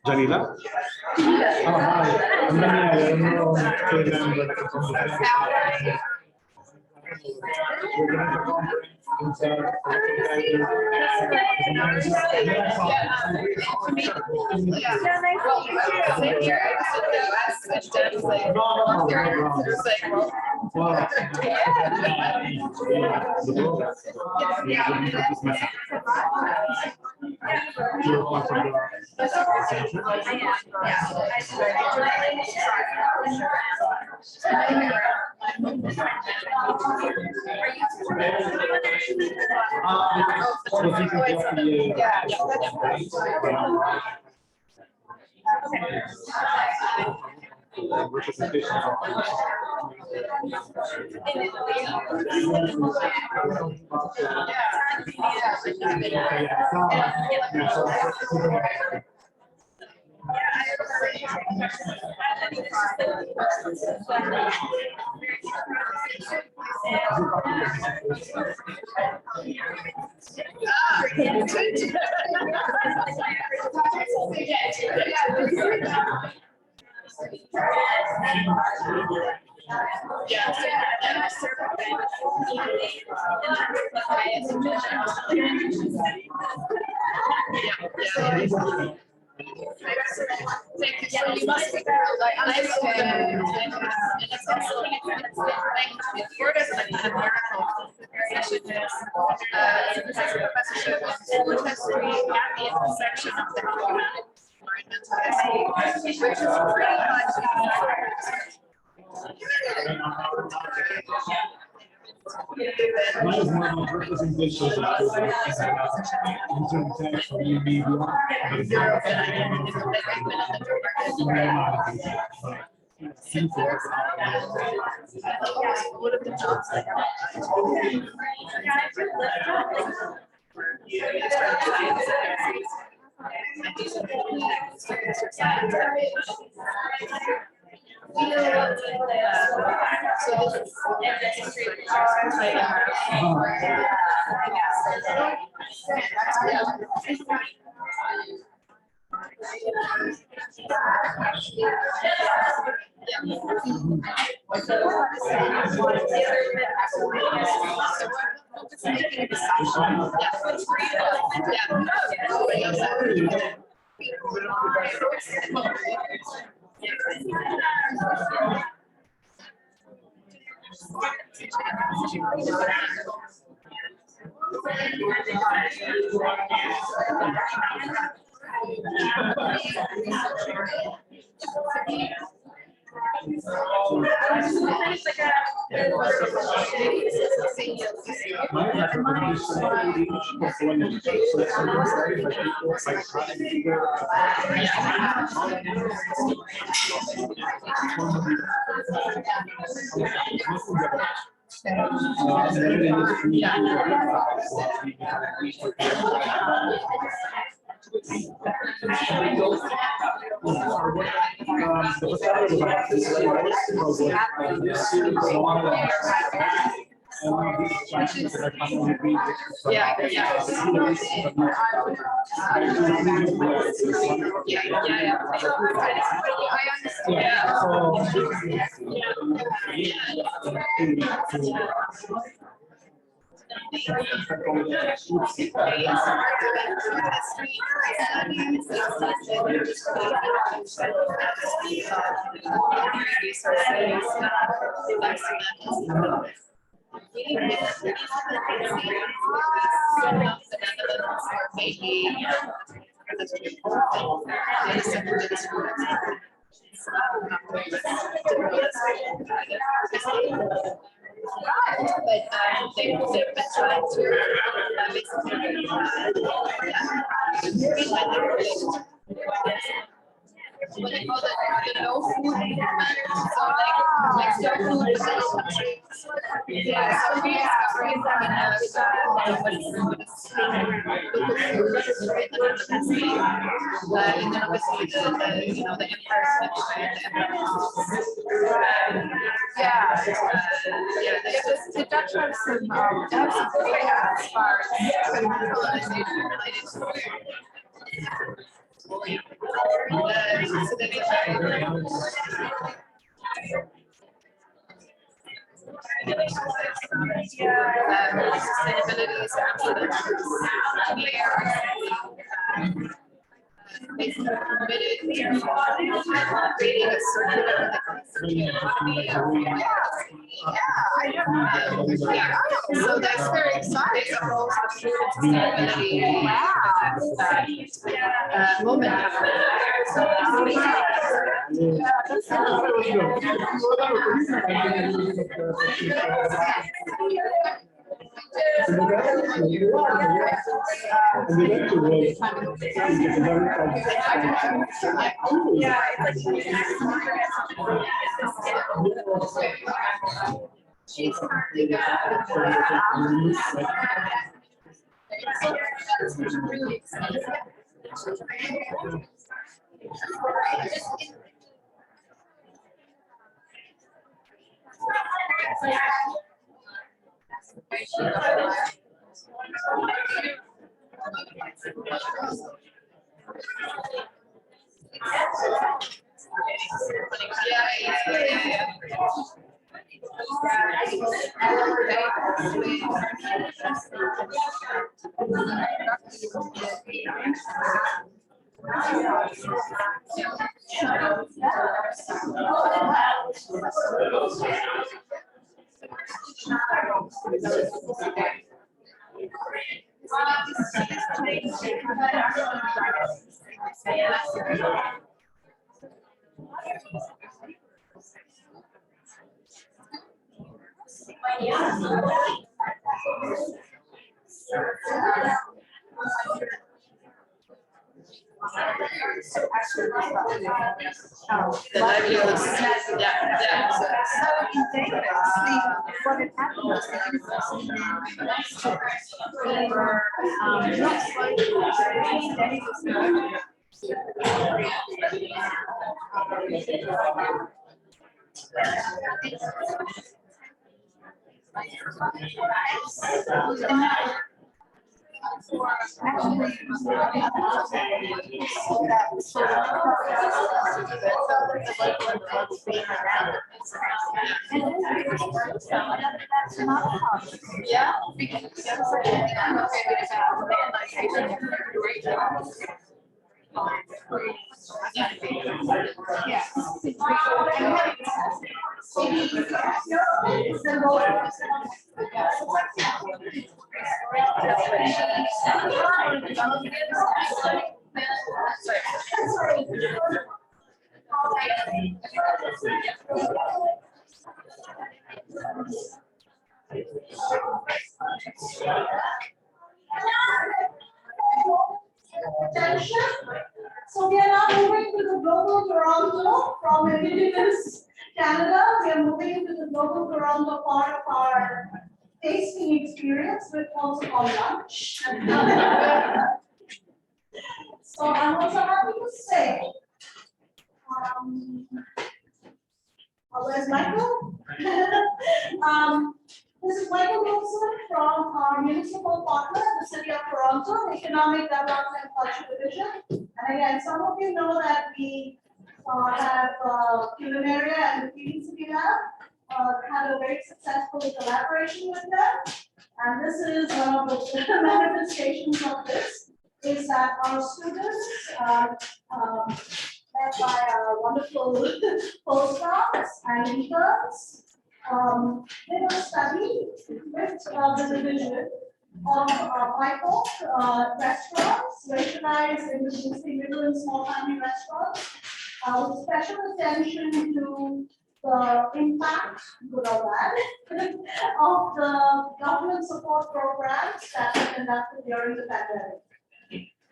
Janila? Oh, hi. I'm Daniel. I don't know if you remember from the sustainability is absolutely basically committed to creating a circular economy. So that's very exciting. The whole sustainability moment happening She's currently really exciting. The nebulous, yeah. So in Vegas, what had happened was the university they were not slightly Yeah. So we are now moving to the Global Toronto from Indigenous Canada. We are moving into the Global Toronto part of our tasting experience, which also called lunch. So I'm also happy to say, where's Michael? This is Michael Wilson from our municipal partner, the City of Toronto, Economic Development and Culture Division. And again, some of you know that we have Culinaria and the Feeding City Lab had a very successful collaboration with them. And this is one of the manifestations of this, is that our students, led by our wonderful postdocs and interns, they will study with the division of Michael restaurants, racialized indigenous middle and small family restaurants, with special attention to the impact, good or bad, of the government support programs that were conducted during the pandemic.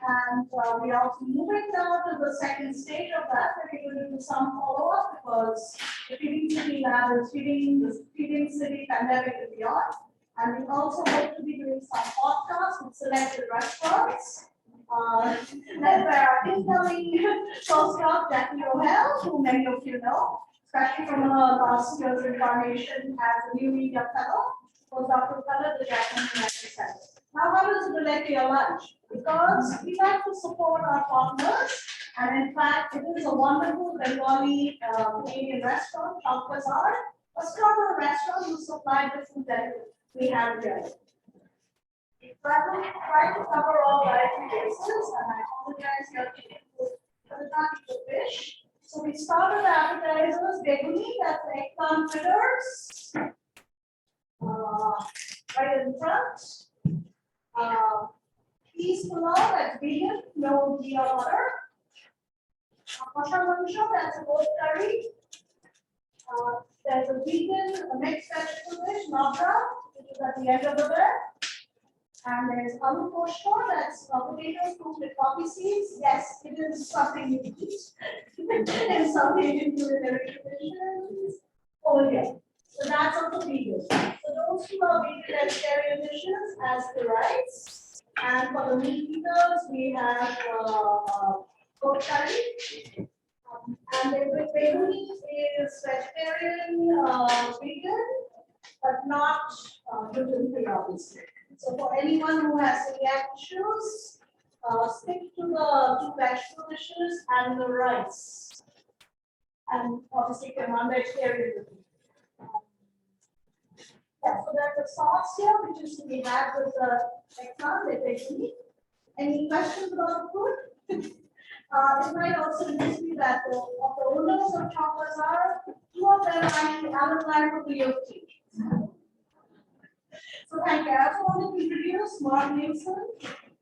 And we are also moving now to the second stage of that, where we're going to do some follow-up, because the Feeding City Lab is feeding the Feeding City pandemic and beyond. And we also hope to be doing some podcasts with selected restaurants, led by our incoming postdoc, Jackie Rohel, who many of you know, especially from her last year's incarnation as a new media fellow, was Dr. Kala, the Japanese United Center. Now, how does it relate to your lunch? Because we like to support our partners, and in fact, it is a wonderful Bengali Canadian restaurant, Chowk Bazaar, a starter restaurant who supplied the food delivery. we have here. Try to cover all dietary bases, and I apologize here for the time to fish. So we start with appetizers, beguni, that's eggplant fritters. Right in front. Peas pulao, that's vegan, no ghee or butter. Masha mansha, that's a goat curry. There's a vegan mixed vegetable dish, nabra, which is at the end of the bed. And there's aloo koshko, that's potatoes cooked with poppy seeds. Yes, it is something you eat in South Asian culinary traditions. Oh, yeah. So that's also vegan. So those two are vegan vegetarian dishes as the rice. And for the meat eaters, we have goat curry. And the beguni is vegetarian, vegan, but not gluten-free, obviously. So for anyone who has celiac issues, stick to the two vegetable dishes and the rice. And obviously, you can non-vegetarian. Yeah, so there's a sauce here, which is to be had with the eggplant, the beguni. Any questions about the food? It might also interest me that the owners of Choc Bazaar, two of them actually alumni from the York team. So thank you. I also want to introduce Mark Nilsson.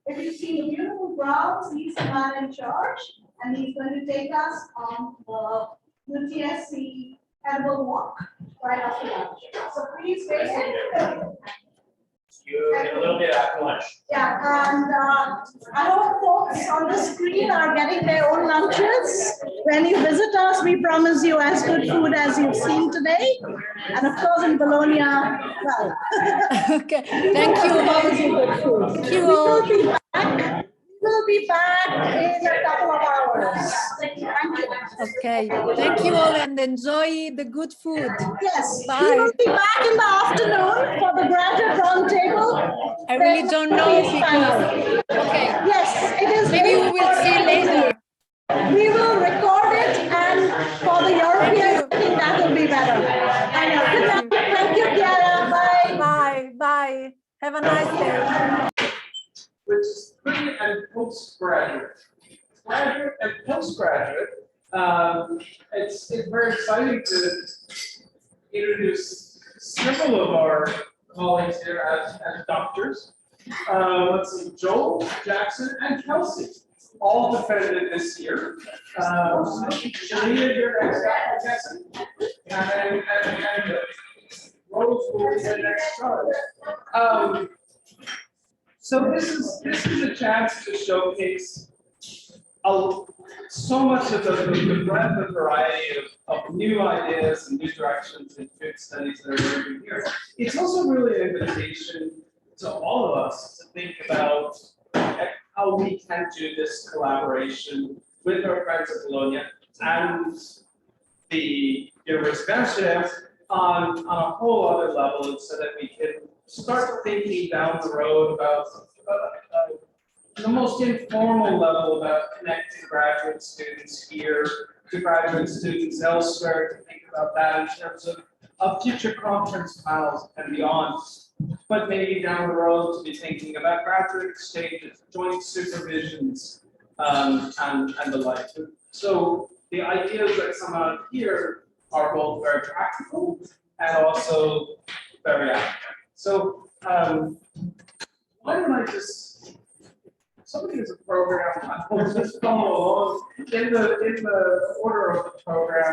If you see the beautiful brows, he's the man in charge, and he's going to take us on the UTSC edible walk right after lunch. So please wait. You get a little bit after lunch. Yeah, and I hope folks on the screen are getting their own lunches. When you visit us, we promise you as good food as you've seen today. And of course in Bologna, well. Okay, thank you. Good food. Thank you all. We'll be back in a couple of hours. Thank you. Okay, thank you all and enjoy the good food. Yes, Bye. we will be back in the afternoon for the graduate roundtable. I really don't know because, okay. Yes, it is. Maybe we will see later. We will record it, and for the European, I think that will be better. Thank you, Kiara. Bye. Bye. Bye. Have a nice day. Which is pre and postgraduate. Graduate and postgraduate, it's very exciting to introduce several of our colleagues here as doctors. Let's see, Joel, Jackson, and Kelsey, all defended this year. Shalina here, I'm guessing, and Rose will be the next charge. So this is a chance to showcase so much of the breadth and variety of new ideas and new directions in food studies that are emerging here. It's also really an invitation to all of us to think about how we can do this collaboration with our friends at Bologna and the University of Amsterdam on a whole other level, so that we can start thinking down the road about the most informal level about connecting graduate students here to graduate students elsewhere, to think about that in terms of future conference panels and beyond. But maybe down the road to be thinking about graduate exchanges, joint supervisions, and the like. So the ideas that come out here are both very practical and also very academic. So why don't I just, somebody has a program, I'll just follow along in the order of the program.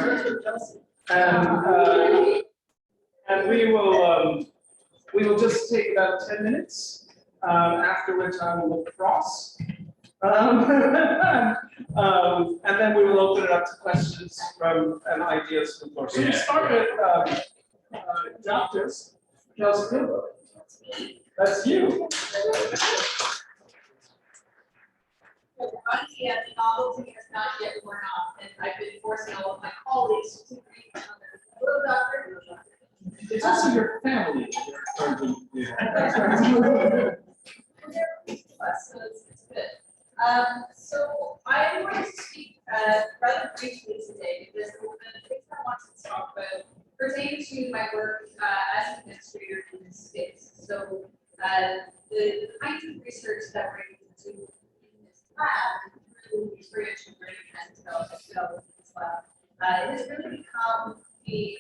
And we will just take about 10 minutes, after which I will look across. And then we will open it up to questions from and ideas from the floor. So we start with doctors. Kelsey, that's you. Honestly, the novelty has not yet worn off, and I've been forcing all of my colleagues to read another little doctor. It's also your family. So it's good. So I'm going to speak rather briefly today because the things I want to talk about pertaining to my work as an administrator in this space. So the kinds of research that we're able to do in this lab through experiential learning and development in this lab, it has really become the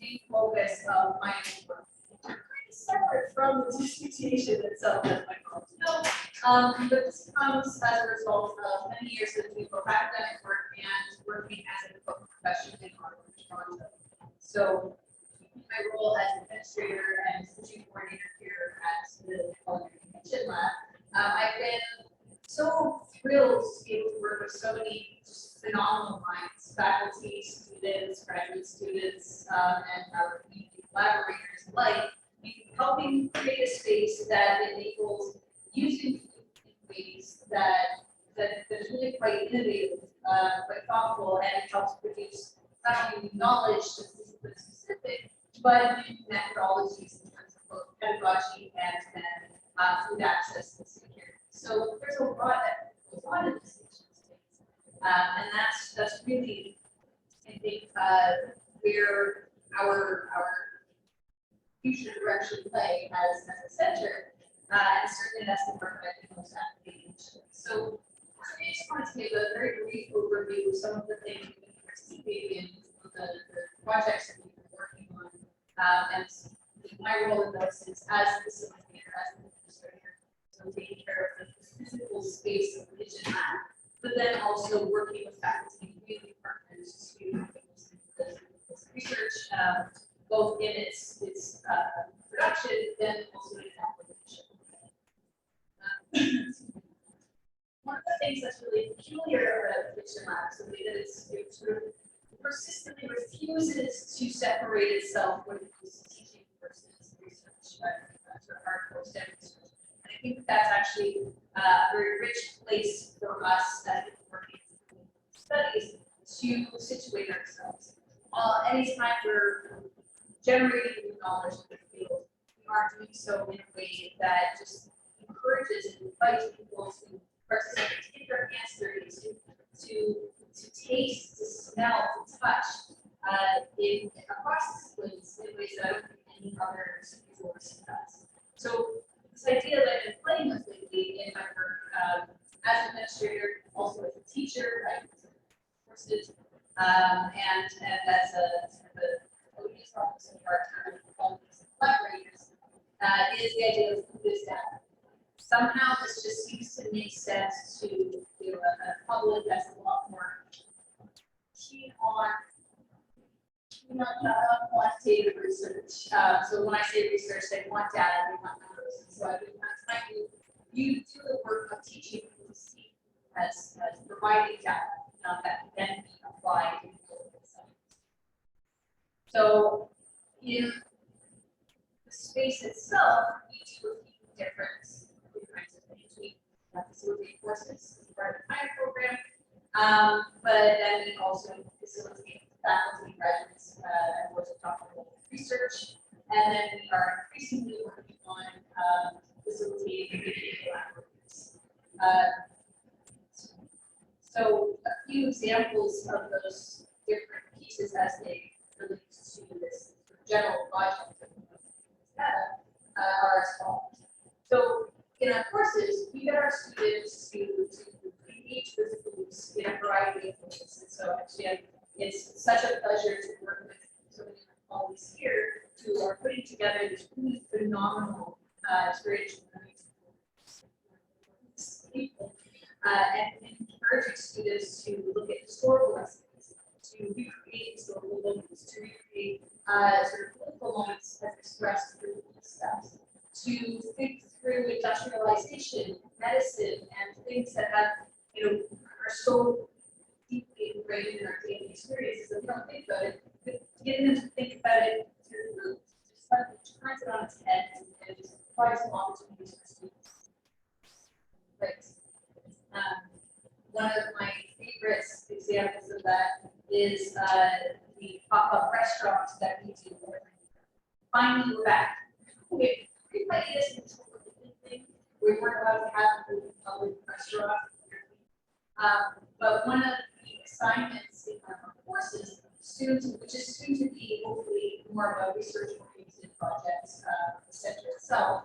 main focus of my work. Kind of separate from the dissertation itself, as my colleagues know, but this comes as a result of many years of doing both academic work and working as a book professional in Toronto. So my role as administrator and teaching coordinator here at the Culinary Kitchen Lab, I've been so thrilled to be able to work with so many just phenomenal minds, faculty, students, graduate students, and our community collaborators alike, helping create a space that enables using food in ways that is really quite innovative, quite thoughtful, and it helps produce not only knowledge that's discipline specific, but methodologies in terms of both pedagogy and then food access and security. So there's a lot that goes on in this space, and that's really, I think, where our future direction lay as a center, and certainly that's the work that we most actively into. So I just wanted to give a very brief overview of some of the things we've been participating in, some of the projects that we've been working on, and my role in those is as a facilitator, as an administrator, so taking care of the physical space of the kitchen lab, but then also working with faculty and community partners to do this research, both in its production, then also in its application. One of the things that's really peculiar about the kitchen lab is the way that it sort of persistently refuses to separate itself when it comes to teaching versus research, sort of hardcore STEM research. And I think that's actually a very rich place for us as working in studies to situate ourselves. Anytime we're generating new knowledge in the field, we are doing so in a way that just encourages and invites people to participate, to get their hands dirty, to taste, to smell, to touch across disciplines in ways that I don't think any other resource does. So this idea that I've been playing with lately in my work as an administrator, also as a teacher, I courses, and as a sort of a OD's office of part-time collaborators, is the idea of food is data. Somehow this just seems to make sense to a public that's a lot more keen on quantitative research. So when I say research, they want data, they want numbers. So I've been trying to do the work of teaching people to see as providing data that can then be applied in political science. So in the space itself, we do a few different kinds of things. We facilitate courses as part of the MIND program, but then we also facilitate faculty, graduates, and course of doctoral research. And then we are increasingly working on facilitating community collaborators. So a few examples of those different pieces as they relate to this general project of data are as follows. So in our courses, we get our students to engage with foods in a variety of ways. And so actually, it's such a pleasure to work with so many colleagues here who are putting together this really phenomenal experiential learning people, and encouraging students to look at historical lessons, to recreate historical moments, to recreate sort of political moments as expressed through these steps, to think through industrialization, medicine, and things that have, are so deeply ingrained in our daily experiences that we don't think about it, but getting them to think about it through food, just like turns it on its head and just provides some opportunities for students. Right. One of my favorite examples of that is the pop-up restaurant that we do. Finally, we're back. Everybody is thing. We weren't allowed to have a public restaurant. But one of the assignments in our courses, students which is soon to be hopefully more of a research-oriented project, the center itself,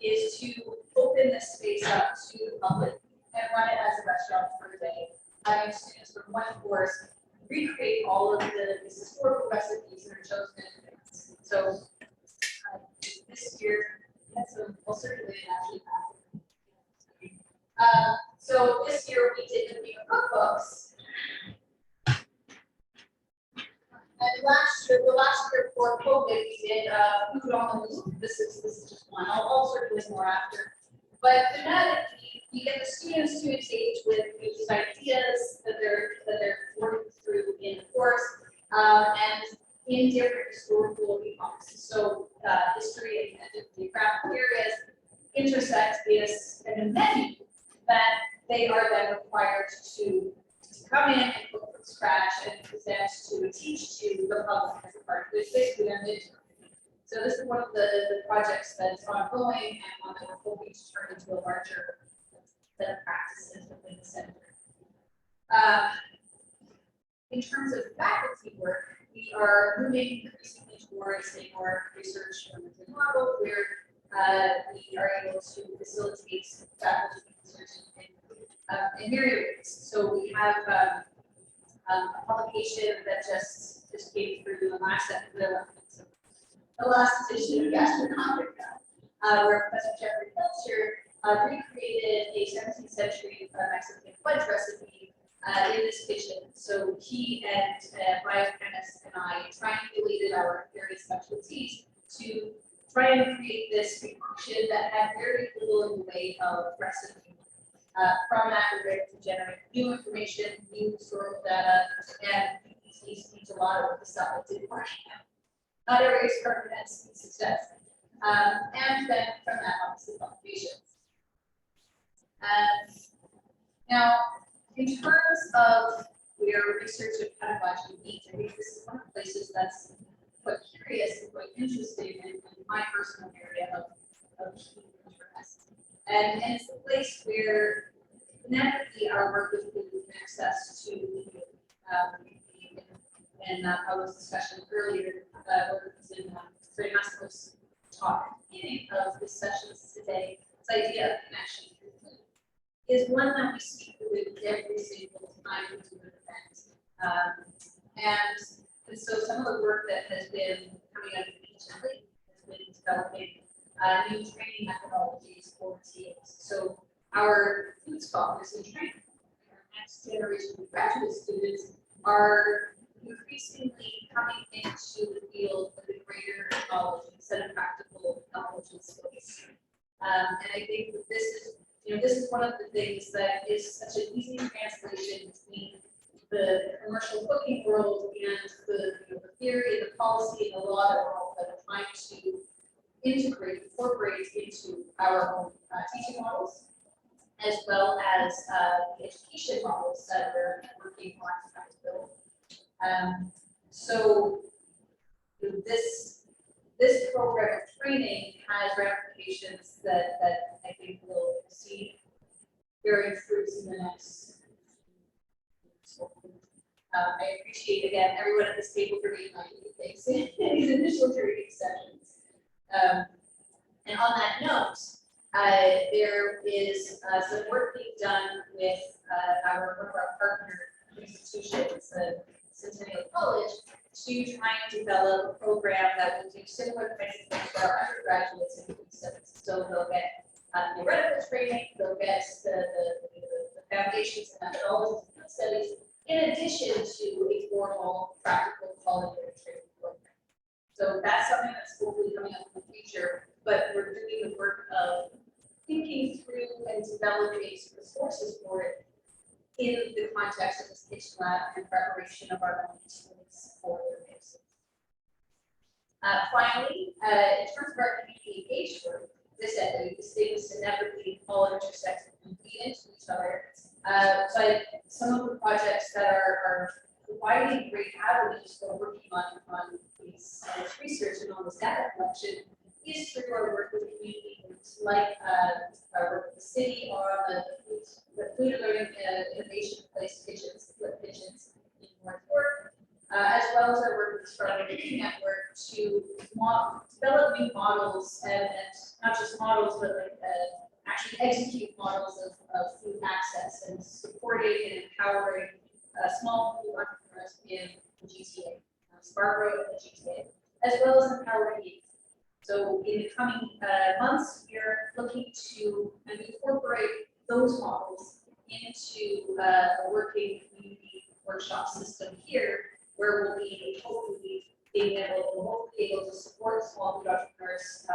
is to open this space up to the public and run it as a restaurant for a day, having students from one course recreate all of the historical recipes that are chosen in advance. So this year, we had some, well, certainly actually so this year we did the cookbooks. And the last year before COVID, we did food on the move. This is just one. I'll circulate more after. But thematically, we get the students to engage with these ideas that they're working through in the course, and in different historical epochs. So history and geographical areas intersect this and a menu that they are then required to come in and cook from scratch and present to teach to the public as a part of this, basically their midterm. So this is one of the projects that's ongoing and one that we're hoping to turn into a larger set of practices within the center. In terms of faculty work, we are moving increasingly towards a more research-oriented model where we are able to facilitate faculty research in myriad ways. So we have a publication that just came through the last edition of Gastronomica, where Professor Jeffrey Pilcher recreated a 17th century Mexican fudge recipe in this kitchen. So he and biochemist and I triangulated our various specialties to try and create this concoction that had very little in the way of recipe. From that, we're able to generate new information, new historical data, and he needs a lot of the stuff that didn't work. Not every experiment has success. And then from that, obviously, publications. Now, in terms of where research of pedagogy meets, I think this is one of the places that's quite curious and quite interesting in my personal area of key interest. And it's the place where inevitably our work with food and access to and I was discussion earlier where it was in Fred Masco's talk at the beginning of this session today, this idea of connection through food is one that we speak with every single time we do an event. And so some of the work that has been coming out of recently has been developing new training methodologies for teams. So our food scholars in training, our next generation of graduate students are increasingly coming into the field with a greater knowledge and set of practical knowledge and skills. And I think that this is one of the things that is such an easy translation between the commercial cooking world and the theory, the policy, and the law that we're all trying to incorporate into our own teaching models, as well as the education models that we're working on trying to build. So this program of training has ramifications that I think will see bearing fruits in the next. I appreciate again everyone at this table for being like things in these initial training sessions. And on that note, there is some work being done with one of our partner institutions, Centennial College, to try and develop a program that will do similar kinds of things for our undergraduates in food studies. So they'll get theoretical training, they'll get the foundations and methodologies of food studies, in addition to a formal practical culinary training program. So that's something that's hopefully coming up in the future, but we're doing the work of thinking through and developing resources for it in the context of this kitchen lab and preparation of our own students for their cases. Finally, in terms of our community engaged work, as I said, these things inevitably all intersect and feed into each other. But some of the projects that are providing great avenues for working on these research and on this data collection is through our work with community groups like our work with the city or the food learning innovation place kitchens, split kitchens in North York, as well as our work with the Startup Network to develop new models and not just models, but like actually execute models of food access and supporting and empowering small food entrepreneurs in the GTA, Scarborough and the GTA, as well as empowering youth. So in the coming months, we're looking to incorporate those models into a working community workshop system here, where we'll be hopefully able to support small food entrepreneurs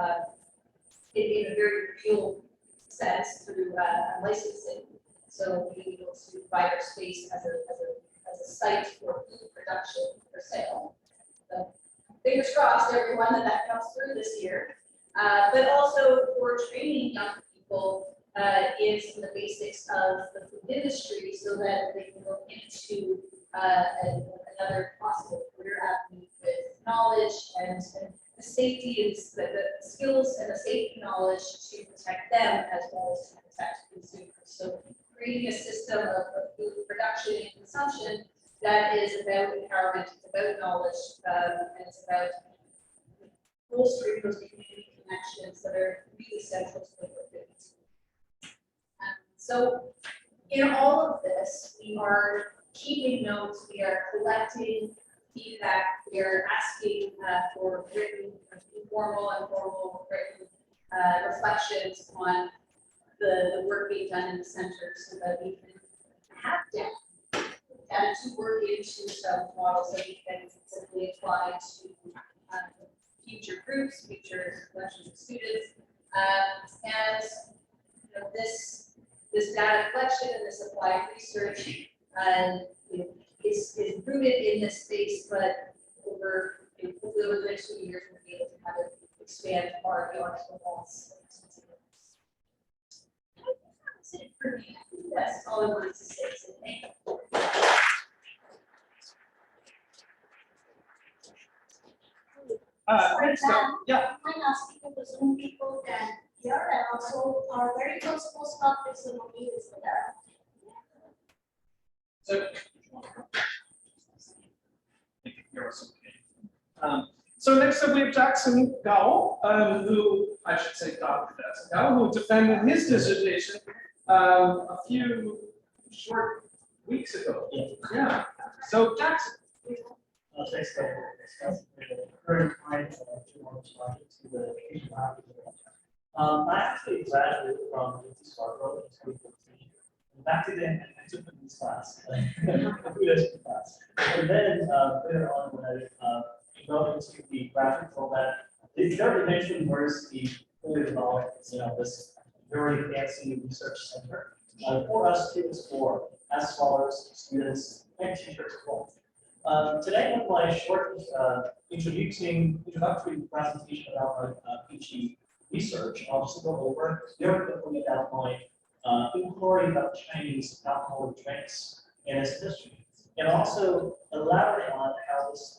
in a very real sense through licensing. So being able to provide our space as a site for food production for sale. So fingers crossed, everyone, that comes through this year. But also for training young people in some of the basics of the food industry so that they can go into another possible career avenue with knowledge and the safety and the skills and the safety knowledge to protect them as well as to protect consumers. So creating a system of food production and consumption that is about empowerment, it's about knowledge, and it's about bolstering those community connections that are really central to the work. So in all of this, we are keeping notes, we are collecting feedback, we are asking for written, informal and formal written reflections on the work being done in the center so that we can have data to work into some models that we can simply apply to future groups, future collections of students. And you know, this data collection and this applied research you know, is rooted in this space, but hopefully over the next few years we'll be able to kind of expand far beyond the walls. That's it for me. That's all I wanted to say. So thank you. Thanks, Doug. Yeah. Might ask people to Zoom people and here and also our very first postcard testimony is there. So, so next up we have Jackson Gao, who I should say Dr. Jackson Gao, who defended his dissertation a few short weeks ago. Yeah. So Jackson. Thanks, Doug. Very kind to want to talk to the Asian market. I actually graduated from Scarborough in 2014. Back then, I took a business class, food class. And then later on, when I got into the graduate program, there eventually was the fully developed, this very fancy research center for us students, for as scholars, students, and teachers as well. Today, with my short introductory presentation about my PhD research, I'll just go over very quickly about my inquiry about Chinese alcoholic drinks and its history, and also elaborate on how this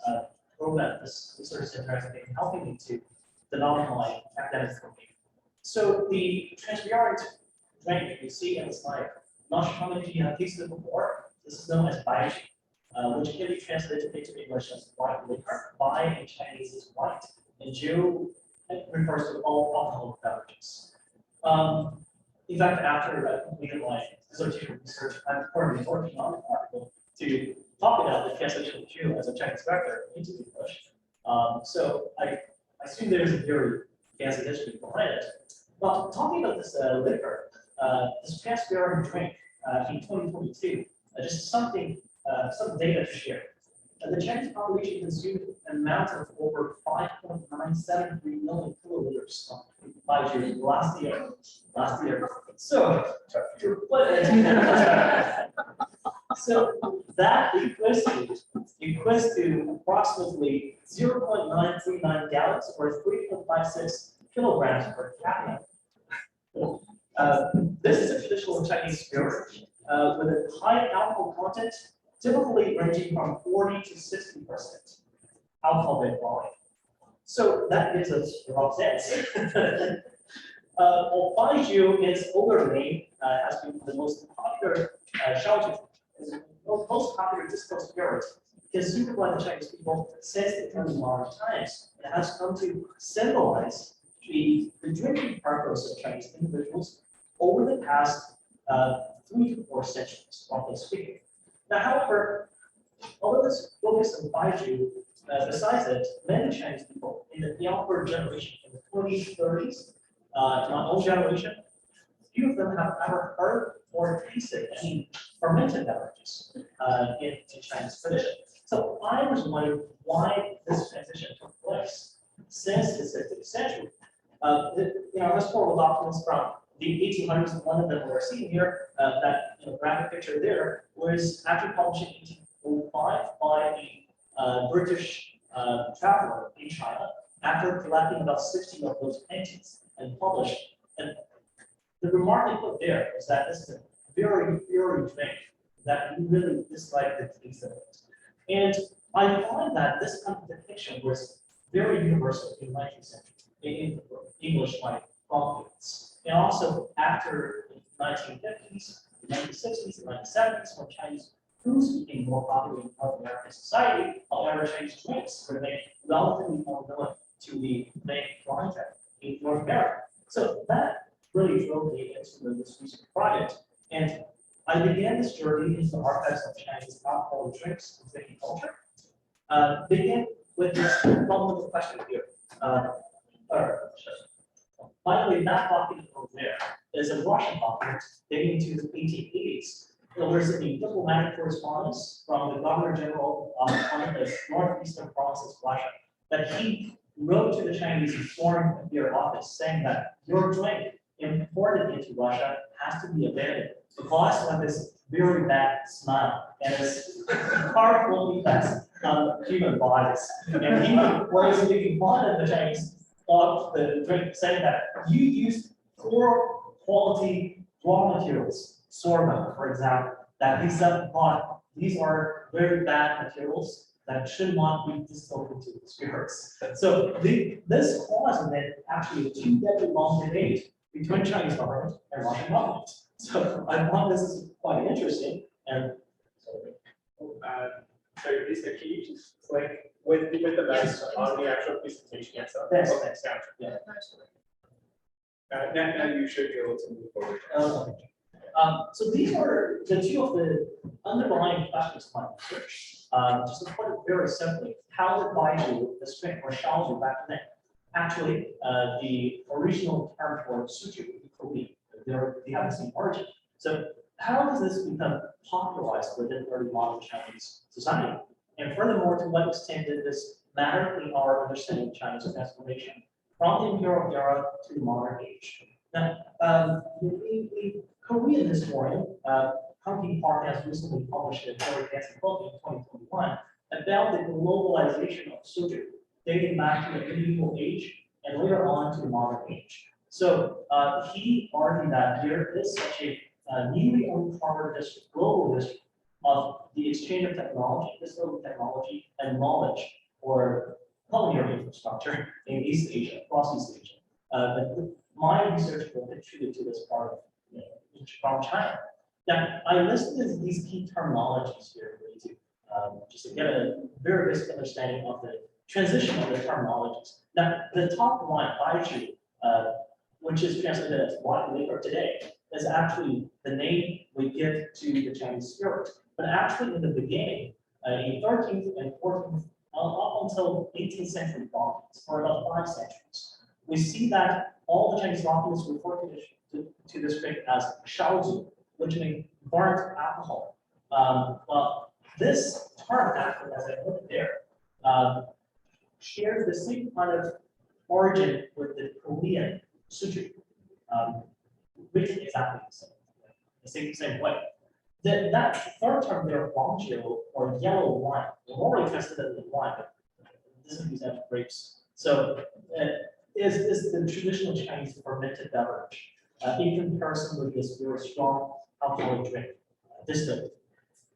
program, this research center, has been helping me to develop my academic thinking. So the transparent drink you see in the slide, not sure how many of you have tasted it before. This is known as baijiu, which can be translated into English as white liquor. Bai in Chinese is white, and jiu refers to all alcoholic beverages. In fact, after I completed my dissertation research, I'm currently working on an article to talk about the translation of jiu as a Chinese vector into English. So I assume there's a very fancy history behind it. But talking about this liquor, this transparent drink in 2022, just some data to share. The Chinese population consumed an amount of over 5.973 million kiloliters of baijiu last year. So, so that equates to approximately 0.939 gallons or 3.56 kilograms per capita. This is a traditional Chinese spirit with a high alcohol content, typically ranging from 40 to 60% alcohol by volume. So that gives us a rough sense. Well, baijiu, in its older name, has been the most popular most popular distilled spirit because super by the Chinese people since the early modern times, it has come to symbolize the drinking purpose of Chinese individuals over the past 3 to 4 centuries, roughly speaking. Now, however, although this focus on Baiju, besides it, many Chinese people in the younger generation, in the 20s, 30s, my own generation, few of them have ever heard or tasted any fermented beverages in Chinese tradition. So I was wondering why this transition took place since the 16th century. Historical documents from the 1800s, one of them we're seeing here, that graphic picture there was actually published in 1805 by a British traveler in China after collecting about 60 of those paintings and published. And the remark they put there is that this is a very pure drink that we really dislike the taste of it. And I find that this kind of depiction was very universal in the 19th century in English like province. And also after the 1950s, the 1960s, the 1970s, when Chinese foods became more popular in North American society, however, Chinese drinks remained relatively unknown to the main clientele in North America. So that really drove me into this recent project. And I began this journey into the archives of Chinese alcoholic drinks and drinking culture. Began with this fundamental question here. Finally, that document over there is a Russian document dating to the 1880s. There was a diplomatic correspondence from the Governor General of one of the northeastern provinces of Russia that he wrote to the Chinese Foreign Affairs Office saying that your drink imported into Russia has to be abandoned because of this very bad smell and its harmful effects on human bodies. And he was making fun of the Chinese of the drink, saying that you use poor quality raw materials, sorghum, for example, that he said, these are very bad materials that should not be distilled into spirits. So this caused actually a 2-decade-long debate between Chinese government and Russian government. So I thought this is quite interesting. And so is the key just like with the mouse on the actual presentation itself? Yes, Okay, thanks. gotcha. Yeah. Now you should be able to move forward. So these are the two of the underlying questions of my research. Just to put it very simply, how did Baiju, the drink, or Shaoju back then? Actually, the original term for suju, Kobe, they have the same origin. So how does this become popularized within early modern Chinese society? And furthermore, to what extent did this matter in our understanding of Chinese transformation from the imperial era to the modern age? Now, the Korean historian, Hunting Park, has recently published a very fancy book in 2021 about the globalization of soju, dating back to the medieval age and later on to the modern age. So he argued that there is such a newly uncovered history, global history of the exchange of technology, distilling technology and knowledge or culinary infrastructure in East Asia, across East Asia. But my research will contribute to this part of from China. Now, I listed these key terminologies here for you to just to get a very basic understanding of the transition of the terminologies. Now, the top one, Baiju, which is translated as white liquor today, is actually the name we give to the Chinese spirit. But actually, in the beginning, in 13th and 14th, up until 18th century documents, for about 5 centuries, we see that all the Chinese documents refer to this drink as shaozu, which means burnt alcohol. Well, this term, actually, as I put it there, shares the same kind of origin with the Korean suju, written exactly the same way. That third term there, bongjiu, or yellow wine, normally translated as wine, but this is used as grapes. So is the traditional Chinese fermented beverage in comparison with this very strong alcoholic drink, distilled.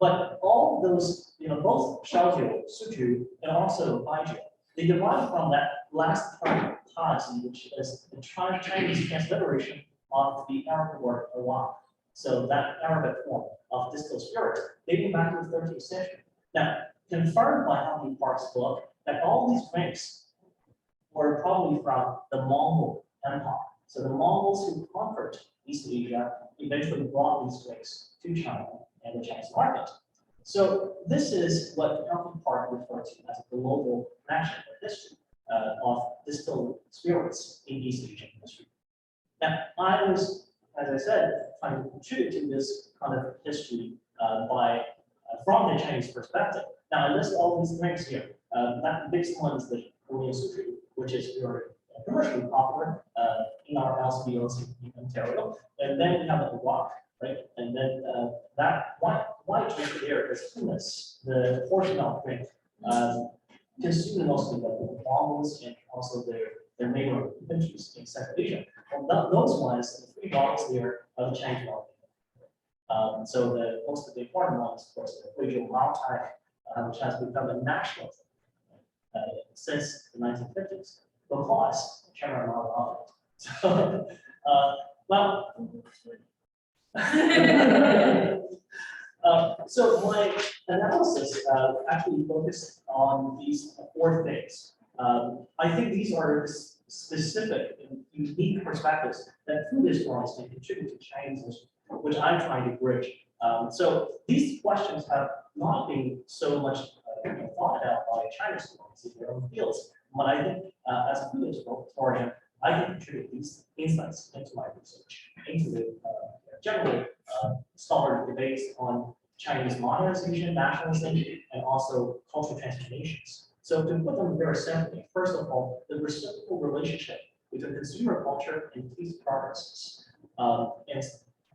But all of those, both shaojiu, suju, and also baiju, they derive from that last part, tazi, which is the Chinese transliteration of the Arabic word awak. So that Arabic form of distilled spirit dating back to the 13th century. Now, confirmed by Humphrey Park's book that all these drinks were probably from the Mongol Empire. So the Mongols who conquered East Asia eventually brought these drinks to China and the Chinese market. So this is what Humphrey Park referred to as a global connection or history of distilled spirits in East Asian history. Now, I was, as I said, trying to contribute to this kind of history from the Chinese perspective. Now, I list all these drinks here. The biggest one is the Korean Sutri, which is very commercially popular in our LCBOs in Ontario. And then we have the wok, right? And then that white drink there is hummus, the portion of drink, consumed mostly by the Mongols and also their neighboring countries in Central Asia. Well, those ones, the 3 bottles there are the Chinese market. So most of the important ones, of course, the Huizhou Maotai, which has become a national since the 1950s, because China allowed it. So, well, so my analysis actually focused on these 4 things. I think these are specific and unique perspectives that food historians can contribute to Chinese history, which I'm trying to bridge. So these questions have not been so much thought out by Chinese historians in their own fields, but I think as a food historian, I can contribute these insights into my research, into the general scholarly debates on Chinese modernization, nationalism, and also cultural transformations. So to put them very simply, first of all, the reciprocal relationship between consumer culture and taste preferences. And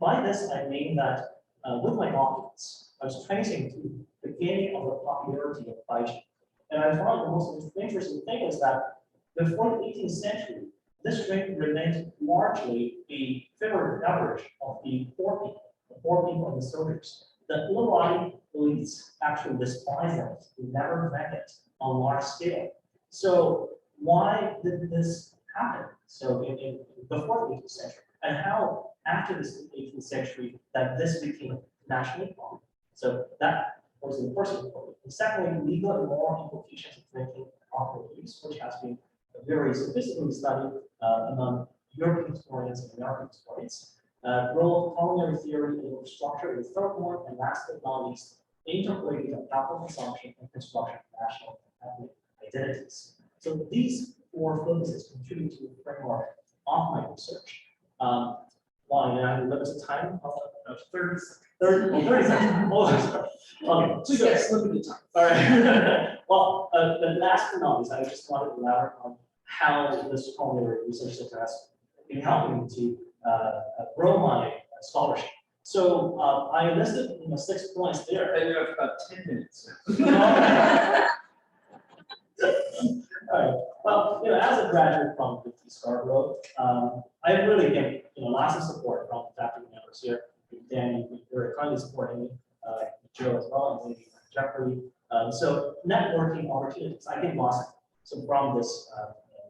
by this, I mean that with my documents, I was tracing to the beginning of the popularity of baijiu. And I found the most interesting thing is that before the 18th century, this drink remained largely a favorite beverage of the poor people and the soldiers. The literary elites actually despised them. They never drank it on large scale. So why did this happen? So before the 18th century, and how after the 18th century that this became nationally common? So that was the first important. And secondly, legal and moral implications of drinking alcohol use, which has been very sophisticated studied among European historians and American historians. Role of culinary theory in the structure of the third one, and last but not least, interplay of alcohol consumption and construction of national and ethnic identities. So these 4 focuses contribute to the framework of my research. Well, I have limited time, 30 seconds. Okay, so yes, limited time. All right. Well, the last but not least, I just wanted to elaborate on how this culinary research center has been helping me to grow my scholarship. So I listed 6 points there. And you have about 10 minutes. All right. Well, as a graduate from UT Scarborough, I really get lots of support from faculty members here. Dan, you're kindly supporting me, Joe as well, and maybe Jeffrey. So networking opportunities, I get lots of them. So from this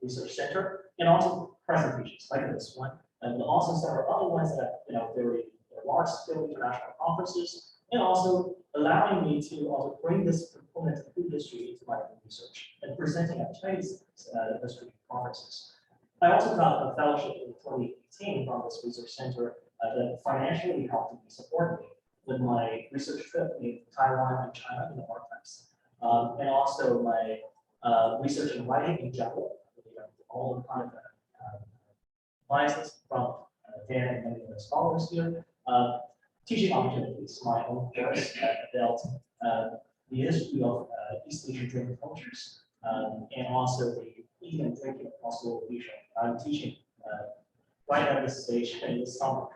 research center, and also presentations like this one, and also several other ones that very large-scale international conferences, and also allowing me to also bring this component of food history into my research and presenting at Chinese history conferences. I also got a fellowship in 2018 from this research center that financially helped me support me with my research trip in Taiwan and China in the archives, and also my research and writing in general, all the kind of biases from Dan and many other scholars here. Teaching opportunities, my own course dealt the history of East Asian drinking cultures, and also the eating and drinking of Global Asia. I'm teaching right at this stage in this summer.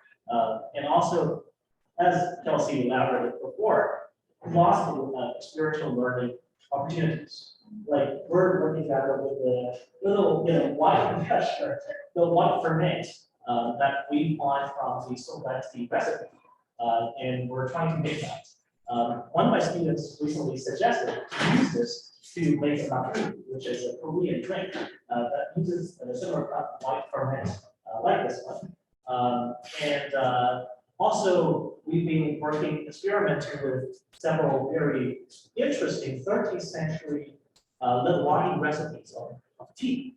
And also, as Kelsey elaborated before, lots of spiritual learning opportunities. Like we're working together with the little white confession, the white ferment that we find from the Solvetsky recipe. And we're trying to make that. One of my students recently suggested to use this to make a mapu, which is a Korean drink that uses a similar white ferment like this one. And also we've been experimenting with several very interesting 13th century little wine recipes of tea.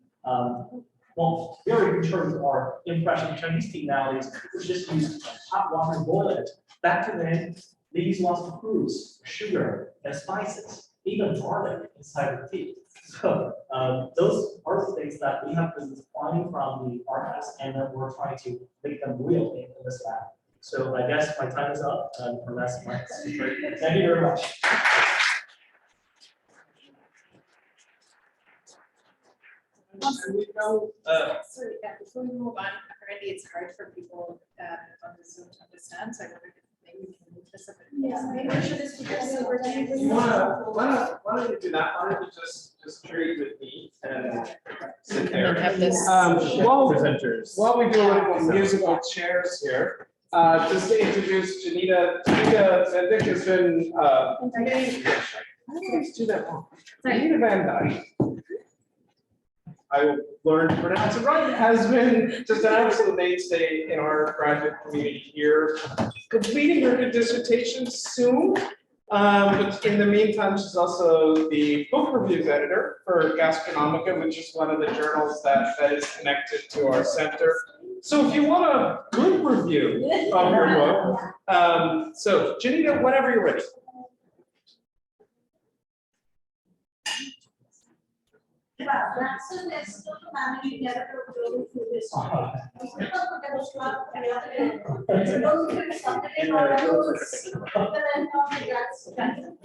Well, very contrary to our impression of Chinese tea nowadays, which just use hot water and boil it. Back to then, they use lots of fruits, sugar, and spices, even garlic inside the tea. So those are the things that we have been finding from the archives, and then we're trying to make them real in this lab. So I guess my time is up, unless my thank you very much. Sorry, before we move on, apparently it's hard for people on the Zoom to understand, so I wonder if maybe we can move this a bit. Yeah, maybe we should just because they were like. Why don't you do that? Why don't you just trade with me and sit there? And have this. Presenters. While we do a little musical chairs here, just to introduce Janita. Janita Van Dyck has been, let's do that wrong. Janita Van Dyck. I will learn to pronounce it right, has been just an absolute mainstay in our graduate community here, completing her dissertation soon. But in the meantime, she's also the book reviews editor for Gastronomica, which is one of the journals that is connected to our center. So if you want a group review of your book, so Janita, whenever you're ready. Wow, Branson is still the managing editor of Global Food Histories.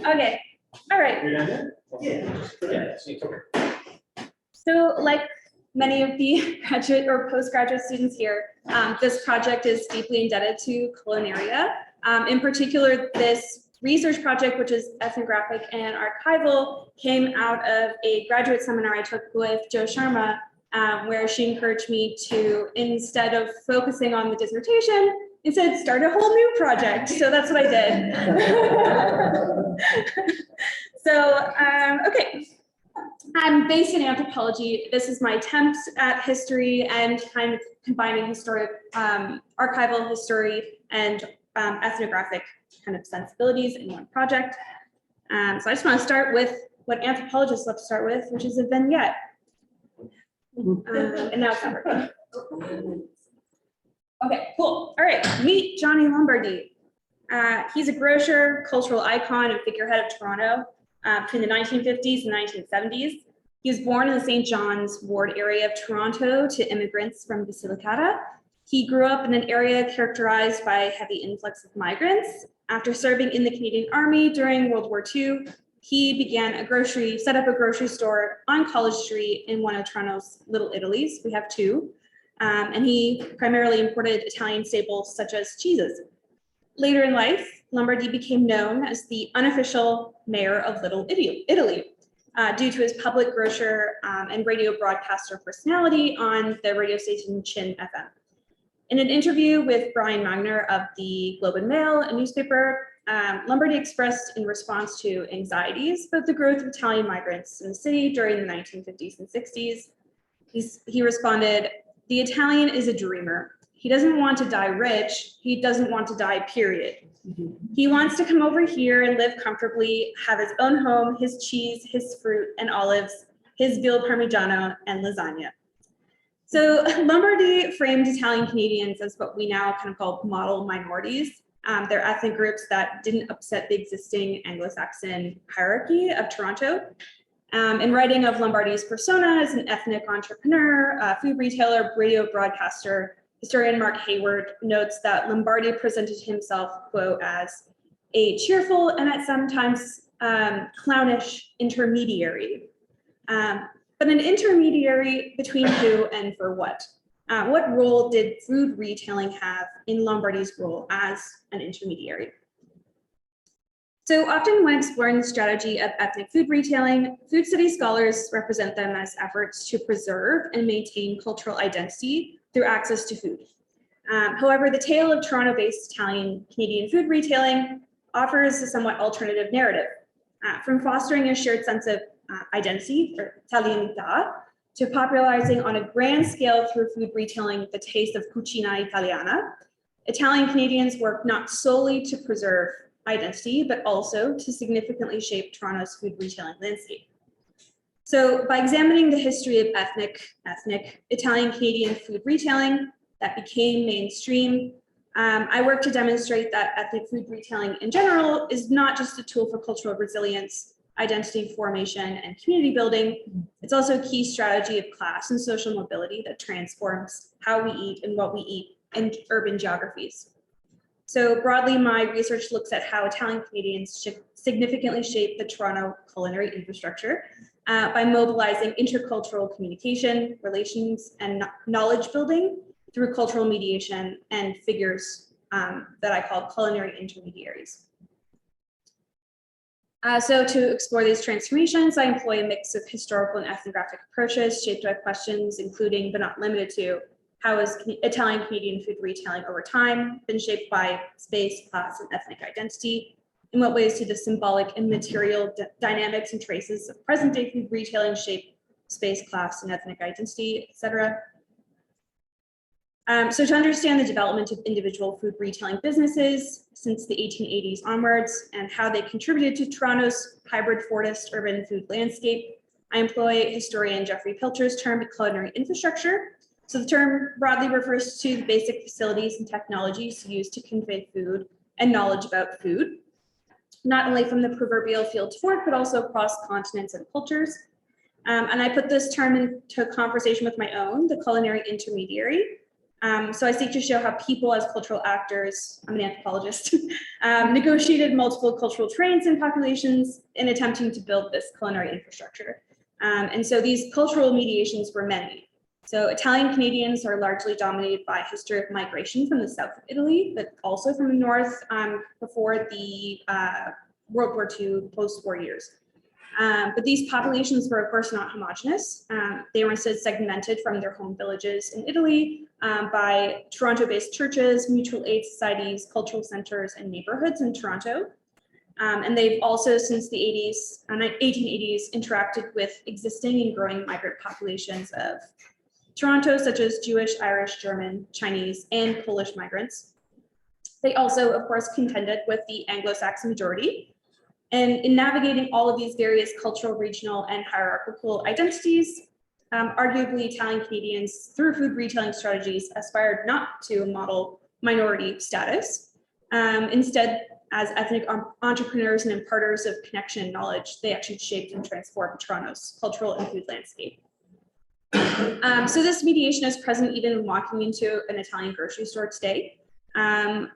Okay, all right. Yeah. So like many of the graduate or postgraduate students here, this project is deeply indebted to Culinaria. In particular, this research project, which is ethnographic and archival, came out of a graduate seminar I took with Jo Sharma, where she encouraged me to, instead of focusing on the dissertation, instead start a whole new project. So that's what I did. So, okay. I'm based in anthropology. This is my attempt at history and kind of combining historic, archival history and ethnographic kind of sensibilities in one project. So I just want to start with what anthropologists love to start with, which is a vignette. And now it's not working. Okay, cool. All right, meet Johnny Lombardy. He's a grocer, cultural icon, and figurehead of Toronto between the 1950s and 1970s. He was born in the St. John's Ward area of Toronto to immigrants from Basilicata. He grew up in an area characterized by heavy influx of migrants. After serving in the Canadian Army during World War II, he set up a grocery store on College Street in one of Toronto's Little Italies. We have two. And he primarily imported Italian staples such as cheeses. Later in life, Lombardy became known as the unofficial mayor of Little Italy, due to his public grocer and radio broadcaster personality on the radio station Chin FM. In an interview with Brian Magner of the Globe and Mail, a newspaper, Lombardy expressed in response to anxieties about the growth of Italian migrants in the city during the 1950s and 60s. He responded, "The Italian is a dreamer. He doesn't want to die rich. He doesn't want to die, period. He wants to come over here and live comfortably, have his own home, his cheese, his fruit and olives, his veal parmigiano and lasagna." So Lombardy framed Italian Canadians as what we now kind of call model minorities. They're ethnic groups that didn't upset the existing Anglo-Saxon hierarchy of Toronto. In writing of Lombardy's persona as an ethnic entrepreneur, food retailer, radio broadcaster, historian Mark Hayward notes that Lombardy presented himself, quote, as a cheerful and at sometimes clownish intermediary. But an intermediary between who and for what? What role did food retailing have in Lombardy's role as an intermediary? So often when exploring the strategy of ethnic food retailing, food studies scholars represent them as efforts to preserve and maintain cultural identity through access to food. However, the tale of Toronto-based Italian Canadian food retailing offers a somewhat alternative narrative, from fostering a shared sense of identity, or Italianità, to popularizing on a grand scale through food retailing the taste of cucina italiana. Italian Canadians work not solely to preserve identity, but also to significantly shape Toronto's food retailing landscape. So by examining the history of ethnic Italian Canadian food retailing that became mainstream, I work to demonstrate that ethnic food retailing in general is not just a tool for cultural resilience, identity formation, and community building. It's also a key strategy of class and social mobility that transforms how we eat and what we eat in urban geographies. So broadly, my research looks at how Italian Canadians significantly shape the Toronto culinary infrastructure by mobilizing intercultural communication, relations, and knowledge building through cultural mediation and figures that I call culinary intermediaries. So to explore these transformations, I employ a mix of historical and ethnographic approaches shaped by questions including, but not limited to, how has Italian Canadian food retailing over time been shaped by space, class, and ethnic identity? In what ways do the symbolic and material dynamics and traces of present day food retailing shape space, class, and ethnic identity, et cetera? So to understand the development of individual food retailing businesses since the 1880s onwards and how they contributed to Toronto's hybrid forest urban food landscape, I employ historian Jeffrey Pilcher's term culinary infrastructure. So the term broadly refers to the basic facilities and technologies used to convey food and knowledge about food, not only from the proverbial field to fork, but also across continents and cultures. And I put this term into conversation with my own, the culinary intermediary. So I seek to show how people as cultural actors, I'm an anthropologist, negotiated multiple cultural traits and populations in attempting to build this culinary infrastructure. And so these cultural mediations were many. So Italian Canadians are largely dominated by a history of migration from the south of Italy, but also from the north before the World War II post-war years. But these populations were, of course, not homogenous. They were instead segmented from their home villages in Italy by Toronto-based churches, mutual aid societies, cultural centers, and neighborhoods in Toronto. And they've also, since the 1880s, interacted with existing and growing migrant populations of Toronto, such as Jewish, Irish, German, Chinese, and Polish migrants. They also, of course, contended with the Anglo-Saxon majority. And in navigating all of these various cultural, regional, and hierarchical identities, arguably Italian Canadians, through food retailing strategies, aspired not to model minority status. Instead, as ethnic entrepreneurs and imparters of connection and knowledge, they actually shaped and transformed Toronto's cultural and food landscape. So this mediation is present even when walking into an Italian grocery store today.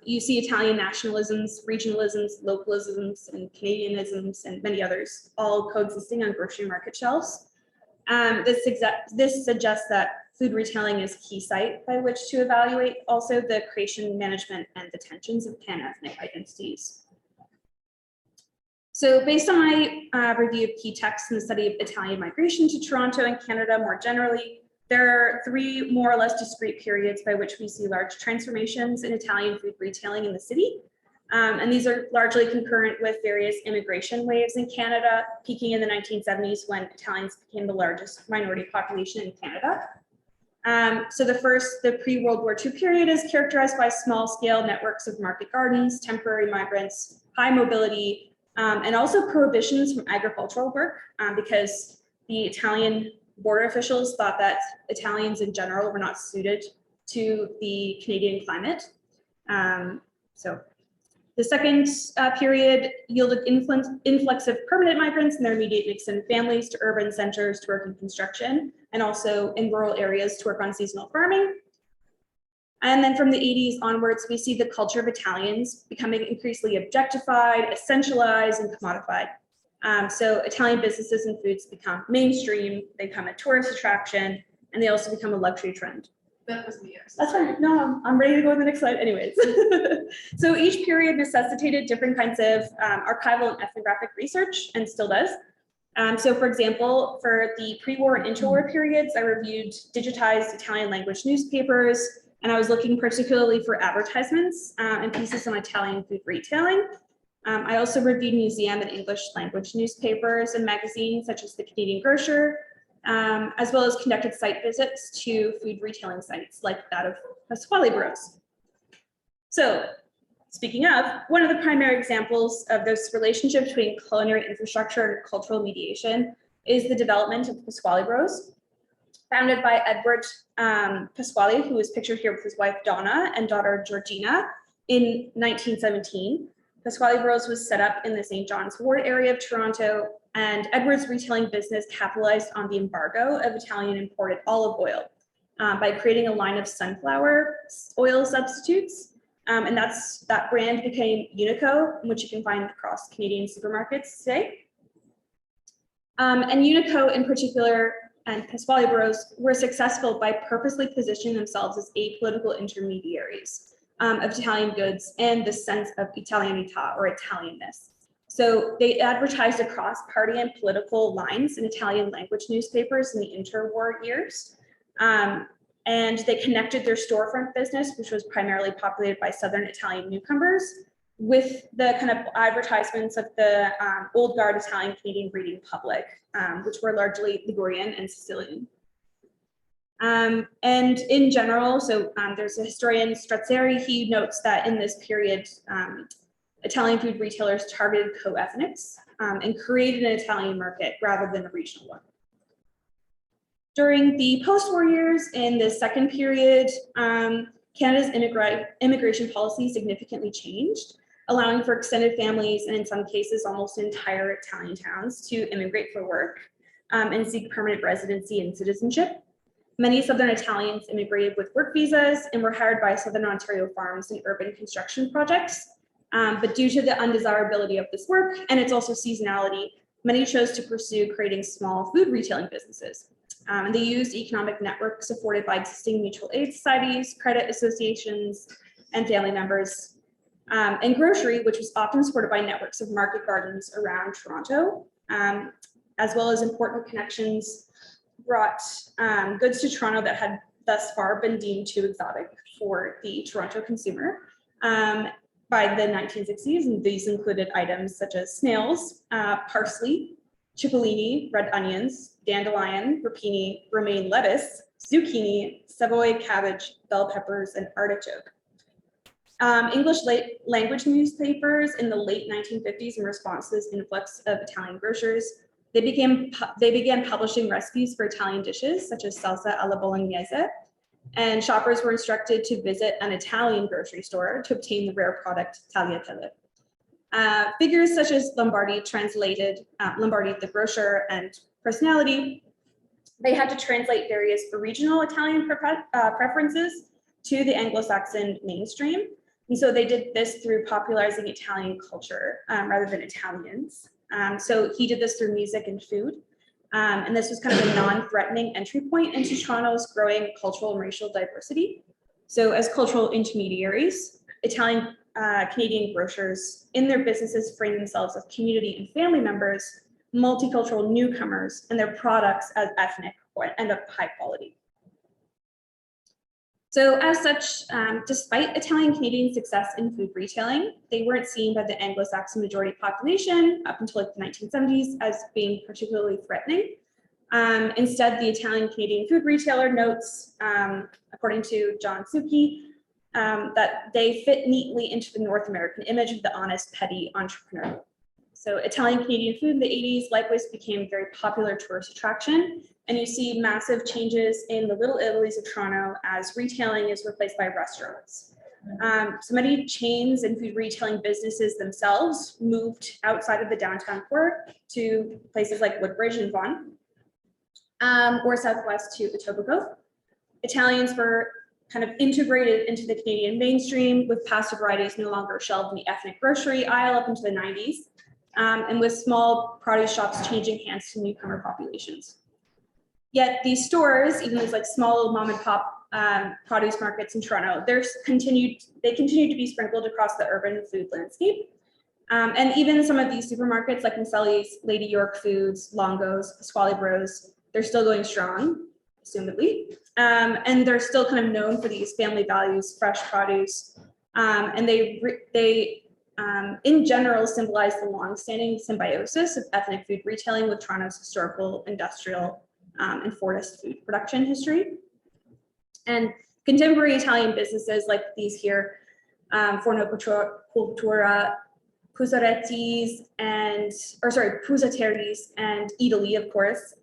You see Italian nationalisms, regionalisms, localisms, and Canadianisms, and many others, all coexisting on grocery market shelves. This suggests that food retailing is a key site by which to evaluate also the creation, management, and the tensions of pan-ethnic identities. So based on my review of key texts in the study of Italian migration to Toronto and Canada more generally, there are three more or less discrete periods by which we see large transformations in Italian food retailing in the city. And these are largely concurrent with various immigration waves in Canada, peaking in the 1970s when Italians became the largest minority population in Canada. So the pre-World War II period is characterized by small-scale networks of market gardens, temporary migrants, high mobility, and also prohibitions from agricultural work because the Italian border officials thought that Italians in general were not suited to the Canadian climate. So the second period yielded influx of permanent migrants and their immediate and extended families to urban centers to work in construction and also in rural areas to work on seasonal farming. And then from the 80s onwards, we see the culture of Italians becoming increasingly objectified, essentialized, and commodified. So Italian businesses and foods become mainstream, they become a tourist attraction, and they also become a luxury trend. That was me. That's fine. No, I'm ready to go to the next slide anyways. So each period necessitated different kinds of archival and ethnographic research and still does. So for example, for the pre-war and interwar periods, I reviewed digitized Italian language newspapers, and I was looking particularly for advertisements and pieces on Italian food retailing. I also reviewed museum and English language newspapers and magazines such as the Canadian Grocer, as well as conducted site visits to food retailing sites like that of Pasquale Bros. So speaking of, one of the primary examples of this relationship between culinary infrastructure and cultural mediation is the development of Pasquale Bros, founded by Edward Pasquale, who is pictured here with his wife Donna and daughter Georgina in 1917. Pasquale Bros was set up in the St. John's Ward area of Toronto, and Edward's retailing business capitalized on the embargo of Italian imported olive oil by creating a line of sunflower oil substitutes. And that brand became Unico, which you can find across Canadian supermarkets today. And Unico in particular and Pasquale Bros were successful by purposely positioning themselves as apolitical intermediaries of Italian goods and the sense of Italianità or Italianness. So they advertised across party and political lines in Italian language newspapers in the interwar years. And they connected their storefront business, which was primarily populated by Southern Italian newcomers, with the kind of advertisements of the old guard Italian Canadian reading public, which were largely Ligurian and Sicilian. And in general, so there's a historian, Strazzeri, he notes that in this period, Italian food retailers targeted co-ethnics and created an Italian market rather than a regional one. During the post-war years, in the second period, Canada's immigration policy significantly changed, allowing for extended families and in some cases almost entire Italian towns to immigrate for work and seek permanent residency and citizenship. Many Southern Italians immigrated with work visas and were hired by Southern Ontario farms in urban construction projects. But due to the undesirability of this work and its also seasonality, many chose to pursue creating small food retailing businesses. And they used economic networks supported by existing mutual aid societies, credit associations, and family members. And grocery, which was often supported by networks of market gardens around Toronto, as well as important connections, brought goods to Toronto that had thus far been deemed too exotic for the Toronto consumer by the 1960s. And these included items such as snails, parsley, cipollini, red onions, dandelion, rapini, romaine lettuce, zucchini, Savoy cabbage, bell peppers, and artichoke. English language newspapers in the late 1950s, in response to this influx of Italian grocers, they began publishing recipes for Italian dishes such as salsa alla bolognese, and shoppers were instructed to visit an Italian grocery store to obtain the rare product tagliatelle. Figures such as Lombardi translated, Lombardi the grocer and personality, they had to translate various regional Italian preferences to the Anglo-Saxon mainstream. And so they did this through popularizing Italian culture rather than Italians. So he did this through music and food. And this was kind of a non-threatening entry point into Toronto's growing cultural and racial diversity. So as cultural intermediaries, Italian Canadian grocers in their businesses frame themselves as community and family members, multicultural newcomers, and their products as ethnic and of high quality. So as such, despite Italian Canadian success in food retailing, they weren't seen by the Anglo-Saxon majority population up until like the 1970s as being particularly threatening. Instead, the Italian Canadian food retailer notes, according to John Suki, that they fit neatly into the North American image of the honest, petty entrepreneur. So Italian Canadian food in the 80s likewise became a very popular tourist attraction. And you see massive changes in the Little Italy's of Toronto as retailing is replaced by restaurants. So many chains and food retailing businesses themselves moved outside of the downtown core to places like Woodbridge and Vaughan, or southwest to Etobicoke. Italians were kind of integrated into the Canadian mainstream, with pasta varieties no longer shelved in the ethnic grocery aisle up into the 90s, and with small produce shops changing hands to newcomer populations. Yet these stores, even these like small little mom and pop produce markets in Toronto, they continued to be sprinkled across the urban food landscape. And even some of these supermarkets like Maselli's, Lady York Foods, Longo's, Pasquale Bros, they're still going strong, assumedly. And they're still kind of known for these family values, fresh produce. And they in general symbolize the longstanding symbiosis of ethnic food retailing with Toronto's historical, industrial, and forest food production history. And contemporary Italian businesses like these here Forno Cultura, Pusateris and Italy, of course.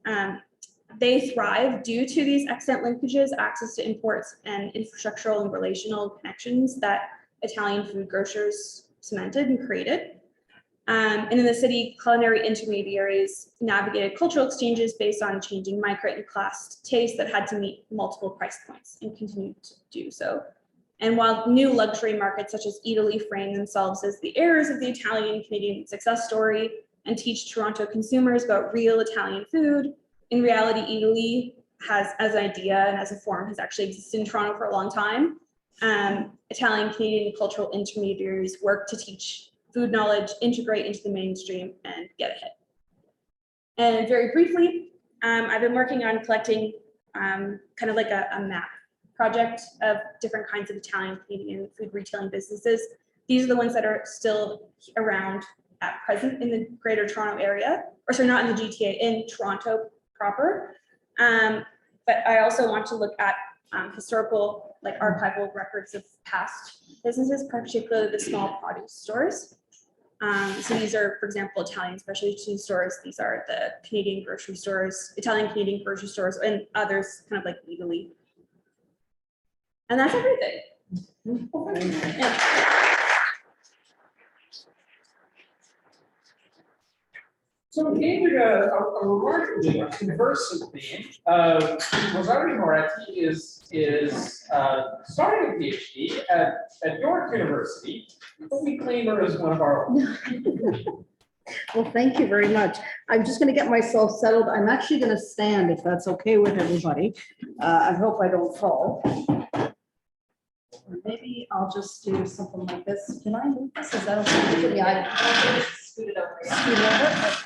They thrive due to these excellent linkages, access to imports, and infrastructural and relational connections that Italian food grocers cemented and created. And in the city, culinary intermediaries navigated cultural exchanges based on changing migrant and class tastes that had to meet multiple price points and continue to do so. And while new luxury markets such as Italy frame themselves as the heirs of the Italian-Canadian success story and teach Toronto consumers about real Italian food, in reality, Italy has, as an idea and as a form, has actually existed in Toronto for a long time. Italian-Canadian cultural intermediaries work to teach food knowledge, integrate into the mainstream, and get ahead. And very briefly, I've been working on collecting kind of like a map project of different kinds of Italian-Canadian food retailing businesses. These are the ones that are still around at present in the Greater Toronto area, or sorry, not in the GTA, in Toronto proper. But I also want to look at historical, like archival records of past businesses, particularly the small produce stores. So these are, for example, Italian specialty stores. These are the Canadian grocery stores, Italian-Canadian grocery stores, and others kind of like legally. And that's everything. Yeah. So Cambridge, a remarkably diverse theme. Rosario Moretti is starting a PhD at York University, but we claim her as one of our own. Well, thank you very much. I'm just going to get myself settled. I'm actually going to stand if that's okay with everybody. I hope I don't fall. Or maybe I'll just do something like this. Can I move this? Is that okay? Yeah, I scoot it over. Scoot it over.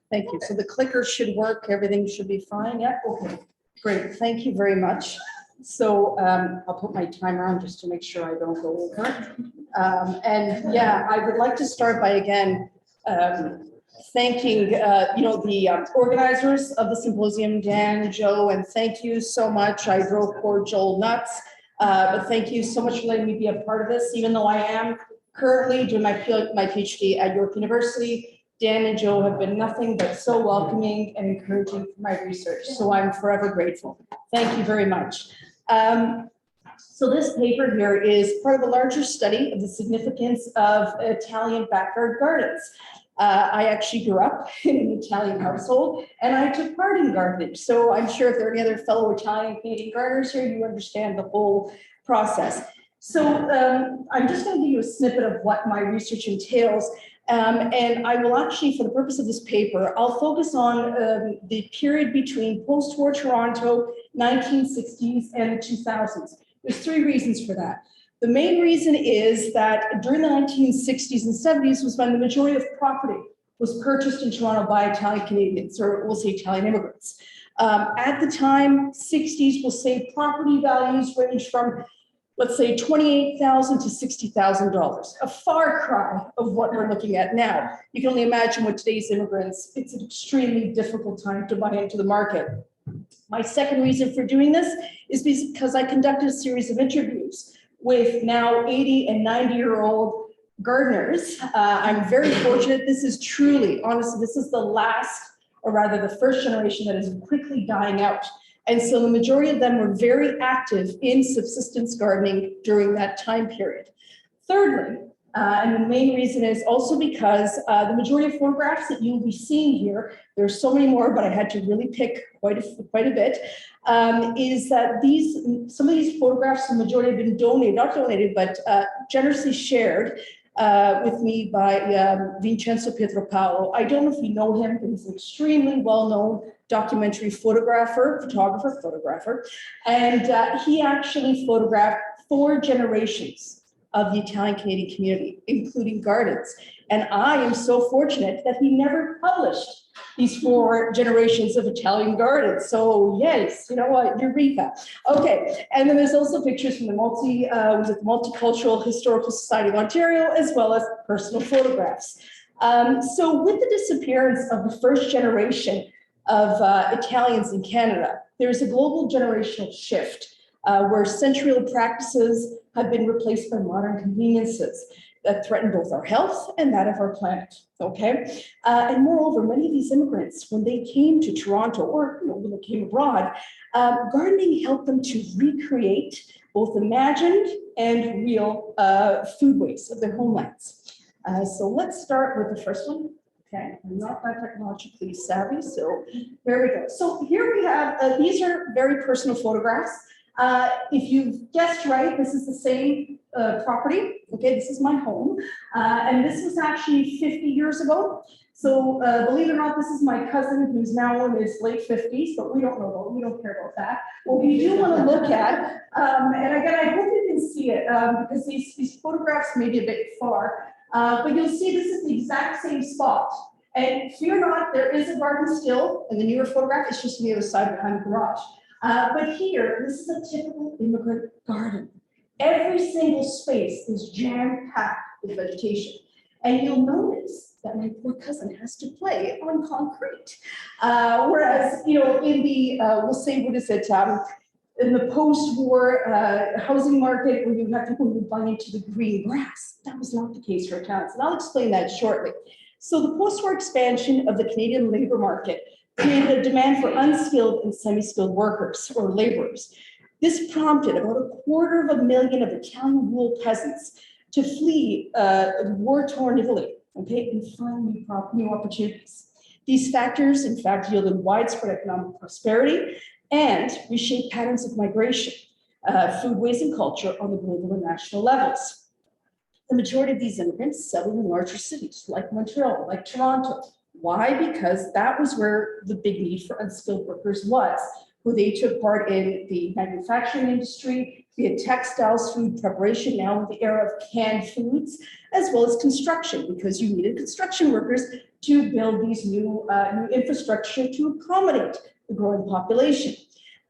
Thank you. So the clicker should work. Everything should be fine. Yeah. Okay. Great. Thank you very much. So I'll put my timer on just to make sure I don't go over. And yeah, I would like to start by again thanking the organizers of the symposium, Dan, Joe, and thank you so much. I drove poor Joel nuts, but thank you so much for letting me be a part of this, even though I am currently doing my PhD at York University. Dan and Joe have been nothing but so welcoming and encouraging for my research, so I'm forever grateful. Thank you very much. So this paper here is part of a larger study of the significance of Italian backyard gardens. I actually grew up in an Italian household and I took part in gardening. So I'm sure if there are any other fellow Italian Canadian gardeners here, you understand the whole process. So I'm just going to give you a snippet of what my research entails. And I will actually, for the purpose of this paper, I'll focus on the period between post-war Toronto, 1960s and the 2000s. There's three reasons for that. The main reason is that during the 1960s and 70s was when the majority of property was purchased in Toronto by Italian Canadians, or we'll say Italian immigrants. At the time, 60s, we'll say property values range from, let's say, $28,000 to $60,000, a far cry of what we're looking at now. You can only imagine with today's immigrants, it's an extremely difficult time to buy into the market. My second reason for doing this is because I conducted a series of interviews with now 80 and 90-year-old gardeners. I'm very fortunate. This is truly, honestly, this is the last, or rather the first generation that is quickly dying out. And so the majority of them were very active in subsistence gardening during that time period. Thirdly, and the main reason is also because the majority of photographs that you'll be seeing here, there's so many more, but I had to really pick quite a bit, is that some of these photographs, the majority have been donated, not donated, but generously shared with me by Vincenzo Pietropalo. I don't know if you know him, but he's an extremely well-known documentary photographer, and he actually photographed 4 generations of the Italian Canadian community, including gardens. And I am so fortunate that he never published these 4 generations of Italian gardens. So yes, you know what, Eureka. Okay, and then there's also pictures from the Multicultural Historical Society of Ontario, as well as personal photographs. So with the disappearance of the first generation of Italians in Canada, there's a global generational shift where century-old practices have been replaced by modern conveniences that threaten both our health and that of our planet, okay? And moreover, many of these immigrants, when they came to Toronto or when they came abroad, gardening helped them to recreate both imagined and real foodways of their homelands. So let's start with the first one. Okay, I'm not that technologically savvy, so there we go. So here we have, these are very personal photographs. If you've guessed right, this is the same property. Okay, this is my home. And this was actually 50 years ago. So believe it or not, this is my cousin who's now in his late 50s, but we don't know, we don't care about that. What we do want to look at, and again, I hope you can see it because these photographs may be a bit far, but you'll see this is the exact same spot. And fear not, there is a garden still in the newer photograph. It's just on the other side behind the garage. But here, this is a typical immigrant garden. Every single space is jam-packed with vegetation. And you'll notice that my poor cousin has to play on concrete. Whereas, in the, we'll say, what is it, in the post-war housing market where you have people who would buy into the green grass, that was not the case for towns. And I'll explain that shortly. So the post-war expansion of the Canadian labor market created a demand for unskilled and semi-skilled workers or laborers. This prompted about 250,000 of Italian rural peasants to flee war-torn Italy, okay, and find new opportunities. These factors, in fact, yielded widespread economic prosperity and reshaped patterns of migration, foodways, and culture on the global and national levels. The majority of these immigrants settled in larger cities like Montreal, like Toronto. Why? Because that was where the big need for unskilled workers was, where they took part in the manufacturing industry, be it textiles, food preparation, now in the era of canned foods, as well as construction, because you needed construction workers to build these new infrastructure to accommodate the growing population.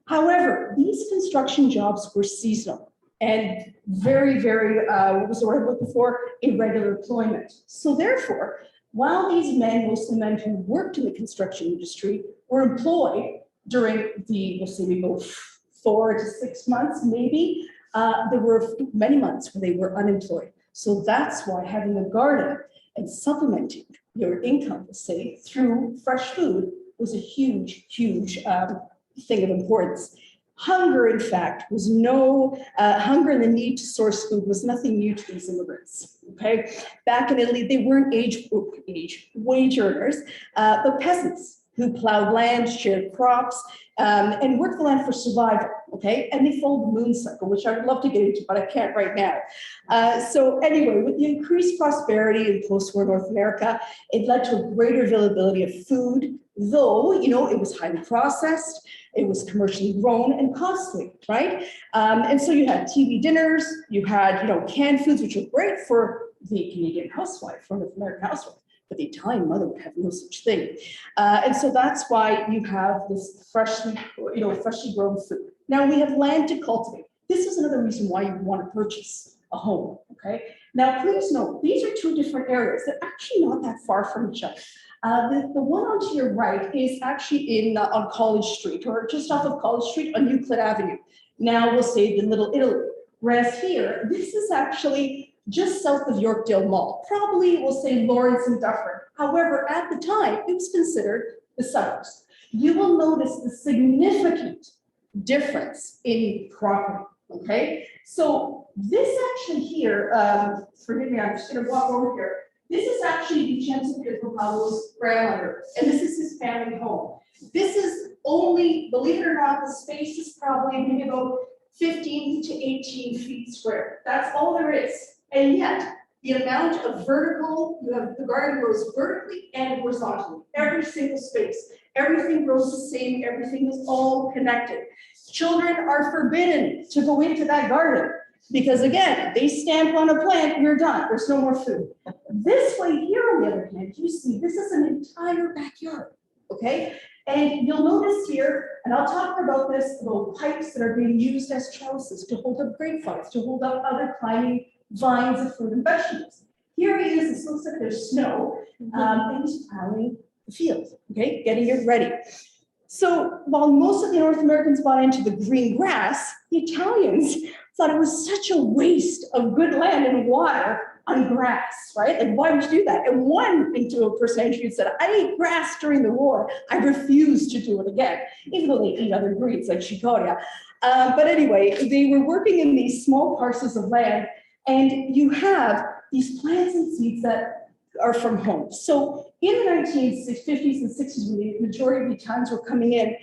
However, these construction jobs were seasonal and very, very, what was the word I'm looking for? Irregular employment. So therefore, while these men, mostly men who worked in the construction industry, were employed during the, we'll say we go 4 to 6 months, maybe, there were many months when they were unemployed. So that's why having a garden and supplementing your income, say, through fresh food was a huge, huge thing of importance. Hunger, in fact, was hunger and the need to source food was nothing new to these immigrants, okay? Back in Italy, they weren't wage earners, but peasants who plowed land, shared crops, and worked the land for survival, okay? And they followed the moon cycle, which I would love to get into, but I can't right now. So anyway, with the increased prosperity in post-war North America, it led to a greater availability of food, though, it was highly processed, it was commercially grown and costly, right? And so you had TV dinners, you had, canned foods, which are great for the Canadian housewife, for North American housewife, but the Italian mother would have no such thing. And so that's why you have this freshly grown food. Now we have land to cultivate. This is another reason why you want to purchase a home, okay? Now, please note, these are two different areas. They're actually not that far from each other. The one on to your right is actually on College Street, or just off of College Street on Euclid Avenue. Now we'll say the Little Italy. Whereas here, this is actually just south of Yorkdale Mall. Probably we'll say Lawrence and Dufferin. However, at the time, it was considered the suburbs. You will notice the significant difference in property, okay? So this actually here, forgive me, I'm just gonna walk over here. This is actually Vincenzo Pietropalo's grandmother, and this is his family home. This is only, believe it or not, the space is probably maybe about 15 to 18 feet square. That's all there is. And yet, the amount of vertical, the garden grows vertically and horizontally, every single space. Everything grows the same, everything is all connected. Children are forbidden to go into that garden because again, they stamp on a plant, you're done, there's no more food. This way here, on the other hand, you see this is an entire backyard, okay? And you'll notice here, and I'll talk about this, little pipes that are being used as trellises to hold up grapevines, to hold up other climbing vines of fruit and vegetables. Here he is, it looks like there's snow, and he's plowing the field, okay, getting it ready. So while most of the North Americans bought into the green grass, the Italians thought it was such a waste of good land and water on grass, right? Like, why would you do that? And one person interviewed said, I ate grass during the war. I refuse to do it again, even though they eat other breeds like Chicoria. But anyway, they were working in these small parcels of land, and you have these plants and seeds that are from home. So in the 1950s and 60s, when the majority of the Italians were coming in,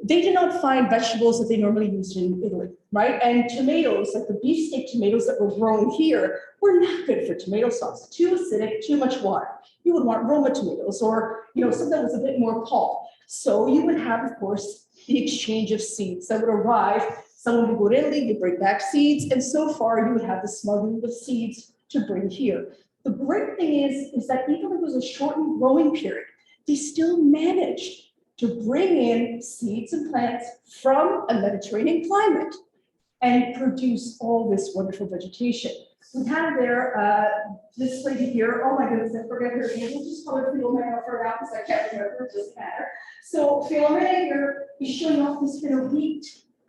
they did not find vegetables that they normally used in Italy, right? And tomatoes, like the beefsteak tomatoes that were grown here, were not good for tomato sauce. Too acidic, too much water. You would want Roma tomatoes, or something that was a bit more pulp. So you would have, of course, the exchange of seeds that would arrive. Someone would go to Italy, you bring back seeds, and so far you would have the smuggling of seeds to bring here. The great thing is that even if it was a shortened growing period, they still managed to bring in seeds and plants from a Mediterranean climate and produce all this wonderful vegetation. We have there, this lady here, oh my goodness, I forget her name, we'll just call her Filomena for now because I can't remember, it doesn't matter. So Filomena here is showing off this bit of wheat.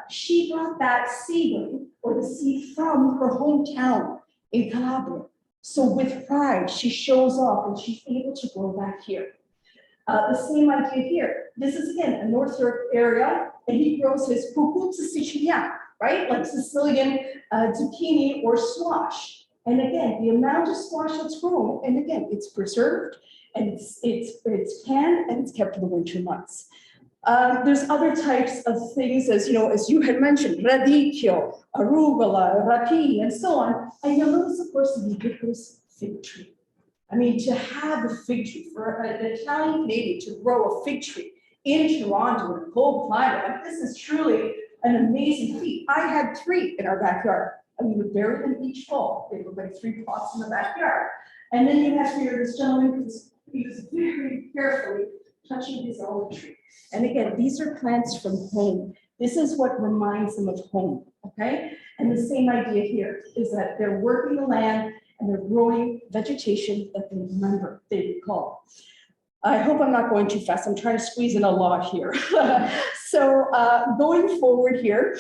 She brought that seedling or the seed from her hometown in Calabria. So with pride, she shows off and she's able to grow back here. The same idea here. This is again a North Europe area, and he grows his cucuzza siciliana, right? Like Sicilian zucchini or squash. And again, the amount of squash that's grown, and again, it's preserved, and it's canned, and it's kept for the winter months. There's other types of things, as you had mentioned, radicchio, arugula, rapi, and so on. And you'll notice, of course, the ubiquitous fig tree. I mean, to have a fig tree, for an Italian Canadian to grow a fig tree in Toronto in a cold climate, this is truly an amazing feat. I had 3 in our backyard, and we would bury them each fall. They were like 3 pots in the backyard. And then you have here this gentleman who's very carefully touching his olive tree. And again, these are plants from home. This is what reminds them of home, okay? And the same idea here is that they're working the land and they're growing vegetation that they remember, they recall. I hope I'm not going too fast. I'm trying to squeeze in a lot here. So going forward here,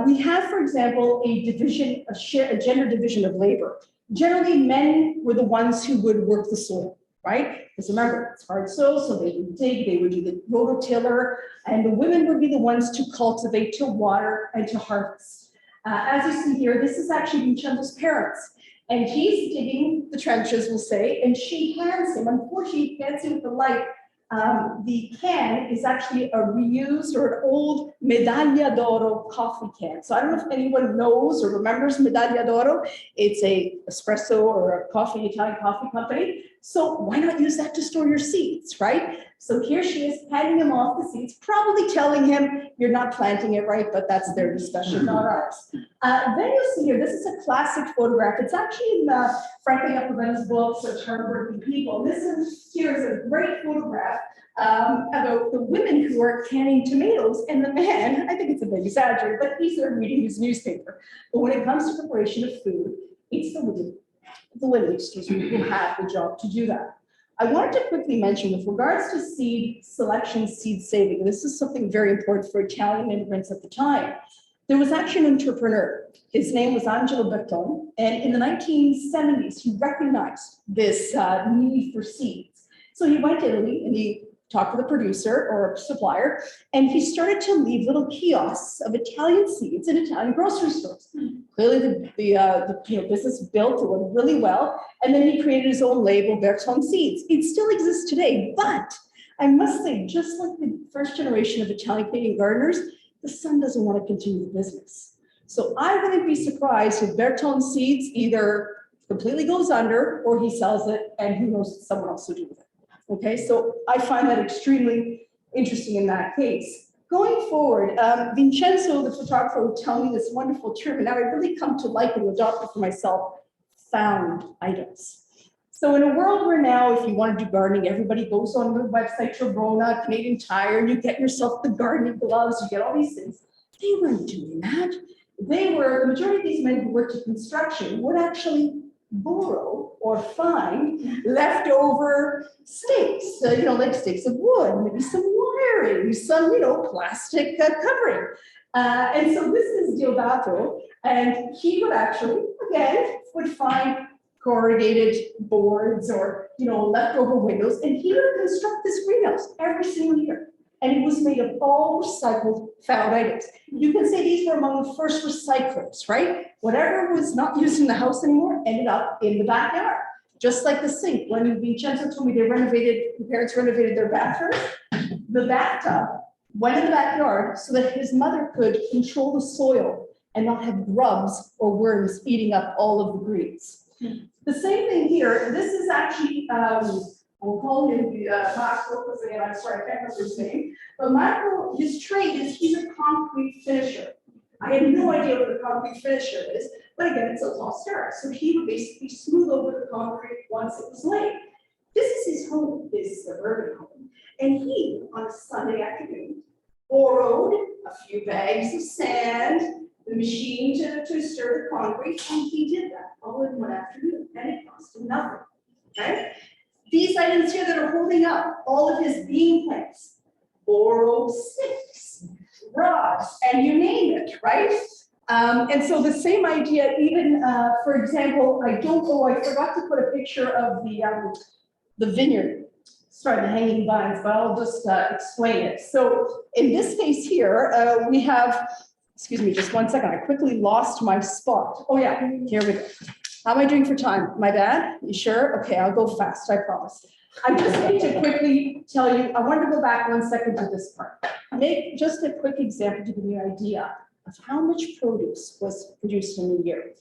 we have, for example, a gender division of labor. Generally, men were the ones who would work the soil, right? Because remember, it's hard soil, so they would dig, they would do the rototiller, and the women would be the ones to cultivate, to water, and to harvest. As you see here, this is actually Vincenzo's parents. And he's digging the trenches, we'll say, and she hands him, unfortunately, you can't see with the light, the can is actually a reused or an old Medaglia d'Oro coffee can. So I don't know if anyone knows or remembers Medaglia d'Oro. It's a espresso or a coffee, Italian coffee company. So why not use that to store your seeds, right? So here she is handing him off the seeds, probably telling him, you're not planting it right, but that's their discussion, not ours. Then you'll see here, this is a classic photograph. It's actually in Franklin Applebaum's book, Such Hardworking People. Here is a great photograph about the women who are canning tomatoes, and the man, I think it's a bit exaggerated, but he's there reading his newspaper. But when it comes to preparation of food, it's the women, excuse me, who have the job to do that. I wanted to quickly mention with regards to seed selection, seed saving, this is something very important for Italian immigrants at the time. There was actually an entrepreneur. His name was Angelo Bertone, and in the 1970s, he recognized this need for seeds. So he went to Italy and he talked to the producer or supplier, and he started to leave little kiosks of Italian seeds in Italian grocery stores. Clearly the business built, it went really well, and then he created his own label, Bertone Seeds. It still exists today, but I must say, just like the first generation of Italian Canadian gardeners, the son doesn't want to continue the business. So I wouldn't be surprised if Bertone Seeds either completely goes under or he sells it and who knows what someone else will do with it. Okay, so I find that extremely interesting in that case. Going forward, Vincenzo, the photographer, would tell me this wonderful term, and now I really come to like and adopt it for myself, found items. So in a world where now, if you want to do gardening, everybody goes on the website, Trabona, Canadian Tire, and you get yourself the gardening gloves, you get all these things. They weren't doing that. The majority of these men who worked in construction would actually borrow or find leftover stakes, like stakes of wood, maybe some wiring, some, plastic covering. And so this is Diodato, and he would actually, again, would find corrugated boards or, leftover windows, and he would construct this greenhouse every single year. And it was made of all recycled found items. You can say these were among the first recyclers, right? Whatever was not used in the house anymore ended up in the backyard. Just like the sink, when Vincenzo told me the parents renovated their bathroom, the bathtub went in the backyard so that his mother could control the soil and not have grubs or worms eating up all of the greens. The same thing here, this is actually, we'll call him Marco, because again, I'm sorry, I can't remember his name. But Marco, his trade is he's a concrete finisher. I had no idea what a concrete finisher is, but again, it's a lost art. So he would basically smooth over the concrete once it was laid. This is his home, his suburban home. And he, on a Sunday afternoon, borrowed a few bags of sand, the machine to stir the concrete, and he did that all in one afternoon, and it cost him nothing, right? These items here that are holding up all of his bean plants, borrowed sticks, rods, and you name it, right? And so the same idea, even, for example, I forgot to put a picture of the vineyard. Sorry, the hanging vines, but I'll just explain it. So in this case here, we have, excuse me, just one second. I quickly lost my spot. Oh yeah, here we go. How am I doing for time? My bad? You sure? Okay, I'll go fast, I promise. I just need to quickly tell you, I wanted to go back 1 second to this part. Make just a quick example to give you an idea of how much produce was produced in a year.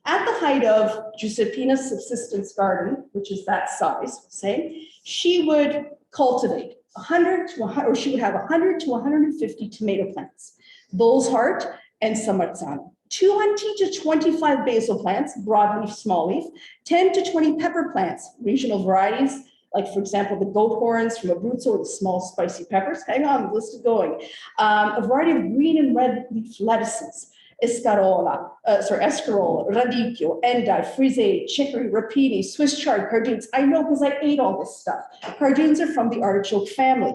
At the height of Giuseppina's subsistence garden, which is that size, say, she would cultivate 100 to 100, or she would have 100 to 150 tomato plants, bull's heart and samarzano, 20 to 25 basil plants, broadleaf, small leaf, 10 to 20 pepper plants, regional varieties, like for example, the goat horns from Abruzzo or the small spicy peppers. Hang on, the list is going. A variety of green and red leaf lettuces, escarola, radicchio, endive, frisee, chicory, rapini, Swiss chard, cardoons. I know because I ate all this stuff. Cardoons are from the artichoke family.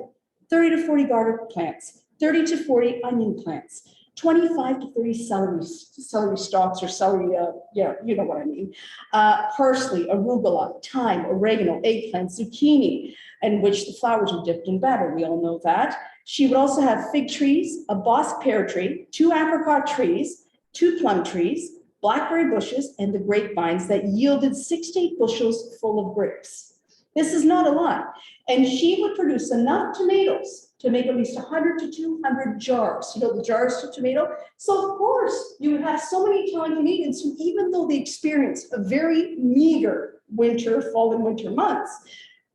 30 to 40 garlic plants, 30 to 40 onion plants, 25 to 30 celery stalks or celery, you know what I mean. Parsley, arugula, thyme, oregano, eggplant, zucchini, in which the flowers are dipped in batter. We all know that. She would also have fig trees, a boss pear tree, 2 apricot trees, 2 plum trees, blackberry bushes, and the grapevines that yielded 6 to 8 bushels full of grapes. This is not a lot. And she would produce enough tomatoes to make at least 100 to 200 jars. You know the jars of tomato? So of course, you would have so many Italian Canadians who, even though they experienced a very meager winter, fall and winter months,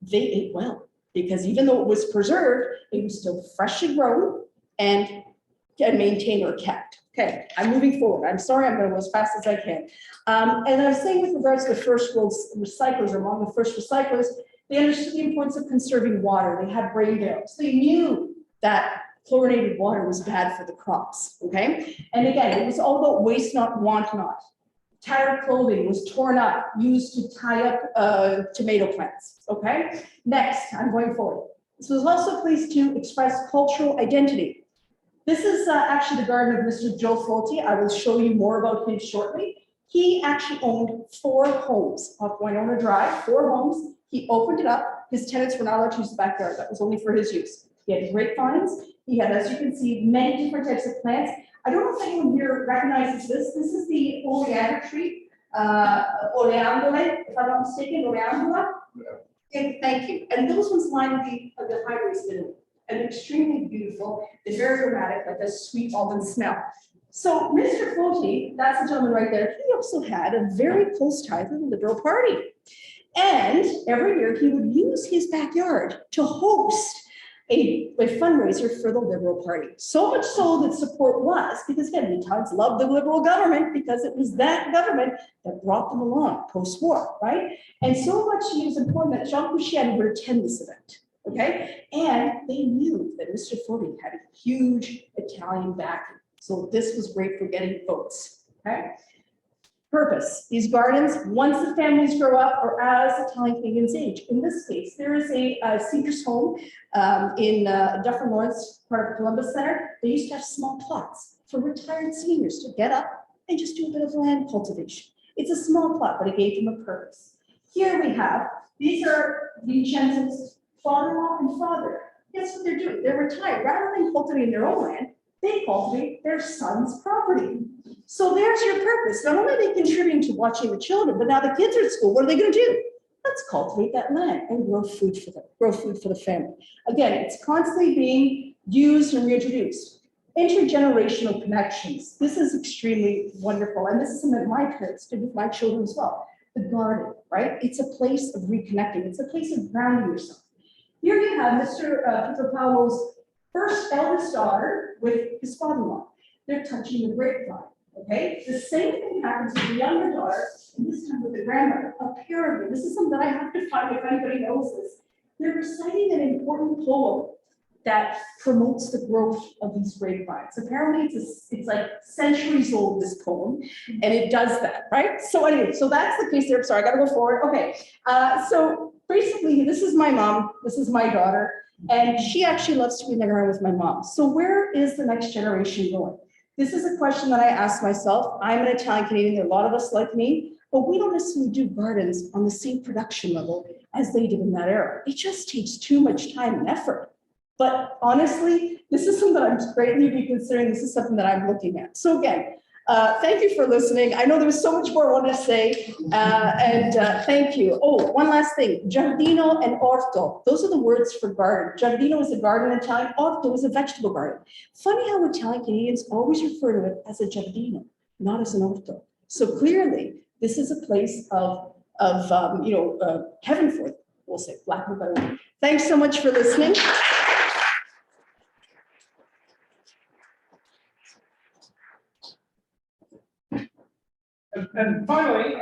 they ate well. Because even though it was preserved, it was still freshly grown and maintained or kept. Okay, I'm moving forward. I'm sorry, I'm going to go as fast as I can. And I was saying with regards to the first world's recyclers, among the first recyclers, they understood the importance of conserving water. They had brain dams. They knew that chlorinated water was bad for the crops, okay? And again, it was all about waste not, want not. Tattered clothing was torn up, used to tie up tomato plants, okay? Next, I'm going forward. This was also a place to express cultural identity. This is actually the garden of Mr. Joe Folti. I will show you more about him shortly. He actually owned 4 homes off Winona Drive, 4 homes. He opened it up. His tenants were not allowed to use the backyard. That was only for his use. He had grapevines. He had, as you can see, many different types of plants. I don't know if anyone here recognizes this. This is the oleander tree, oleandole, if I'm not mistaken, oleandula. Yeah, thank you. And those ones line the highways in and extremely beautiful. They're very aromatic, like a sweet almond smell. So Mr. Folti, that's the gentleman right there, he also had a very close tie to the Liberal Party. And every year he would use his backyard to host a fundraiser for the Liberal Party. So much so that support was, because again, the Italians loved the Liberal government because it was that government that brought them along post-war, right? And so much he was important that Jean Cusciani would attend this event, okay? And they knew that Mr. Folti had a huge Italian backing. So this was great for getting votes, okay? Purpose, these gardens, once the families grow up or as Italian Canadians age. In this case, there is a senior's home in Dufferin Lawrence, part of Columbus Center. They used to have small plots. for retired seniors to get up and just do a bit of land cultivation. It's a small plot, but it gave them a purpose. Here we have, these are Vincenzo's father-in-law and father. Guess what they're doing? They're retired. Rather than cultivating their own land, they cultivate their son's property. So there's your purpose. Not only are they contributing to watching the children, but now the kids are at school. What are they going to do? Let's cultivate that land and grow food for them, grow food for the family. Again, it's constantly being used and reintroduced. Intergenerational connections. This is extremely wonderful. And this is something that my parents did with my children as well. The garden, right? It's a place of reconnecting. It's a place of grounding yourself. Here you have Mr. Petropaulo's first eldest daughter with his father-in-law. They're touching the grapevine, okay? The same thing happens with the younger daughter, and this time with the grandmother. Apparently, this is something that I have to find if anybody knows this. They're reciting an important poem that promotes the growth of these grapevines. Apparently, it's like centuries old, this poem, and it does that, right? So anyway, so that's the case there. Sorry, I gotta go forward. Okay, so basically, this is my mom, this is my daughter, and she actually loves to be hanging around with my mom. So where is the next generation going? This is a question that I ask myself. I'm an Italian Canadian, there are a lot of us like me, but we don't necessarily do gardens on the same production level as they did in that era. It just takes too much time and effort. But honestly, this is something that I'm greatly be considering. This is something that I'm looking at. So again, thank you for listening. I know there was so much more I wanted to say, and thank you. Oh, one last thing, giardino and orto. Those are the words for garden. Giardino is a garden in Italian, orto is a vegetable garden. Funny how Italian Canadians always refer to it as a giardino, not as an orto. So clearly, this is a place of heaven for, we'll say, lack of a better word. Thanks so much for listening. And finally,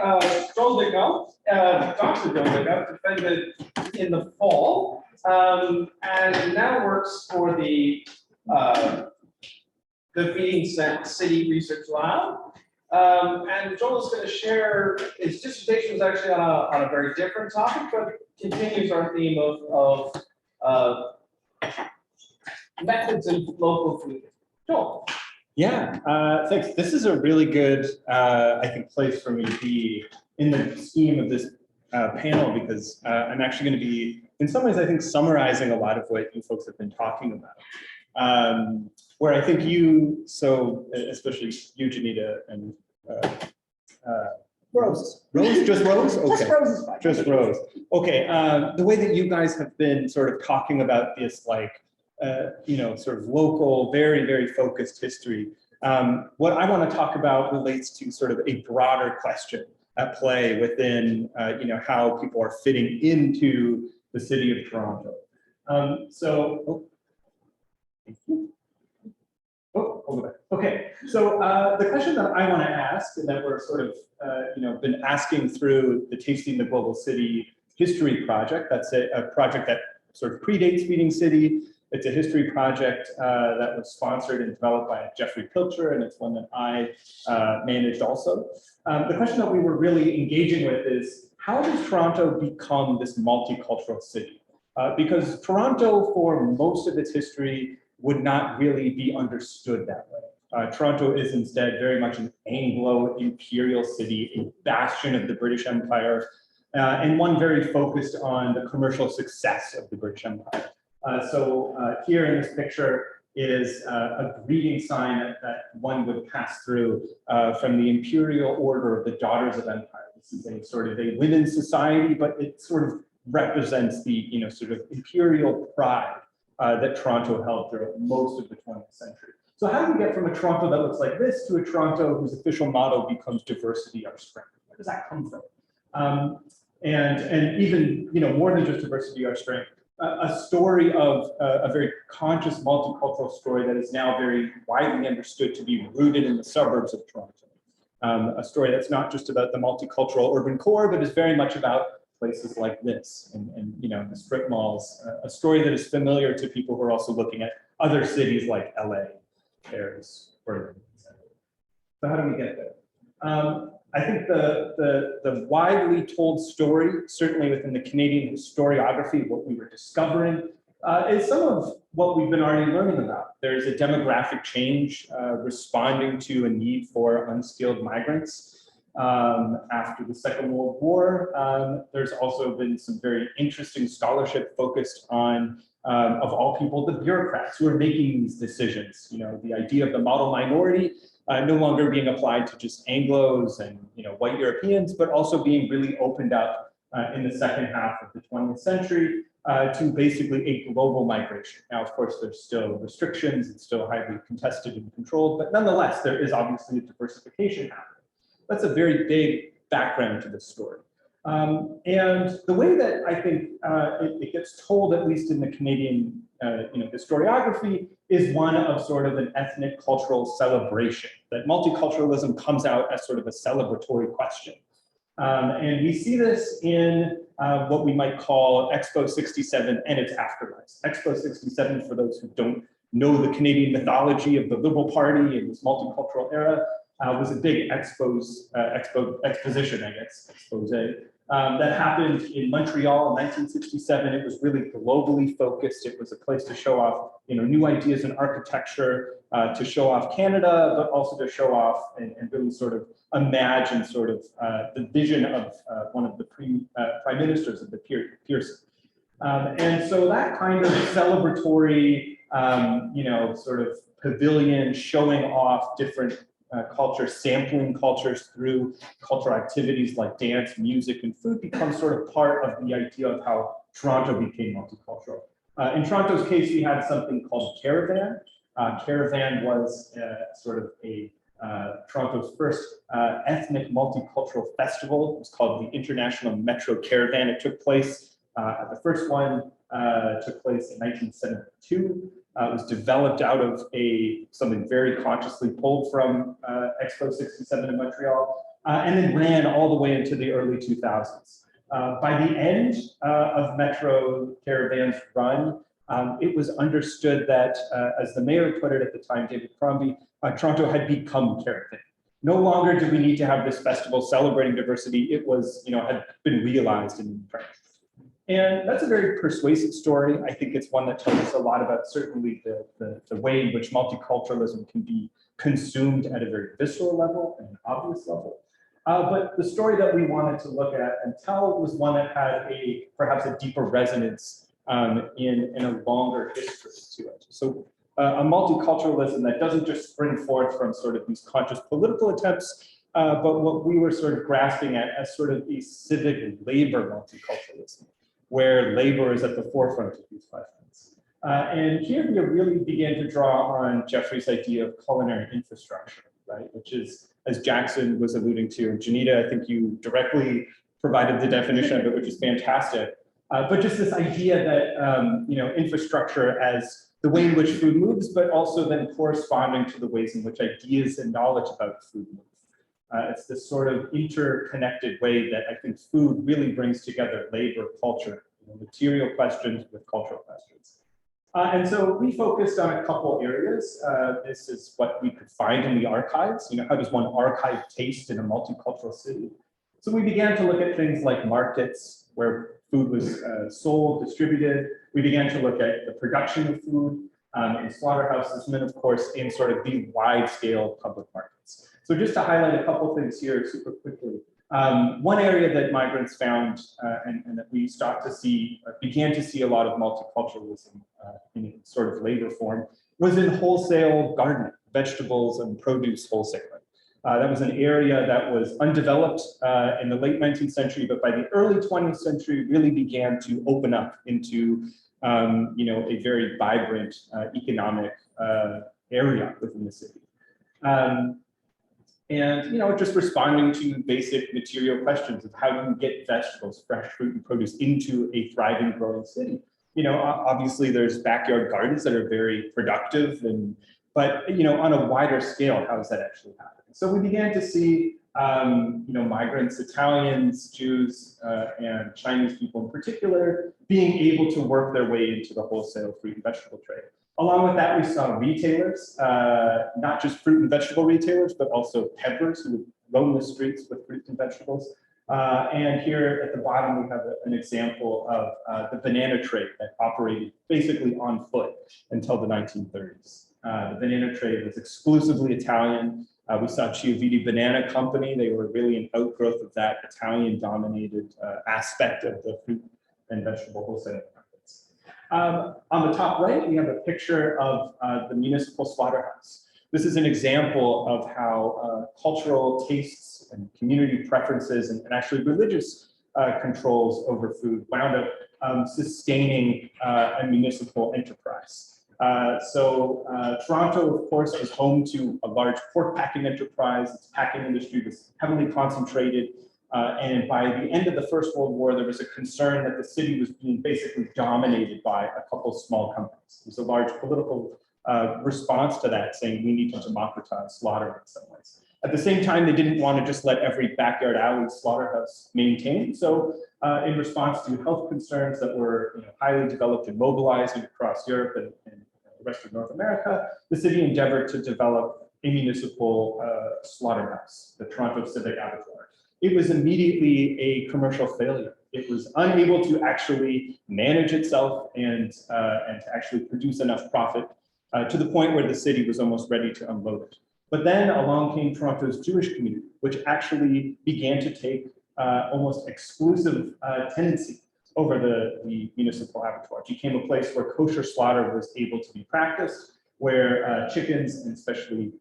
Joel Dicko, Dr. Joel Dicko, defended in the fall, and now works for the Feeding City Research Lab. And Joel is going to share, his dissertation was actually on a very different topic, but continues our theme of methods in local food. Joel. Yeah, thanks. This is a really good, I think, place for me to be in the scheme of this panel, because I'm actually going to be, in some ways, I think, summarizing a lot of what you folks have been talking about. Where I think you, so especially you, Janita, and Rose. Rose, just Rose? Okay. Just Rose is fine. Just Rose. Okay, the way that you guys have been sort of talking about this, like, sort of local, very, very focused history. What I want to talk about relates to sort of a broader question at play within, how people are fitting into the city of Toronto. Okay, so the question that I want to ask, and that we're sort of, been asking through the Tasting the Global City History Project, that's a project that sort of predates Feeding City. It's a history project that was sponsored and developed by Jeffrey Pilcher, and it's one that I managed also. The question that we were really engaging with is, how does Toronto become this multicultural city? Because Toronto, for most of its history, would not really be understood that way. Toronto is instead very much an Anglo-imperial city, a bastion of the British Empire, and one very focused on the commercial success of the British Empire. Here in this picture is a greeting sign that one would pass through from the Imperial Order of the Daughters of Empire. This is a sort of a women's society, but it sort of represents the sort of imperial pride that Toronto held throughout most of the 20th century. So how do we get from a Toronto that looks like this to a Toronto whose official motto becomes diversity our strength? Where does that come from? And even more than just diversity our strength, a story of a very conscious multicultural story that is now very widely understood to be rooted in the suburbs of Toronto. A story that's not just about the multicultural urban core, but is very much about places like this and the strip malls. A story that is familiar to people who are also looking at other cities like LA, Paris, Berlin, etc. So how do we get there? I think the widely told story, certainly within the Canadian historiography, what we were discovering, is some of what we've been already learning about. There's a demographic change responding to a need for unskilled migrants after the Second World War. There's also been some very interesting scholarship focused on, of all people, the bureaucrats who are making these decisions. You know, the idea of the model minority no longer being applied to just Anglos and white Europeans, but also being really opened up in the second half of the 20th century to basically a global migration. Now, of course, there's still restrictions, it's still highly contested and controlled, but nonetheless, there is obviously a diversification happening. That's a very big background to this story. And the way that I think it gets told, at least in the Canadian historiography, is one of sort of an ethnic cultural celebration, that multiculturalism comes out as sort of a celebratory question. And we see this in what we might call Expo 67 and its afterlives. Expo 67, for those who don't know the Canadian mythology of the Liberal Party in this multicultural era, was a big exposition, I guess, expose, that happened in Montreal in 1967. It was really globally focused. It was a place to show off, new ideas in architecture, to show off Canada, but also to show off and really sort of imagine sort of the vision of one of the prime ministers of the period, Pearson. And so that kind of celebratory, sort of pavilion showing off different cultures, sampling cultures through cultural activities like dance, music, and food becomes sort of part of the idea of how Toronto became multicultural. In Toronto's case, we had something called Caravan. Caravan was sort of a Toronto's first ethnic multicultural festival. It was called the International Metro Caravan. It took place, the first one took place in 1972. It was developed out of something very consciously pulled from Expo 67 in Montreal, and then ran all the way into the early 2000s. By the end of Metro Caravan's run, it was understood that, as the mayor put it at the time, David Crombie, Toronto had become Caravan. No longer did we need to have this festival celebrating diversity. It was, had been realized in practice. And that's a very persuasive story. I think it's one that tells us a lot about certainly the way in which multiculturalism can be consumed at a very visceral level and an obvious level. But the story that we wanted to look at and tell was one that had perhaps a deeper resonance in a longer history to it. So a multiculturalism that doesn't just spring forth from sort of these conscious political attempts, but what we were sort of grasping at as sort of a civic labor multiculturalism, where labor is at the forefront of these questions. And here we really began to draw on Jeffrey's idea of culinary infrastructure, right? Which is, as Jackson was alluding to, and Janita, I think you directly provided the definition of it, which is fantastic. But just this idea that, infrastructure as the way in which food moves, but also then corresponding to the ways in which ideas and knowledge about food move. It's this sort of interconnected way that I think food really brings together labor, culture, material questions with cultural questions. And so we focused on a couple areas. This is what we could find in the archives. How does one archive taste in a multicultural city? So we began to look at things like markets, where food was sold, distributed. We began to look at the production of food in slaughterhouses, and then of course in sort of the wide scale public markets. So just to highlight a couple things here super quickly. One area that migrants found and that we began to see a lot of multiculturalism in sort of labor form was in wholesale gardening, vegetables and produce wholesaling. That was an area that was undeveloped in the late 19th century, but by the early 20th century really began to open up into a very vibrant economic area within the city. And just responding to basic material questions of how do you get vegetables, fresh fruit and produce into a thriving, growing city. Obviously there's backyard gardens that are very productive, but on a wider scale, how is that actually happening? So we began to see migrants, Italians, Jews, and Chinese people in particular, being able to work their way into the wholesale fruit and vegetable trade. Along with that, we saw retailers, not just fruit and vegetable retailers, but also peddlers who would roam the streets with fruits and vegetables. And here at the bottom, we have an example of the banana trade that operated basically on foot until the 1930s. The banana trade was exclusively Italian. We saw Chiaviti Banana Company. They were really an outgrowth of that Italian-dominated aspect of the fruit and vegetable wholesale markets. On the top right, we have a picture of the municipal slaughterhouse. This is an example of how cultural tastes and community preferences and actually religious controls over food wound up sustaining a municipal enterprise. Toronto, of course, was home to a large pork packing enterprise. Its packing industry was heavily concentrated. And by the end of the First World War, there was a concern that the city was being basically dominated by a couple small companies. There's a large political response to that, saying we need to democratize slaughter in some ways. At the same time, they didn't want to just let every backyard alley slaughterhouse maintain. So in response to health concerns that were highly developed and mobilizing across Europe and the rest of North America, the city endeavored to develop a municipal slaughterhouse, the Toronto Civic Abattoir. It was immediately a commercial failure. It was unable to actually manage itself and to actually produce enough profit to the point where the city was almost ready to unload it. But then along came Toronto's Jewish community, which actually began to take almost exclusive tenancy over the municipal abattoir. It became a place where kosher slaughter was able to be practiced, where chickens and especially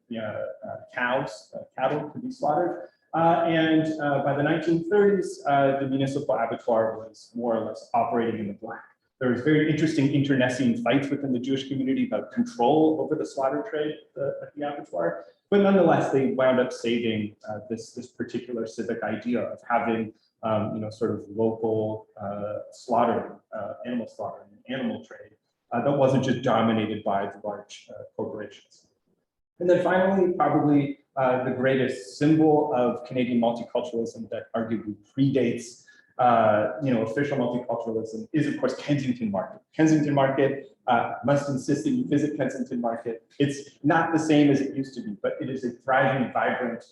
cows, cattle could be slaughtered. And by the 1930s, the municipal abattoir was more or less operating in the black. There was very interesting internecine fights within the Jewish community about control over the slaughter trade at the abattoir. But nonetheless, they wound up saving this particular civic idea of having sort of local slaughtering, animal slaughtering, animal trade that wasn't just dominated by the large corporations. And then finally, probably the greatest symbol of Canadian multiculturalism that arguably predates official multiculturalism is, of course, Kensington Market. Kensington Market, must insist that you visit Kensington Market. It's not the same as it used to be, but it is a thriving, vibrant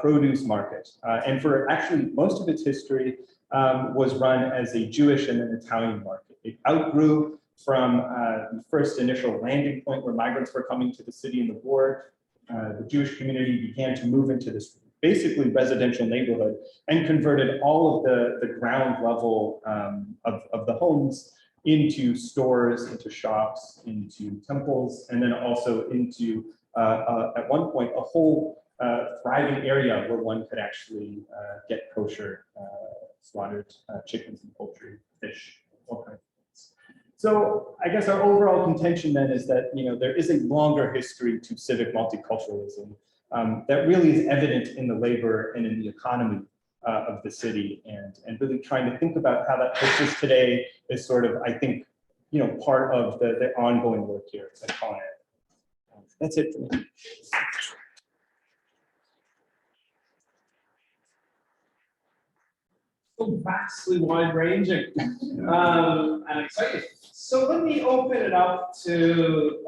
produce market. And for actually most of its history was run as a Jewish and an Italian market. It outgrew from the first initial landing point where migrants were coming to the city in the war. The Jewish community began to move into this basically residential neighborhood and converted all of the ground level of the homes into stores, into shops, into temples, and then also into, at one point, a whole thriving area where one could actually get kosher slaughtered chickens and poultry, fish, all kinds of things. So I guess our overall contention then is that there is a longer history to civic multiculturalism that really is evident in the labor and in the economy of the city, and really trying to think about how that puts us today is sort of, I think, part of the ongoing work here at Culinaria. That's it for me. So vastly wide ranging and exciting. So let me open it up to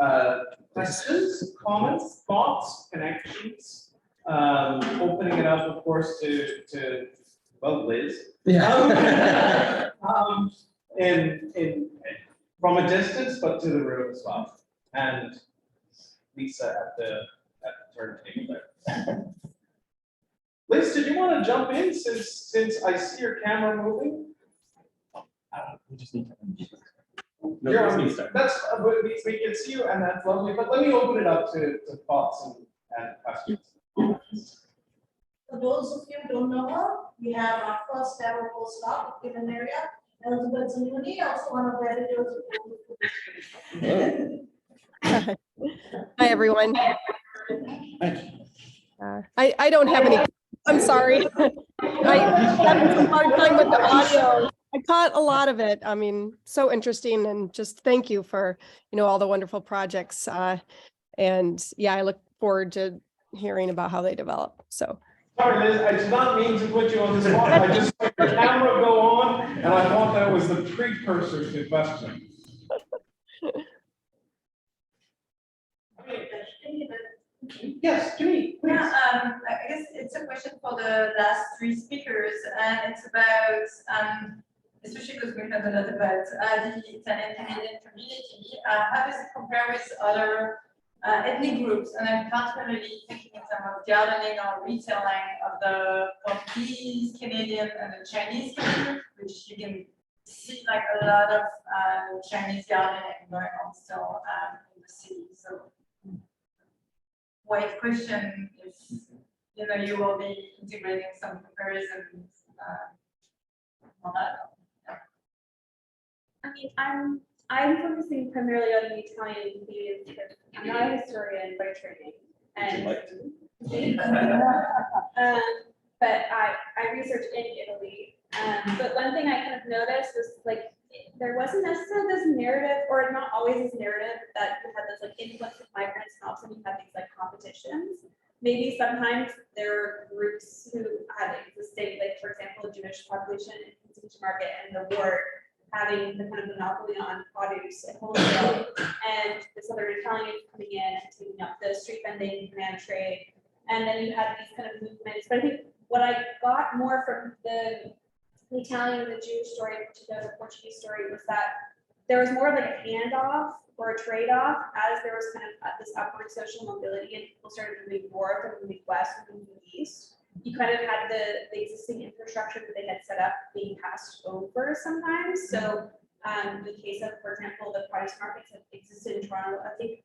questions, comments, thoughts, connections. Opening it up, of course, to well, Liz. Yeah. And from a distance, but to the room as well. And Lisa at the turntable there. Liz, did you want to jump in since I see your camera moving? We just need to. You're on mute. That's we can see you, and that's lovely. But let me open it up to thoughts and questions. For those of you who don't know her, we have our first ever postdoc in an area, Elizabeth Zanuni, also one of the editors of Global Food Histories. Hi, everyone. I don't have any, I'm sorry. I having some hard time with the audio. I caught a lot of it. I mean, so interesting, and just thank you for, all the wonderful projects. And yeah, I look forward to hearing about how they develop. So. Sorry, Liz, I did not mean to put you on the spot. I just saw the camera go on, and I thought that was the precursor to the question. Yes, Janine, please. Yeah, I guess it's a question for the last three speakers, and it's about, especially because we heard a lot about the Italian Canadian community. How does it compare with other ethnic groups? And I'm particularly thinking in terms of gardening or retailing of the Portuguese Canadian and the Chinese Canadian, which you can see like a lot of Chinese gardening going on still in the city. So, white question if you will be integrating some comparisons on that. I mean, I'm focusing primarily on the Italian community because I'm not a historian by training, and but I research in Italy. But one thing I kind of noticed was like there wasn't necessarily this narrative, or not always this narrative, that you had this like influx of migrants, and also you had these like competitions. Maybe sometimes there were groups who had existing, like for example, the Jewish population in the market and the ward having the kind of monopoly on produce and wholesale, and this other Italian coming in and taking up the street vending man trade. And then you had these kind of movements. But I think what I got more from the Italian and the Jewish story, in particular the Portuguese story, was that there was more of like a handoff or a trade-off as there was kind of this upward social mobility and people started moving north and moving west and moving east. You kind of had the existing infrastructure that they had set up being passed over sometimes. So in the case of, for example, the produce markets that existed in Toronto, I think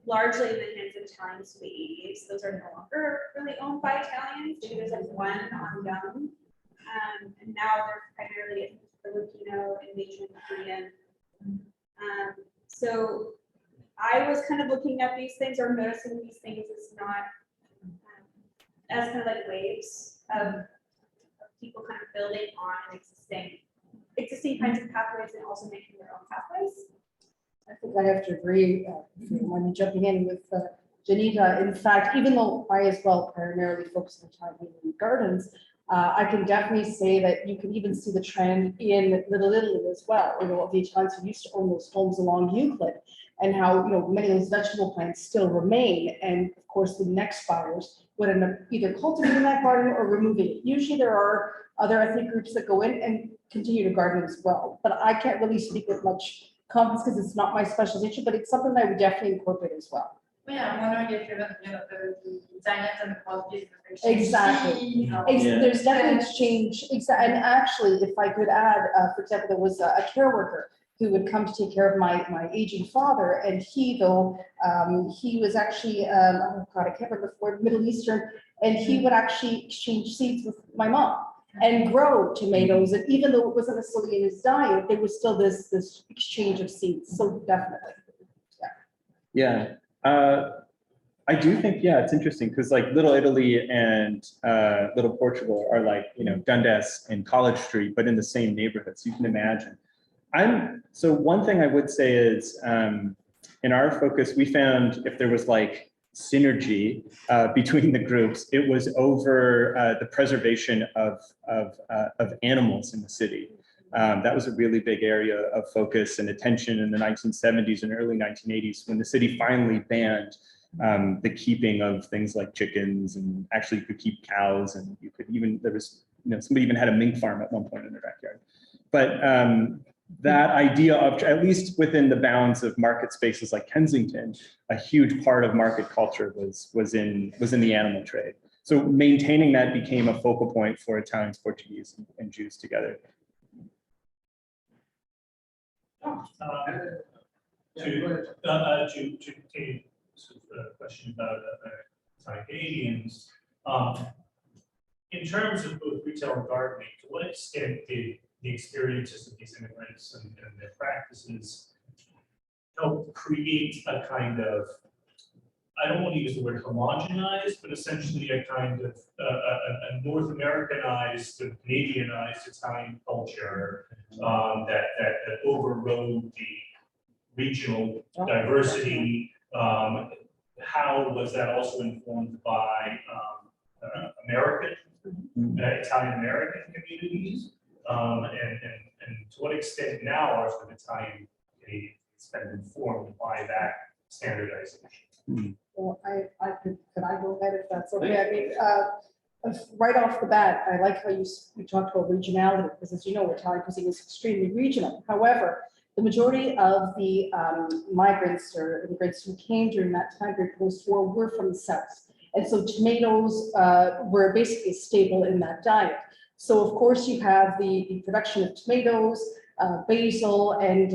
largely in the hands of Italians in the 80s. Those are no longer really owned by Italians. Maybe there's like one on Young. And now they're primarily Filipino, Indonesian, Korean. So I was kind of looking at these things or noticing these things as not as kind of like waves of people kind of building on existing kinds of pathways and also making their own pathways. I think I have to agree when you're jumping in with Janita. In fact, even though I as well primarily focus on Italian gardens, I can definitely say that you can even see the trend in Little Italy as well. The Italians who used to own those homes along Euclid, and how many of those vegetable plants still remain. And of course, the next buyers would end up either cultivating that garden or removing it. Usually, there are other ethnic groups that go in and continue to garden as well. But I can't really speak with much confidence because it's not my specialization. But it's something that I would definitely incorporate as well. Yeah, I'm wondering if even the Italians and the Portuguese. Exactly. There's definitely exchange. And actually, if I could add, for example, there was a care worker who would come to take care of my aging father, and he was actually oh God, I can't remember the word, Middle Eastern, and he would actually exchange seeds with my mom and grow tomatoes. And even though it wasn't necessarily in his diet, there was still this exchange of seeds. So definitely, Yeah. I do think, yeah, it's interesting because like Little Italy and Little Portugal are like, Dundas and College Street, but in the same neighborhoods, you can imagine. So one thing I would say is in our focus, we found if there was like synergy between the groups, it was over the preservation of animals in the city. That was a really big area of focus and attention in the 1970s and early 1980s when the city finally banned the keeping of things like chickens, and actually you could keep cows, and you could even, there was, somebody even had a mink farm at one point in their backyard. But that idea of, at least within the bounds of market spaces like Kensington, a huge part of market culture was in the animal trade. So maintaining that became a focal point for Italians, Portuguese, and Jews together. To continue the question about Canadians, in terms of both retail and gardening, to what extent did the experiences of these immigrants and their practices help create a kind of, I don't want to use the word homogenized, but essentially a kind of a North Americanized, Canadianized Italian culture that overrode the regional diversity? How was that also informed by American, Italian American communities? And to what extent now are sort of Italian Canadians been informed by that standardization. Well, could I go ahead if that's okay? I mean, right off the bat, I like how you talked about regionality, because as you know, Italian cuisine is extremely regional. However, the majority of the migrants or immigrants who came during that time period post-war were from the south. And so tomatoes were basically a staple in that diet. So of course you have the production of tomatoes, basil, and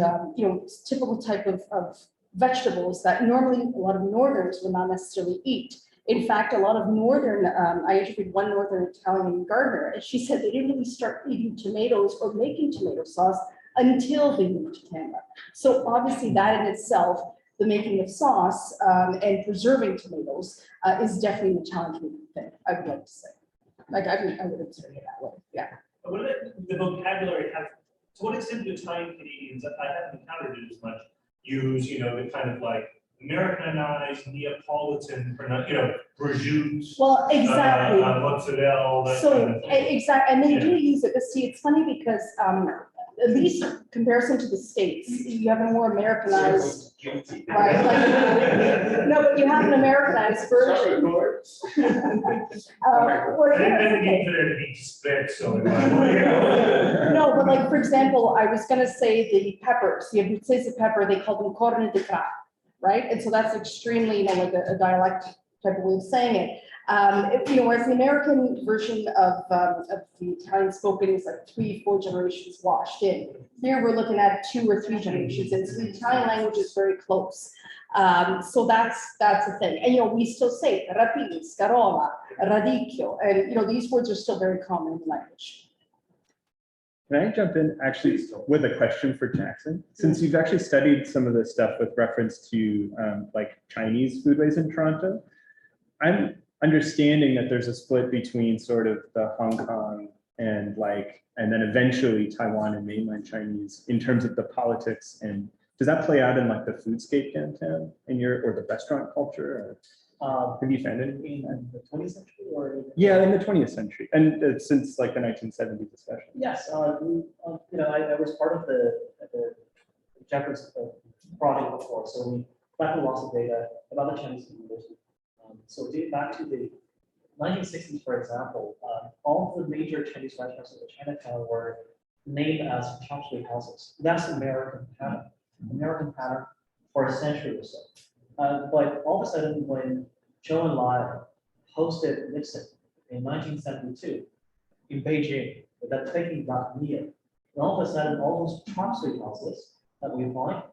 typical type of vegetables that normally a lot of northerners would not necessarily eat. In fact, a lot of northern, I interviewed one northern Italian gardener, and she said they didn't really start eating tomatoes or making tomato sauce until they moved to Canada. So obviously that in itself, the making of sauce and preserving tomatoes is definitely a challenging thing, I would like to say. Like I would observe it that way, yeah. But what about the vocabulary? To what extent do Italian Canadians, I haven't encountered it as much, use, the kind of like Americanized Neapolitan, prosciutto. Well, exactly. Mozzarella. That So kind of thing. exactly, and they do use it. But see, it's funny because at least in comparison to the States, you have a more Americanized, right? Like, no, but you have an Americanized version. No, but like, for example, I was going to say the peppers, the abruzzese pepper, they call them corne di crack, right? And so that's extremely, like a dialect type of way of saying it. Whereas the American version of the Italian spoken is like 3-4 generations washed in. Here we're looking at 2 or 3 generations, and so the Italian language is very close. So that's the thing. And we still say rapini, scarola, radicchio, and these words are still very common in the language. Can I jump in actually with a question for Jackson? Since you've actually studied some of this stuff with reference to like Chinese foodways in Toronto, I'm understanding that there's a split between sort of the Hong Kong and then eventually Taiwan and mainland Chinese in terms of the politics. And does that play out in like the foodscape downtown or the restaurant culture? Or have you found anything in the 20th century or? Yeah, in the 20th century and since like the 1970s especially. Yes, I was part of the Jeffers project before, so we collected lots of data about the Chinese community. So dating back to the 1960s, for example, all of the major Chinese restaurants in the Chinatown were named as chop suey houses. That's American pattern for a century or so. But all of a sudden, when Zhou Enlai hosted Nixon in 1972 in Beijing with that Peking duck meal, and all of a sudden, all those chop suey houses that we find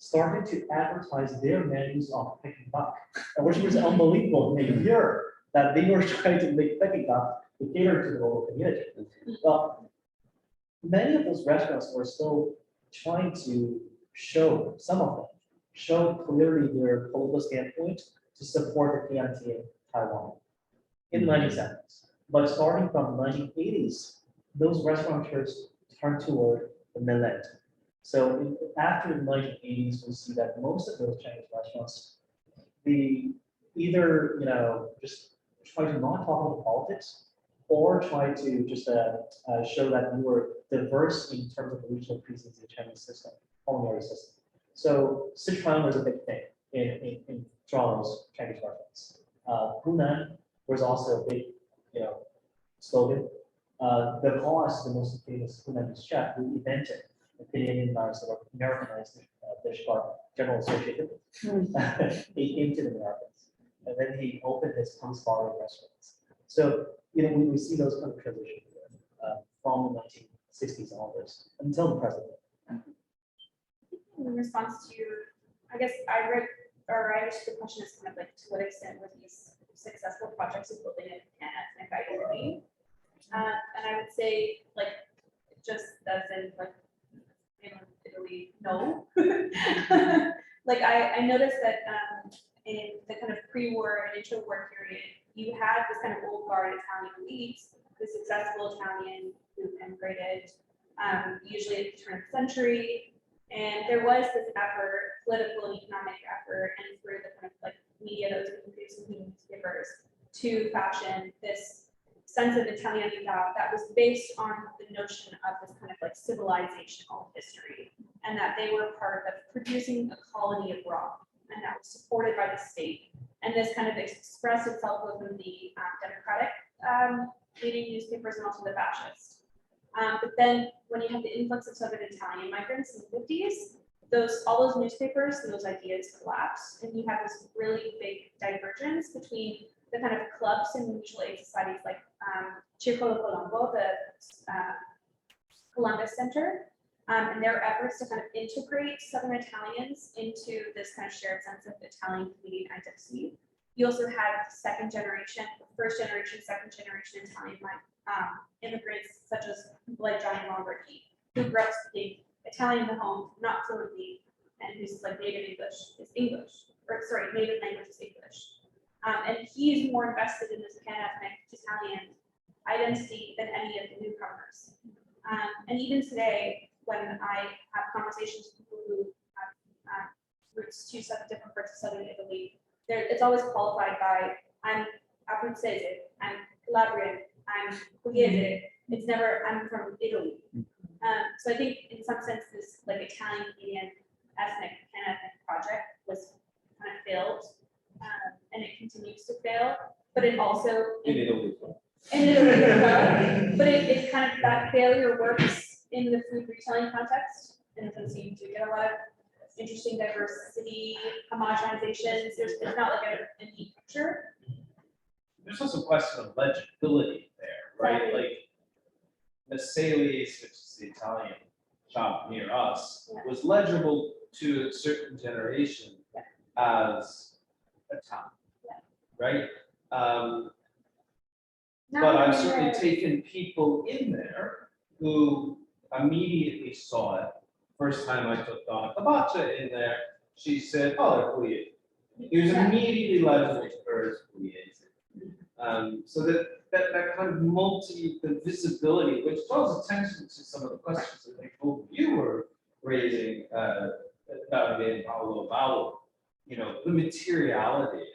started to advertise their menus on Peking duck, which was unbelievable in a year that they were trying to make Peking duck to cater to the local community. Well, many of those restaurants were still trying to show, some of them, show clearly their political standpoint to support the PMT in Taiwan in the 1970s. But starting from the 1980s, those restaurateurs turned toward the mainland. So after the 1980s, we see that most of those Chinese restaurants, they either just try to not talk about politics, or try to just show that we were diverse in terms of the regional cuisines in the Chinese system, culinary system. So Sichuan was a big thing in Toronto's Chinese restaurants. Hunan was also a big, slogan. The Haas, the most famous Hunanese chef, who invented the Canadian sort of Americanized dish called General Associated. He came to the Americans, and then he opened his post-modern restaurants. So we see those kind of transitions from the 1960s onwards until the present. In response to, I guess I read, or I understood the question is kind of like, to what extent were these successful projects of building it and guiding? And I would say, like, just as in like, Italy, no. Like I noticed that in the kind of pre-war and intra-war period, you had this kind of old guard Italian elite, the successful Italian who immigrated, usually at the turn of the century. And there was this effort, political and economic effort, and through the kind of like media that was being produced in newspapers to fashion this sense of Italianità that was based on the notion of this kind of like civilizational history, and that they were part of producing a colony abroad. and that was supported by the state. And this kind of expressed itself within the democratic leading newspapers and also the fascist. But then when you have the influx of Southern Italian migrants in the 50s, all those newspapers and those ideas collapse, and you have this really big divergence between the kind of clubs and mutual aid societies like Circolo Colombo, the Columbus Center, and their efforts to kind of integrate Southern Italians into this kind of shared sense of Italian Canadian identity. You also had second generation, first generation, second generation Italian immigrants, such as people like Johnny Lombardi, who grew up speaking Italian at home, not fluently, and who's like native English is English, or sorry, native language is English. And he's more invested in this pan-ethnic Italian identity than any of the newcomers. And even today, when I have conversations with people who have roots to different parts of Southern Italy, it's always qualified by, I'm Abruzzese, I'm Calabrian, I'm Pugliese. It's never, I'm from Italy. So I think in some sense, this like Italian Canadian ethnic project was kind of failed, and it continues to fail, but it also, In Italy. but it kind of, that failure works in the food retailing context, and since you do get a lot of interesting diversity, homogenizations, it's not like a neat picture. There's also a question of legibility there, right? Exactly. Like Mercedes, which is the Italian shop near us, was legible to a certain generation as Italian, right? But I've certainly taken people in there who immediately saw it. First time I took Donna Cabacha in there, she said, "Oh, they're Pugliese." It was immediately legible to her as Pugliese. So that kind of the visibility, which draws attention to some of the questions that I think both of you were raising, about it, Paolo, about the materiality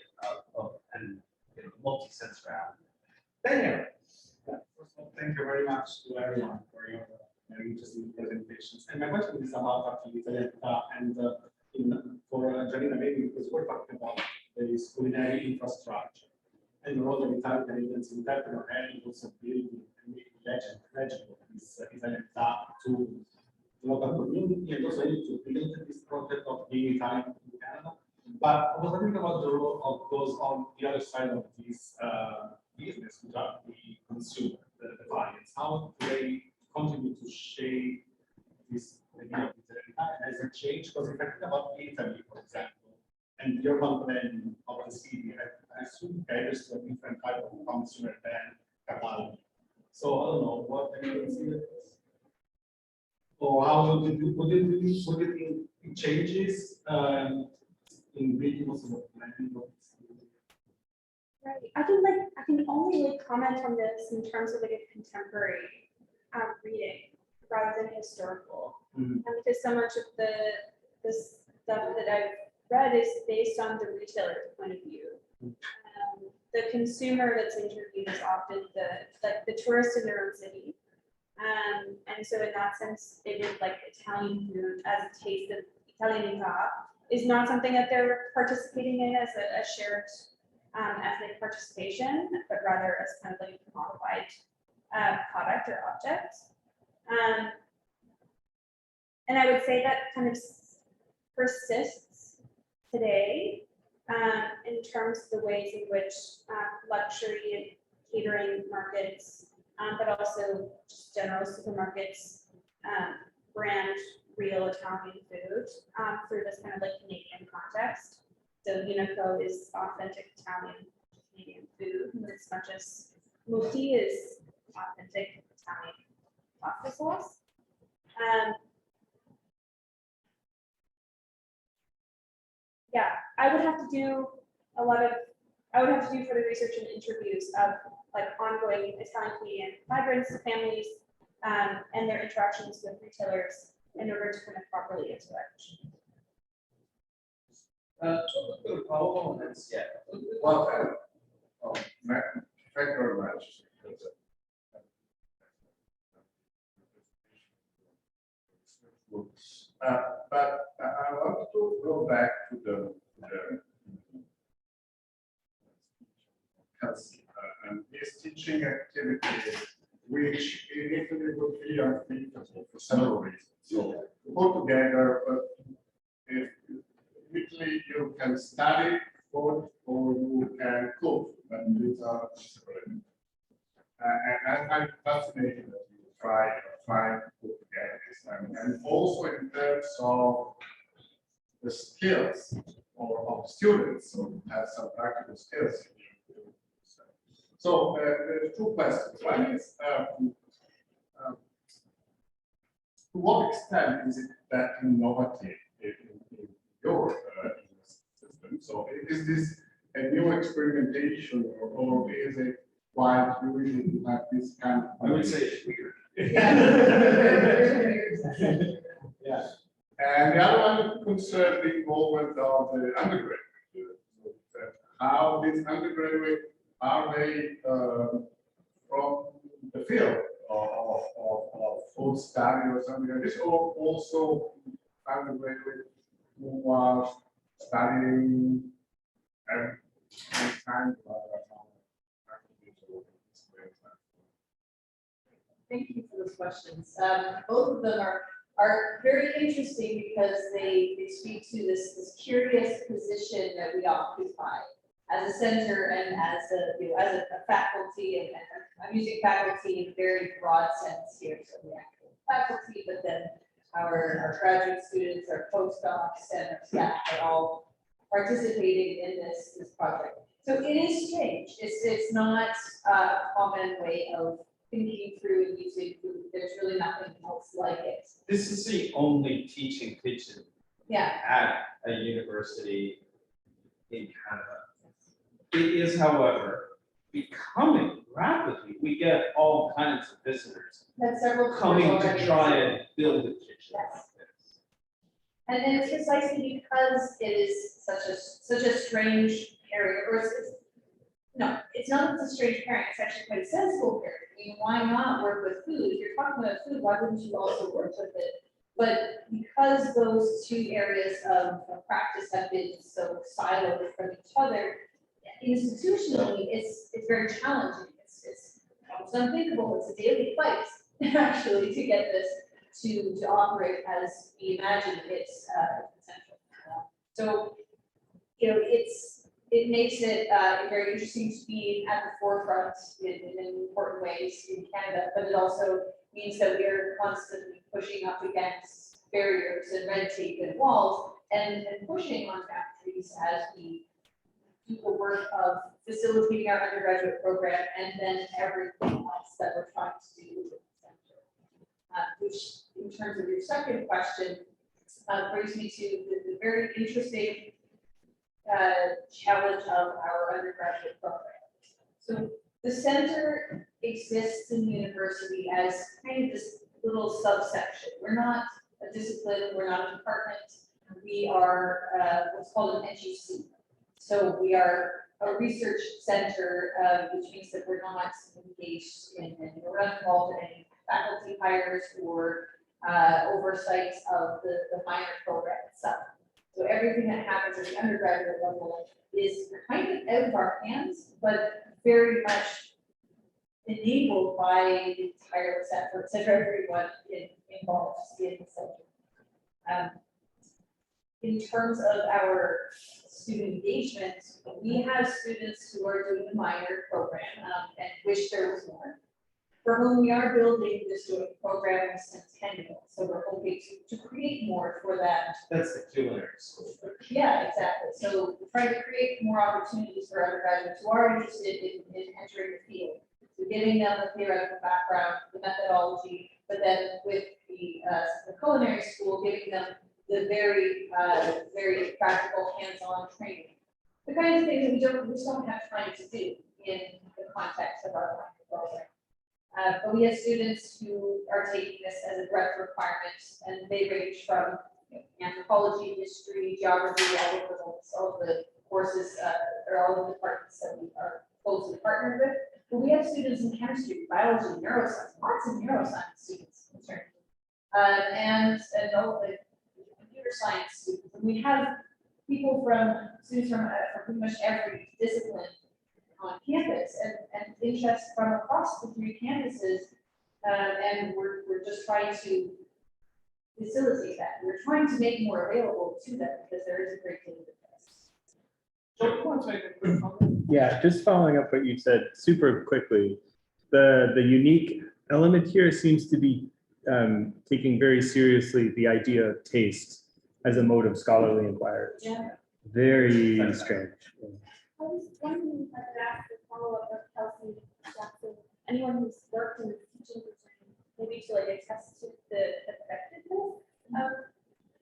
of and multi-sensuality. Daniel. First of all, thank you very much to everyone for your very interesting presentations. And my question is about actually Italian and for Janina, maybe because we're talking about this culinary infrastructure and the role of Italian Canadians in that and also building and making legible this Italian to local community and also to build this project of being Italian in Canada. But I was thinking about the role of those on the other side of this business, which are the consumer, the clients. How do they contribute to shape this idea of Italian as a change? Because if I think about Italy, for example, and your plan of the city, I assume caters to a different type of consumer than Catalan. So I don't know what do you consider this? Or how would you think it changes in building also the planning of the city? Right. I can only comment on this in terms of like a contemporary reading rather than historical. Because so much of the stuff that I've read is based on the retailer's point of view. The consumer that's interviewed is often the tourist in their own city. And so in that sense, it is like Italian food as a taste of Italianità is not something that they're participating in as a shared ethnic participation, but rather as kind of like a commodified product or object. And I would say that kind of persists today in terms of the ways in which luxury and catering markets, but also just general supermarkets brand real Italian food through this kind of like Canadian context. So Unico is authentic Italian Canadian food, as much as Mutti is authentic Italian pasta sauce. Yeah, I would have to do further research and interviews of like ongoing Italian Canadian migrants, families, and their interactions with retailers in order to kind of properly answer that question. Paolo, and then Well, thank you very much. But I want to go back to the is teaching activity which in Italy would be unthinkable for several reasons. So to go together, but if Italy you can study food or you can cook, and these are possibilities. And I'm fascinated that you try to put together this, and also in terms of the skills of students, so have some practical skills. So there are two questions. One is, to what extent is it that innovative in your system? So is this a new experimentation, or is it quite usual to have this kind of? I would say it's weird. Yeah. And the other one concerns the involvement of the undergraduate students. How these undergraduate, are they from the field of food study or something like this, or also undergraduate who are studying and kind of Thank you for those questions. Both of them are very interesting because they speak to this curious position that we occupy as a center and as a faculty, and I'm using faculty in a very broad sense here. So the actual faculty, but then our graduate students, our postdocs, and our staff are all participating in this project. So it is strange. It's not a common way of thinking through and using food. There's really nothing else like it. This is the only teaching kitchen at a university in Canada. It is, however, becoming rapidly. We get all kinds of visitors Had several coming to try and build a kitchen. Yes. And then it's precisely because it is such a strange area, or no, it's not that it's a strange pairing, it's actually quite a sensible pairing. I mean, why not work with food? If you're talking about food, why wouldn't you also work with it? But because those two areas of practice have been so siloed from each other, institutionally, it's very challenging. It's almost unthinkable. It's a daily fight, actually, to get this to operate as we imagine its potential. So, it makes it very interesting to be at the forefront in important ways in Canada, but it also means that we are constantly pushing up against barriers and red tape and walls and pushing on faculties as we do the work of facilitating our undergraduate program and then everything else that we're trying to do with the center. Which, in terms of your second question, brings me to the very interesting challenge of our undergraduate program. So the center exists in the university as kind of this little subsection. We're not a discipline, we're not a department. We are what's called an NGC. So we are a research center, which means that we're not engaged in, we're not involved in any faculty hires or oversight of the minor program itself. So everything that happens at the undergraduate level is kind of out of our hands, but very much enabled by the tireless efforts of everyone involved in the center. In terms of our student engagement, we have students who are doing the minor program and wish there was more, for whom we are building this program centennial. So we're hoping to create more for that. That's the culinary school. Yeah, exactly. So we're trying to create more opportunities for undergraduates who are interested in entering the field. So giving them the theoretical background, the methodology, but then with the culinary school, giving them the very practical hands-on training. The kinds of things that we just don't have time to do in the context of our program. But we have students who are taking this as a breadth requirement, and they range from anthropology, history, geography, all of the courses, or all of the departments that we are closely partnered with. But we have students in chemistry, biology, neuroscience, lots of neuroscience students concerned, and all the computer science students. And we have people students from pretty much every discipline on campus and interest from across the 3 campuses. And we're just trying to facilitate that. We're trying to make more available to them because there is a great deal of interest. Joe, you want to make a quick comment? Yeah, just following up what you said super quickly. The unique element here seems to be taking very seriously the idea of taste as a mode of scholarly inquiry. Yeah. Very strange. I was wondering if I could ask a follow-up of Kelsey Jackson, anyone who's worked in the teaching routine, maybe to like attest to the effectiveness of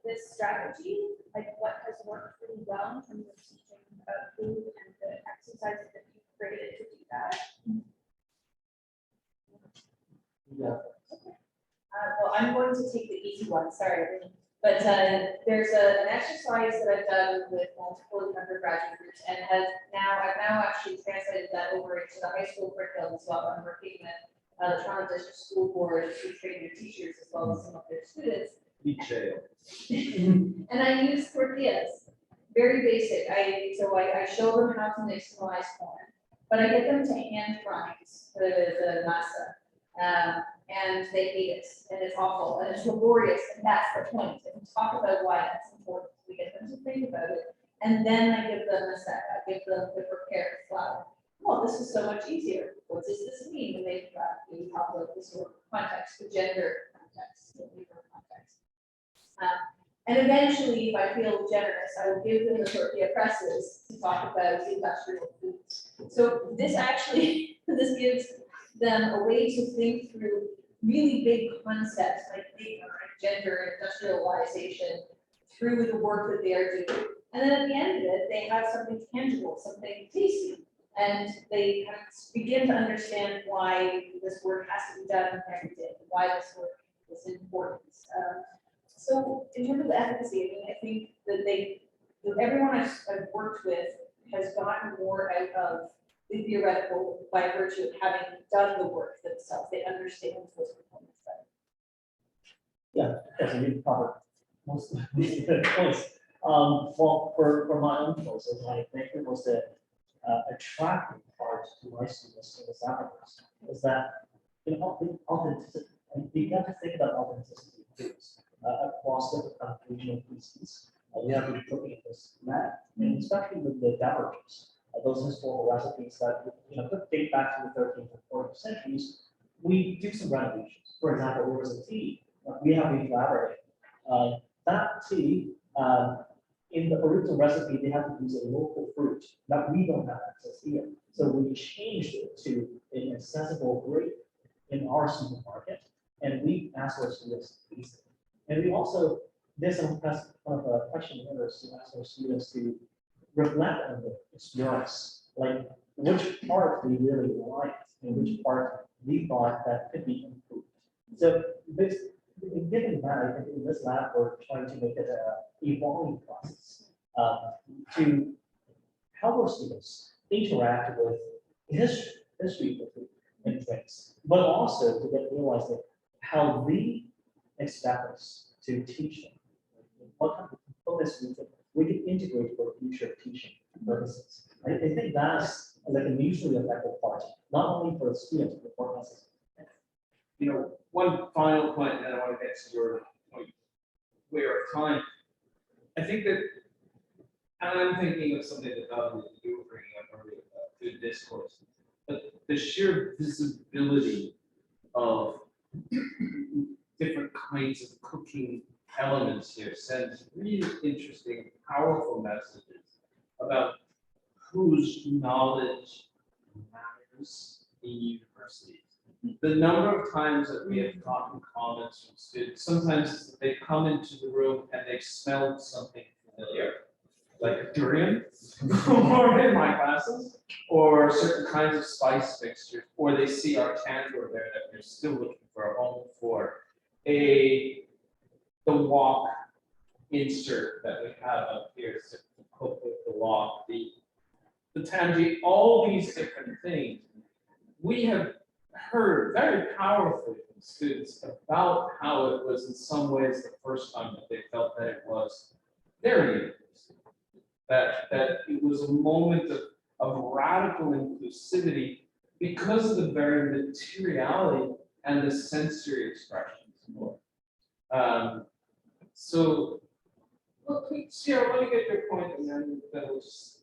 this strategy, like what has worked really well in terms of teaching about food and the exercises that you created to do that. Yeah. Well, I'm going to take the easy one, sorry. But there's an exercise that I've done with multiple undergraduate groups and I've now actually translated that over into the high school curriculum as well. I'm working with the Toronto District School Board to train their teachers as well as some of their students. And I use tortillas, very basic. I show them how to mix sliced corn, but I get them to hand grind the masa. And they hate it, and it's awful, and it's laborious, and that's the point. And talk about why that's important. We get them to think about it, and then I give them a set. I give them the prepared flour. Oh, this is so much easier. What does this mean? And they talk about this sort of context, the gender context, the labor context. And eventually, if I feel generous, I will give them the tortilla presses to talk about industrial foods. So this actually, this gives them a way to think through really big concepts like labor and gender and industrialization through the work that they are doing. And then at the end of it, they have something tangible, something tasty, and they kind of begin to understand why this work has to be done every day, why this work is important. So in terms of the efficacy, I mean, I think that everyone I've worked with has gotten more out of the theoretical by virtue of having done the work themselves. They understand those components better. Yeah, yes, you covered most of the points. Well, for my own process, I think it was the attractive part to my students in the science is that authenticity. And you have to think about authenticity across different kind of regional cuisines. We have to be looking at this map, and especially with the beverages. Those historical recipes that could date back to the 13th and 14th centuries, we do some renovations. For example, there was a tea we have been collaborating. That tea, in the original recipe, they had to use a local fruit that we don't have access here. So we changed it to an accessible grape in our supermarket, and we asked our students to taste it. And we also did some kind of a questionnaires to ask our students to reflect on the experience, like which part we really liked and which part we thought that could be improved. So this, given that, I think in this lab we're trying to make it a evolving process to help our students interact with history of food and drinks, but also to get realize that how we expect us to teach them. What kind of components we can integrate for future teaching purposes. I think that's like a mutually effective part, not only for the students, but for us. One final point, and then I want to get to your point, where of time. I think that, and I'm thinking of something that you were bringing up earlier about food discourse, but the sheer visibility of different kinds of cooking elements here sends really interesting, powerful messages about whose knowledge matters in universities. The number of times that we have gotten comments from students, sometimes they come into the room and they've smelled something familiar, like a durian, or in my classes, or certain kinds of spice mixtures, or they see our tandoor there that they're still looking for a home for, the wok insert that we have up here to cook with the wok, the tangy, all these different things. We have heard very powerfully from students about how it was in some ways the first time that they felt that it was their university, that it was a moment of radical inclusivity inclusivity because of the very materiality and the sensory expressions more. So, well, Sierra, I want to get your point, and then we'll just.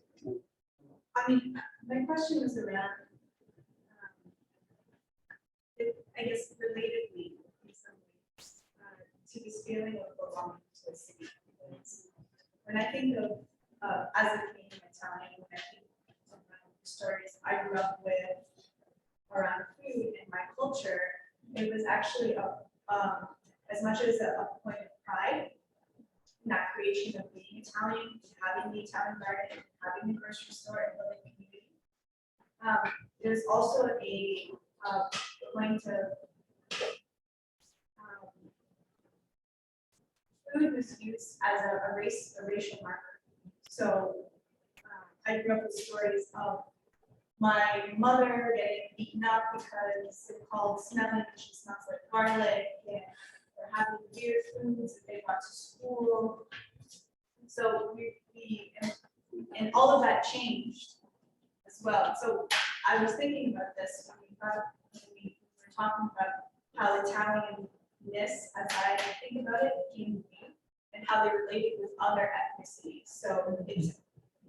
I mean, my question was around, I guess relatedly in some ways, to this feeling of belonging to a city. When I think of, as a Canadian Italian, when I think of my stories I grew up with around food and my culture, it was actually as much as a point of pride, in that creation of being Italian, having the Italian garden, having the grocery store, and building community. There's also a point of food was used as a racial marker. So I grew up with stories of my mother getting beaten up because they called smelling, she smells like garlic, and they're having weird foods that they brought to school. So and all of that changed as well. So I was thinking about this when we were talking about how Italianness, as I think about it, came to be, and how they related with other ethnicities. So it's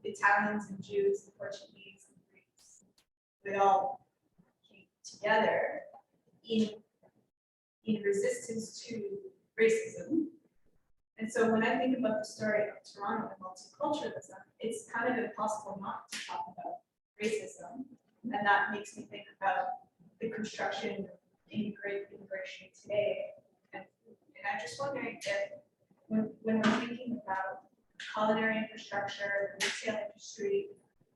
Italians and Jews and Portuguese and Greeks. They all came together in resistance to racism. And so when I think about the story of Toronto and multiculturalism, it's kind of impossible not to talk about racism. And that makes me think about the construction of immigration today. And I'm just wondering if when we're thinking about culinary infrastructure, retail industry,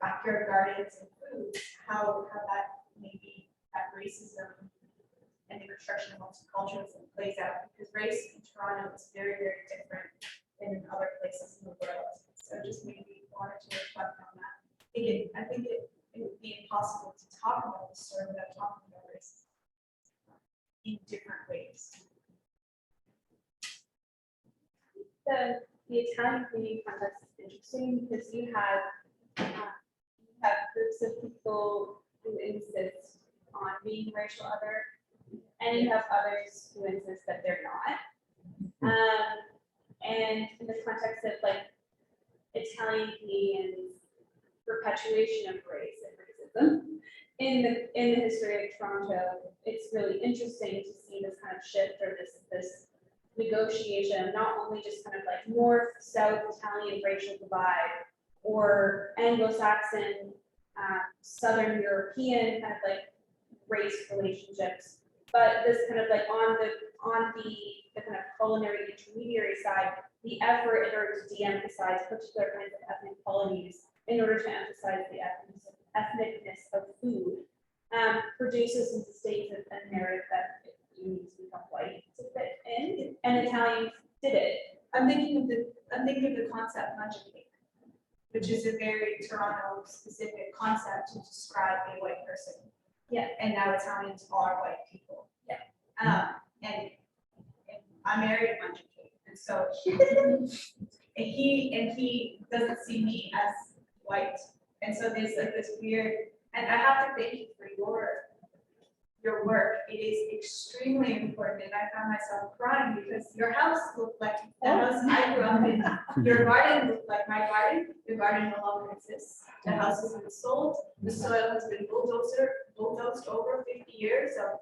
backyard gardens and food, how that maybe that racism and the construction of multiculturalism plays out, because race in Toronto is very, very different than in other places in the world. So just maybe wanted to reflect on that. I think it would be impossible to talk about this story without talking about race in different ways. The Italian community context is interesting because you have groups of people who insist on being racial other, and you have others who insist that they're not. And in the context of like Italian Canadians' perpetuation of race and racism in the history of Toronto, it's really interesting to see this kind of shift or this negotiation of not only just kind of like North-South Italian racial divide or Anglo-Saxon, Southern European kind of like race relationships, but this kind of like on the kind of culinary intermediary side, the effort in order to de-emphasize particular kinds of ethnic qualities in order to emphasize the ethnicness of food produces and sustains a narrative that you need to become white to fit in, and Italians did it. I'm thinking of the concept munchkin cake, which is a very Toronto specific concept to describe a white person. Yeah. And now Italians are white people. Yeah. And I married a munchkin cake, and so and he doesn't see me as white, and so there's like this weird. And I have to thank you for your work. It is extremely important, and I found myself crying because your house looked like the house I grew up in. Your garden looked like my garden. Your garden no longer exists. The house has been sold. The soil has been bulldozed over 50 years of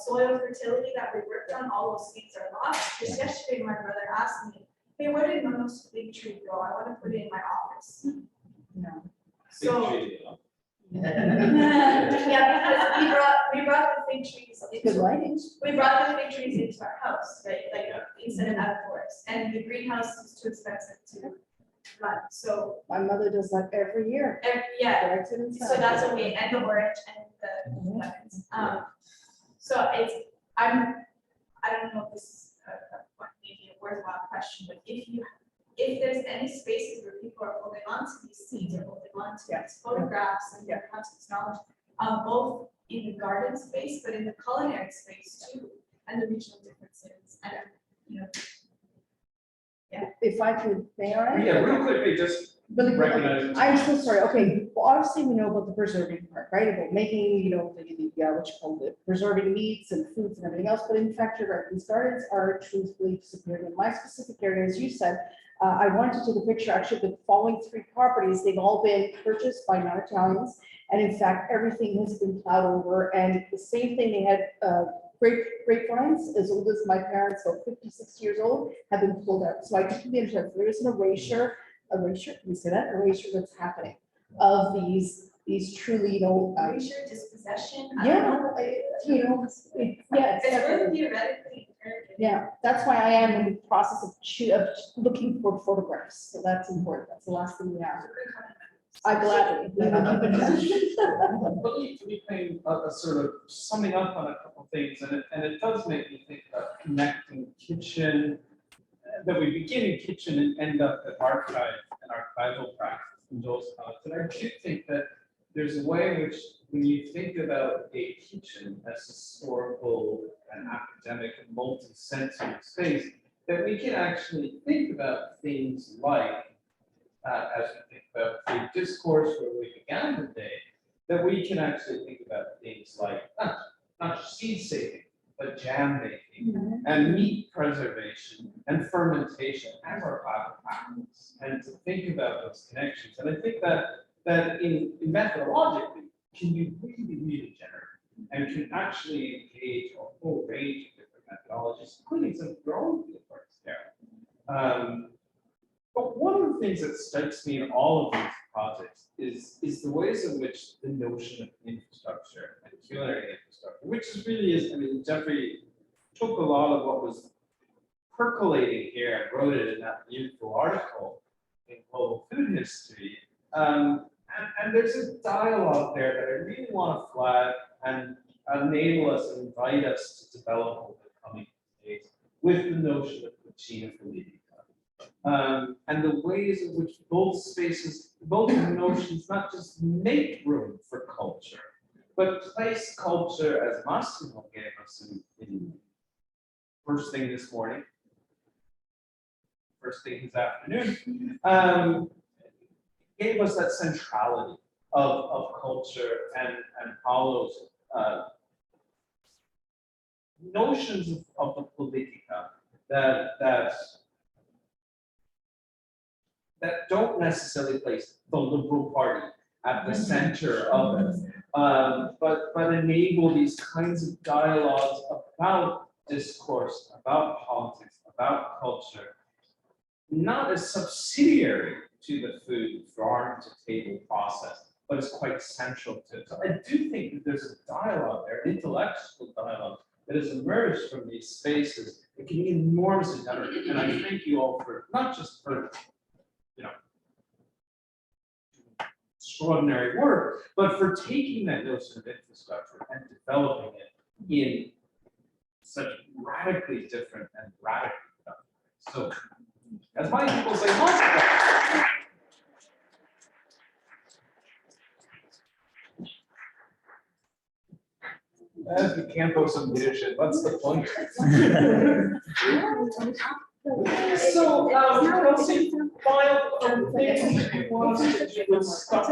soil fertility that we worked on. All those seeds are lost. Just yesterday, my brother asked me, "Hey, where did Mama's fig tree go? I want to put it in my office." No. So. Yeah, because we brought the fig trees. Good lighting. We brought the fig trees into our house, right? Like instead of outdoors, and the greenhouse is too expensive to run. So My mother does that every year. yeah, Right to the so top. that's okay, and the orange and the lemons. So I don't know if this is maybe a worthwhile question, but if there's any spaces where people are holding on to these seeds or holding on to these photographs and holding on to this knowledge, both in the garden space, but in the culinary space too, and the regional differences, and yeah. If I could, may I? Yeah, real quickly, just Really quick, Recognizing- I'm so sorry, okay, well, obviously we know about the preserving part, right, about making, you know, the what you call it, preserving meats and foods and everything else, but in fact, you're right, these gardens are truthfully disappearing. In my specific area, as you said, I wanted to take a picture, actually, the following 3 properties, they've all been purchased by non-Italians, and in fact, everything has been plowed over, and the same thing, they had, grapevines as old as my parents, so 50, 60 years old, have been pulled out. So I completely understand, there is an erasure, can we say that, erasure that's happening of these truly, you know. Erasure, dispossession. I don't Yeah, know. you know, yeah. It's really theoretically. Yeah, that's why I am in the process of looking for photographs, so that's important, that's the last thing we have. I gladly. we will keep in touch. Let me claim a sort of summing up on a couple of things, and it does make me think about connecting kitchen, that we begin in kitchen and end up at archive and archival practice in those comments. And I do think that there's a way in which, when you think about a kitchen as historical and academic and multi-sensory space, that we can actually think about things like, as we think about food discourse, where we began the day, that we can actually think about things like not just seed saving, but jam making and meat preservation and fermentation as our practice, and to think about those connections. And I think that in methodologically can be really generous and can actually engage a whole range of different methodologies, including some growing efforts there. But one of the things that strikes me in all of these projects is the ways in which the notion of infrastructure and culinary infrastructure, which really is, I mean, Jeffrey took a lot of what was percolating here and wrote it in that beautiful article in Global Food History. And there's a dialogue there that I really want to flag and enable us and invite us to develop over the coming days with the notion of cucina politica. And the ways in which both spaces, both notions, not just make room for culture, but place culture, as Massimo gave us in first thing this morning, first thing this afternoon, gave us that centrality of culture and Paulo's notions of the politica that don't necessarily place the Liberal Party at the center of it, but enable these kinds of dialogues about discourse, about politics, about culture, not as subsidiary to the food farm to table process, but is quite central to it. So I do think that there's a dialogue there, intellectual dialogue, that has emerged from these spaces. It can be enormously generative, and I thank you all for, not just for, you know, extraordinary work, but for taking that notion of infrastructure and developing it in such radically different and radically productive ways. So, as my people say, as we can't post some leadership, what's the point? So, Kelsey, final thing you want to do with stuff.